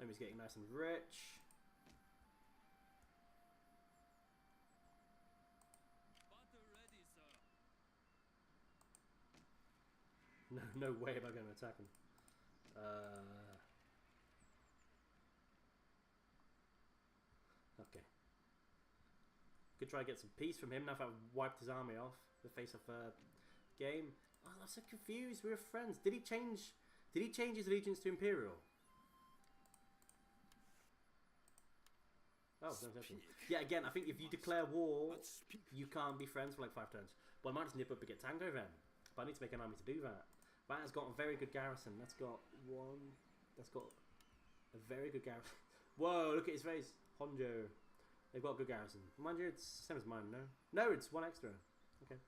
S1: He's getting nice and rich. No way am I going to attack him. Okay. Could try to get some peace from him now if I wiped his army off. The face of game. Oh, I'm so confused. We were friends. Did he change his allegiance to Imperial? Oh, no, yeah. Again, I think if you declare war, you can't be friends for like 5 turns. Well, I might just nip up and get Tango then. But I need to make an army to do that. That has got a very good garrison. That's got one. That's got a very good garrison. Whoa! Look at his face, Honjo. They've got a good garrison. Mind you, it's the same as mine. No, it's 1 extra. Okay.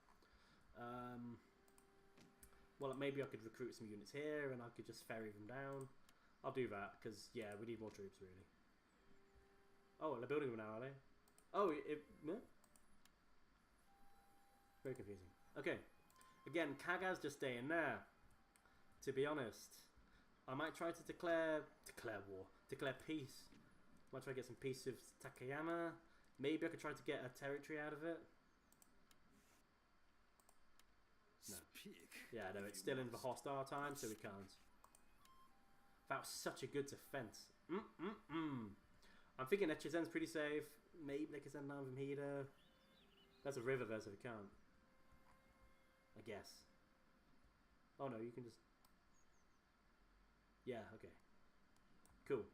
S1: Well, maybe I could recruit some units here, and I could just ferry them down. I'll do that because yeah, we need more troops really. Oh, they're building them now, are they? Oh, very confusing. Okay. Again, Kaga's just staying there. To be honest, I might try to declare war, declare peace. Might try to get some peace with Takayama. Maybe I could try to get a territory out of it. No. Yeah, no, it's still in the hostile time, so we can't. That was such a good defense. I'm thinking Echizen's pretty safe. Maybe they can send down from Hida. There's a river there, so we can't. I guess. Oh no, you can just... Yeah, okay. Cool.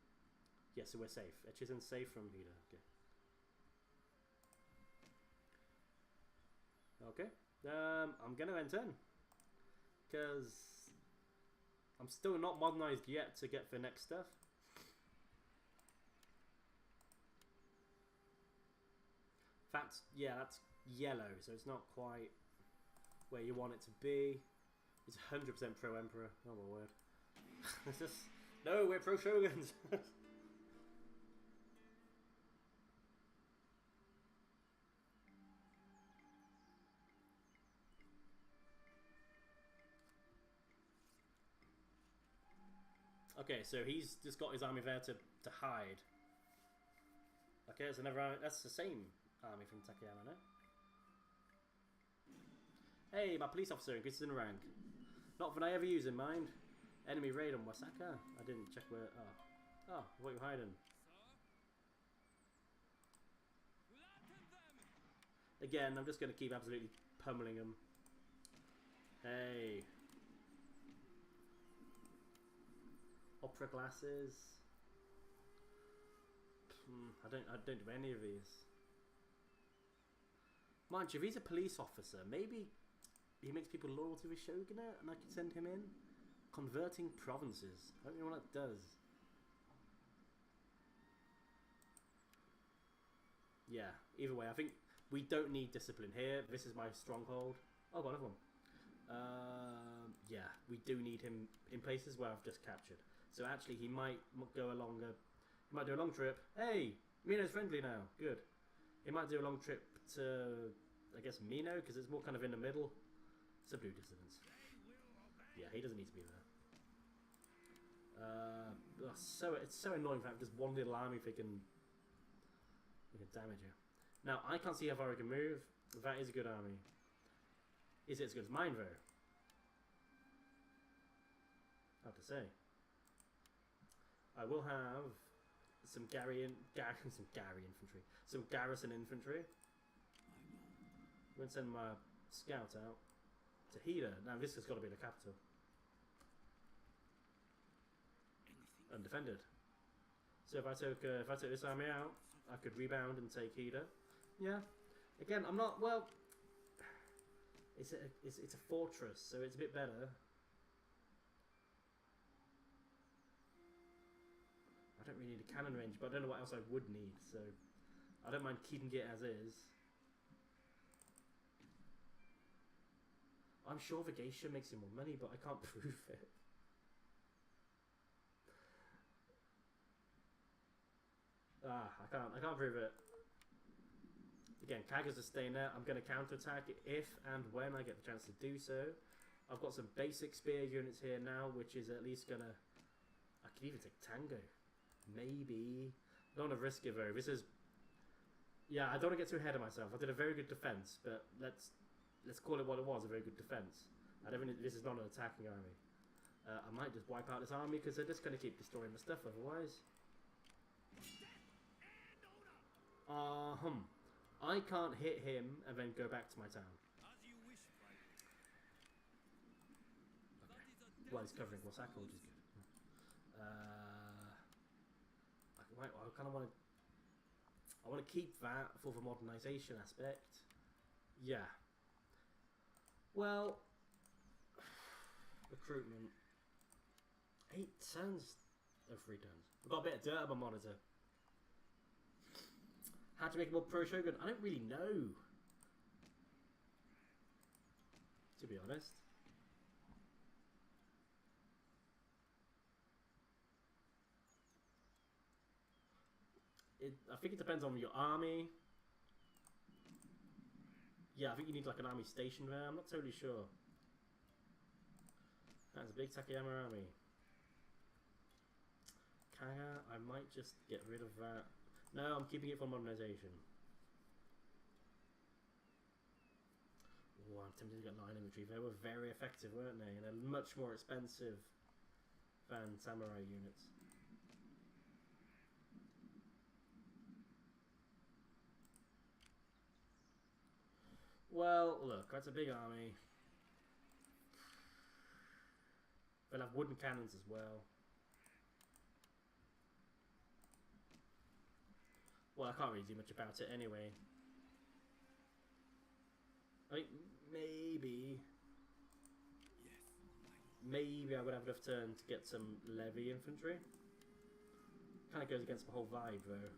S1: Yeah, so we're safe. Echizen's safe from Hida. Okay. Okay. I'm gonna end turn. Because I'm still not modernized yet to get the next stuff. That's, yeah, that's yellow, so it's not quite where you want it to be. It's 100% pro-emperor. Oh my word. It's just, no, we're pro-shoguns. Okay, so he's just got his army there to hide. Okay, there's another army. That's the same army from Takayama, no? Hey, my police officer increases in rank. Not that I ever use in mind. Enemy raid on Wasaka. I didn't check where. Oh, oh, what are you hiding? Again, I'm just going to keep absolutely pummeling them. Hey. Opera glasses. I don't do any of these. Mind you, if he's a police officer, maybe he makes people loyal to his shogunate and I could send him in. Converting provinces. I don't know what that does. Yeah, either way, I think we don't need discipline here. This is my stronghold. Oh, got another one. Yeah, we do need him in places where I've just captured. So actually, he might go along a... He might do a long trip. Hey, Mino's friendly now. Good. He might do a long trip to, I guess, Mino, because it's more kind of in the middle. Subdue dissidents. Yeah, he doesn't need to be there. It's so annoying to have just one little army if it can damage you. Now, I can't see how far I can move. That is a good army. Is it as good as mine, though? Hard to say. I will have some garrison infantry. I'm going to send my scout out to Hida. Now, this has got to be the capital. Undefended. So if I took this army out, I could rebound and take Hida. Yeah. Again, I'm not well. It's a fortress, so it's a bit better. I don't really need a cannon range, but I don't know what else I would need, so I don't mind keeping it as is. I'm sure the geisha makes you more money, but I can't prove it. I can't prove it. Again, Kagas are staying there. I'm going to counterattack if and when I get the chance to do so. I've got some basic spear units here now, which is at least going to... I could even take Tango. Maybe. I don't want to risk it though. This is... Yeah, I don't want to get too ahead of myself. I did a very good defense, but let's call it what it was, a very good defense. I don't think this is not an attacking army. I might just wipe out this army because they're just going to keep destroying my stuff otherwise. I can't hit him and then go back to my town. Okay. Well, he's covering Wasaka, which is good. I kind of want to... I want to keep that for the modernization aspect. Yeah. Well... Recruitment. 8 turns... Oh, 3 turns. I've got a bit of dirt on my monitor. How to make a more pro-shogun? I don't really know. To be honest. I think it depends on your army. Yeah, I think you need like an army station there. I'm not totally sure. That's a big Takayama army. Kaga, I might just get rid of that. No, I'm keeping it for modernization. Oh, I'm tempted to get line infantry. They were very effective, weren't they? And they're much more expensive than samurai units. Well, look, that's a big army. They'll have wooden cannons as well. Well, I can't really do much about it anyway. I mean, maybe I would have enough turn to get some levy infantry. Kind of goes against the whole vibe, though.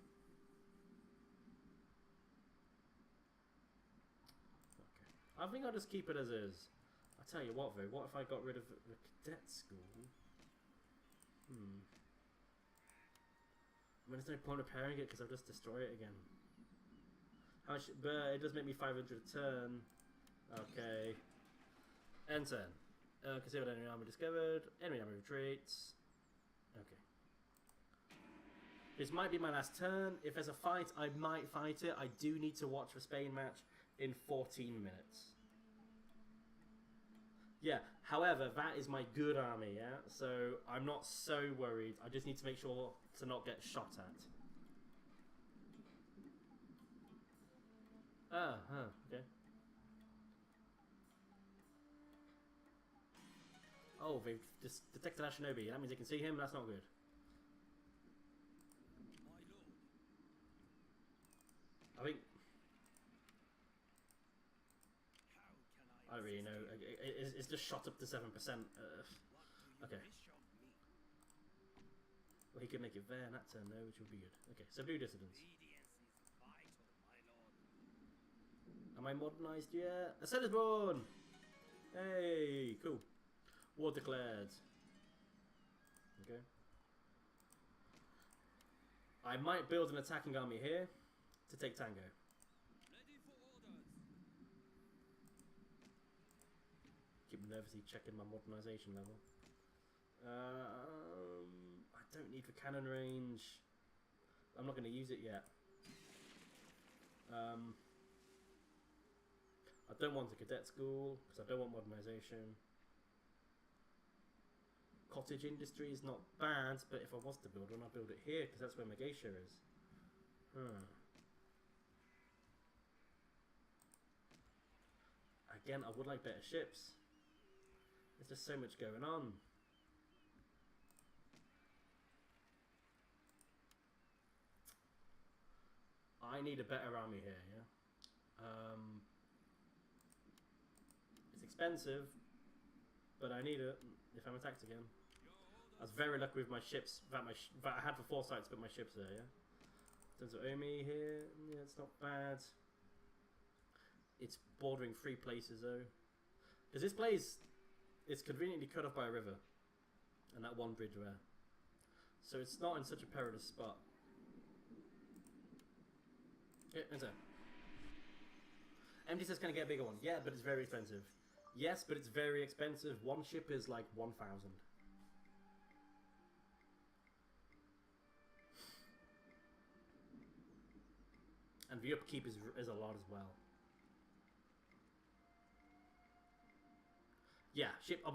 S1: Okay. I think I'll just keep it as is. I'll tell you what, though. What if I got rid of the cadet school? I mean, there's no point repairing it because I'll just destroy it again. How much? But it does make me 500 a turn. Okay. End turn. Consider enemy army discovered. Enemy army retreats. Okay. This might be my last turn. If there's a fight, I might fight it. I do need to watch the Spain match in 14 minutes. Yeah, however, that is my good army, yeah? So I'm not so worried. I just need to make sure to not get shot at. Okay. Oh, they've just detected our shinobi. That means they can see him. That's not good. I think... I don't really know. It's just shot up to 7%. Okay. Well, he could make it there in that turn, though, which would be good. Okay, so blue dissidents. Am I modernised yet? A set is born! Hey, cool. War declared. Okay. I might build an attacking army here to take Tango.
S3: Ready for orders.
S1: Keep nervously checking my modernisation level. I don't need for cannon range. I'm not going to use it yet. I don't want a cadet school because I don't want modernisation. Cottage industry is not bad, but if I was to build one, I'd build it here because that's where my geisha is. Again, I would like better ships. There's just so much going on. I need a better army here, yeah? It's expensive, but I need it if I'm attacked again. I was very lucky with my ships, that I had the foresight to put my ships there, yeah? In terms of Omi here, yeah, it's not bad. It's bordering 3 places though. Because this place is conveniently cut off by a river. And that one bridge there. So it's not in such a perilous spot. Yeah, enter. Empty says, can I get a bigger one? Yeah, but it's very expensive. Yes, but it's very expensive. One ship is like 1,000. And the upkeep is a lot as well. Yeah,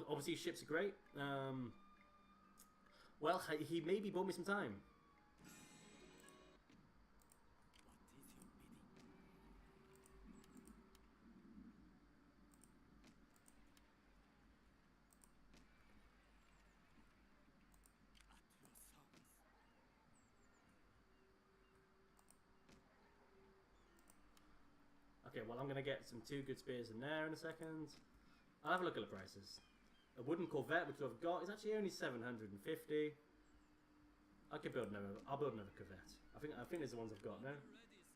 S1: obviously ships are great. Well, he maybe bought me some time. Okay, well I'm going to get some 2 good spears in there in a second. I'll have a look at the prices. A wooden Corvette, which I've got, is actually only 750. I could build another. I'll build another Corvette. I think there's the ones I've got now.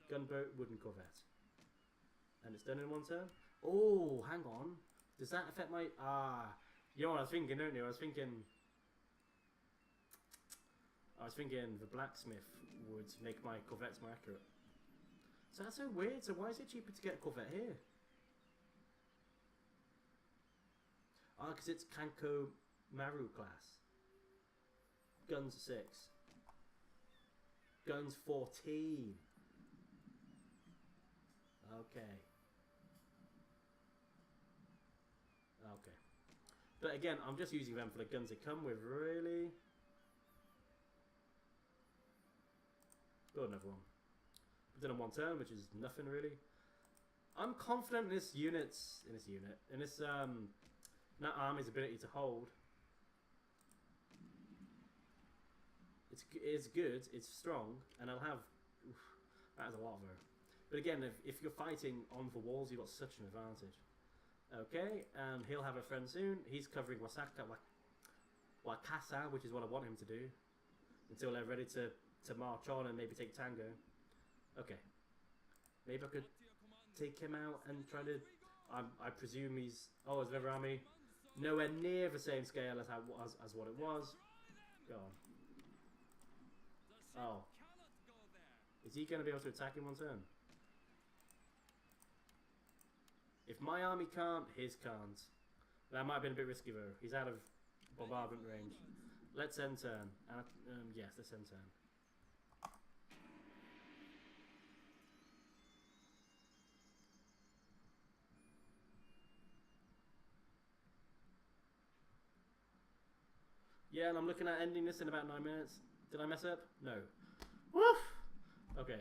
S1: Gunboat, wooden Corvette, and it's done in 1 turn. Oh, hang on. Does that affect my? You know what I was thinking, don't you? I was thinking the blacksmith would make my Corvettes more accurate. So that's so weird. So why is it cheaper to get a Corvette here? Because it's Kanko Maru class. Guns 6. Guns 14. Okay. Okay. But again, I'm just using them for the guns they come with, really. Build another one. We've done in 1 turn, which is nothing really. I'm confident in this that army's ability to hold. It's good, it's strong, and I'll have... Oof, that is a lot of her. But again, if you're fighting on the walls, you've got such an advantage. Okay, and he'll have a friend soon. He's covering Wakasa, which is what I want him to do. Until they're ready to march on and maybe take Tango. Okay. Maybe I could take him out and try to... I presume he's... Oh, is another army? Nowhere near the same scale as what it was. Go on. Oh. Is he going to be able to attack in 1 turn? If my army can't, his can't. That might have been a bit risky though. He's out of bombardment range. Let's end turn. Yes, let's end turn. Yeah, and I'm looking at ending this in about 9 minutes. Did I mess up? No. Woof! Okay.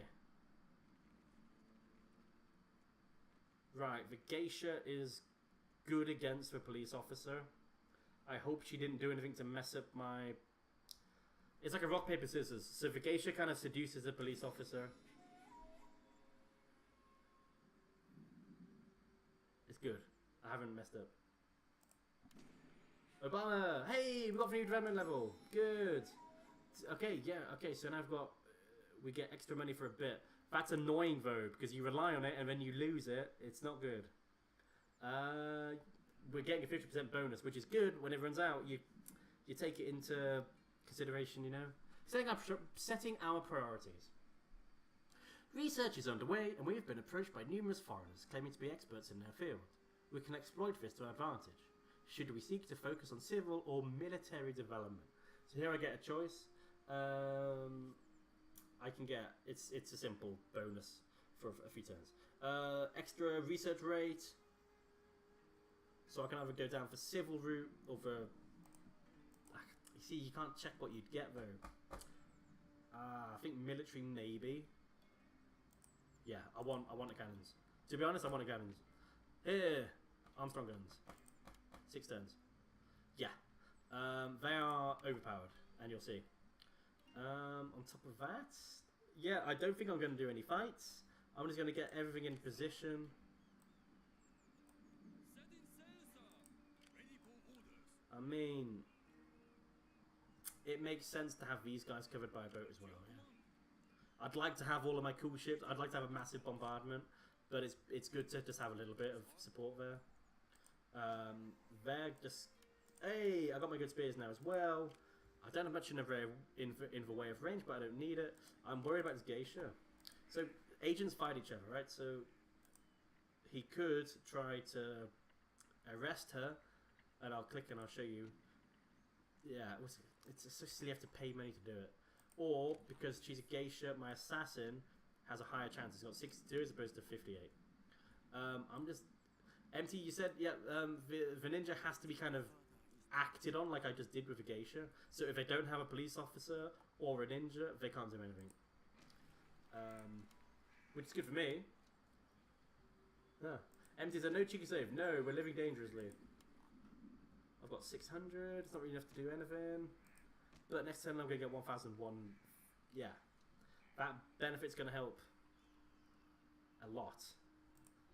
S1: Right, the geisha is good against the police officer. I hope she didn't do anything to mess up my... It's like a rock, paper, scissors. So the geisha kind of seduces the police officer. It's good. I haven't messed up. Obama! Hey, we got a new development level. Good. Okay, yeah, okay, so now I've got... we get extra money for a bit. That's annoying though, because you rely on it and then you lose it. It's not good. We're getting a 50% bonus, which is good. When it runs out, you take it into consideration, you know? Setting our priorities. Research is underway, and we have been approached by numerous foreigners claiming to be experts in their field. We can exploit this to our advantage. Should we seek to focus on civil or military development? So here I get a choice. I can get, it's a simple bonus for a few turns. Extra research rate. So I can either go down for civil route or for... You see, you can't check what you'd get though. I think military navy. Yeah, I want the cannons. To be honest, I want the cannons. Here, Armstrong guns. 6 turns. Yeah. They are overpowered, and you'll see. On top of that, yeah, I don't think I'm going to do any fights. I'm just going to get everything in position. I mean, it makes sense to have these guys covered by a boat as well. Yeah. I'd like to have all of my cool ships. I'd like to have a massive bombardment, but it's good to just have a little bit of support there. They're just... Hey, I got my good spears now as well. I don't have much in the way of range, but I don't need it. I'm worried about this geisha. So, agents fight each other, right? So, he could try to arrest her, and I'll click and I'll show you. Yeah, it's so silly you have to pay money to do it. Or, because she's a geisha, my assassin has a higher chance. It's got 62 as opposed to 58. I'm just... MT, you said, yeah, the ninja has to be kind of acted on like I just did with a geisha. So if they don't have a police officer or a ninja, they can't do anything. Which is good for me. MT said, no cheeky save. No, we're living dangerously. I've got 600. It's not really enough to do anything. But next turn I'm going to get 1001. Yeah. That benefit's going to help a lot.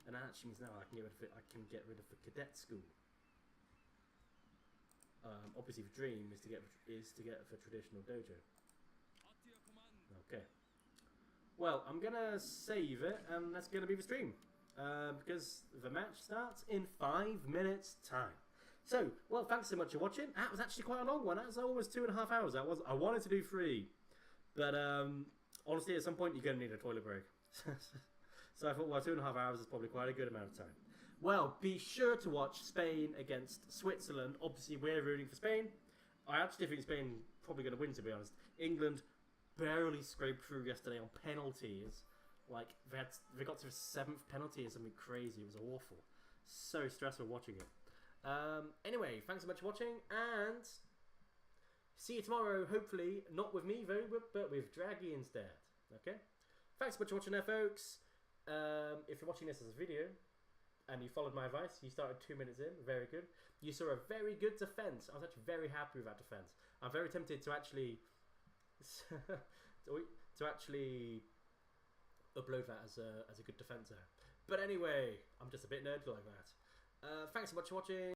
S1: And that actually means now I can get rid of it. I can get rid of the cadet school. Obviously, the dream is to get the traditional dojo. Okay. Well, I'm gonna save it, and that's gonna be the stream because the match starts in 5 minutes' time. So, well, thanks so much for watching. That was actually quite a long one. That was almost 2.5 hours. I wanted to do 3, but honestly, at some point you're gonna need a toilet break. So I thought, well, 2.5 hours is probably quite a good amount of time. Well, be sure to watch Spain against Switzerland. Obviously, we're rooting for Spain. I actually think Spain probably going to win, to be honest. England barely scraped through yesterday on penalties. Like, they got to the 7th penalty or something crazy. It was awful. So stressful watching it. Anyway, thanks so much for watching, and see you tomorrow, hopefully. Not with me, though, but with Draggy instead. Okay? Thanks so much for watching there, folks. If you're watching this as a video, and you followed my advice, you started 2 minutes in, very good. You saw a very good defense. I was actually very happy with that defense. I'm very tempted to actually to actually upload that as a good defense there. But anyway, I'm just a bit nerdy like that. Thanks so much for watching.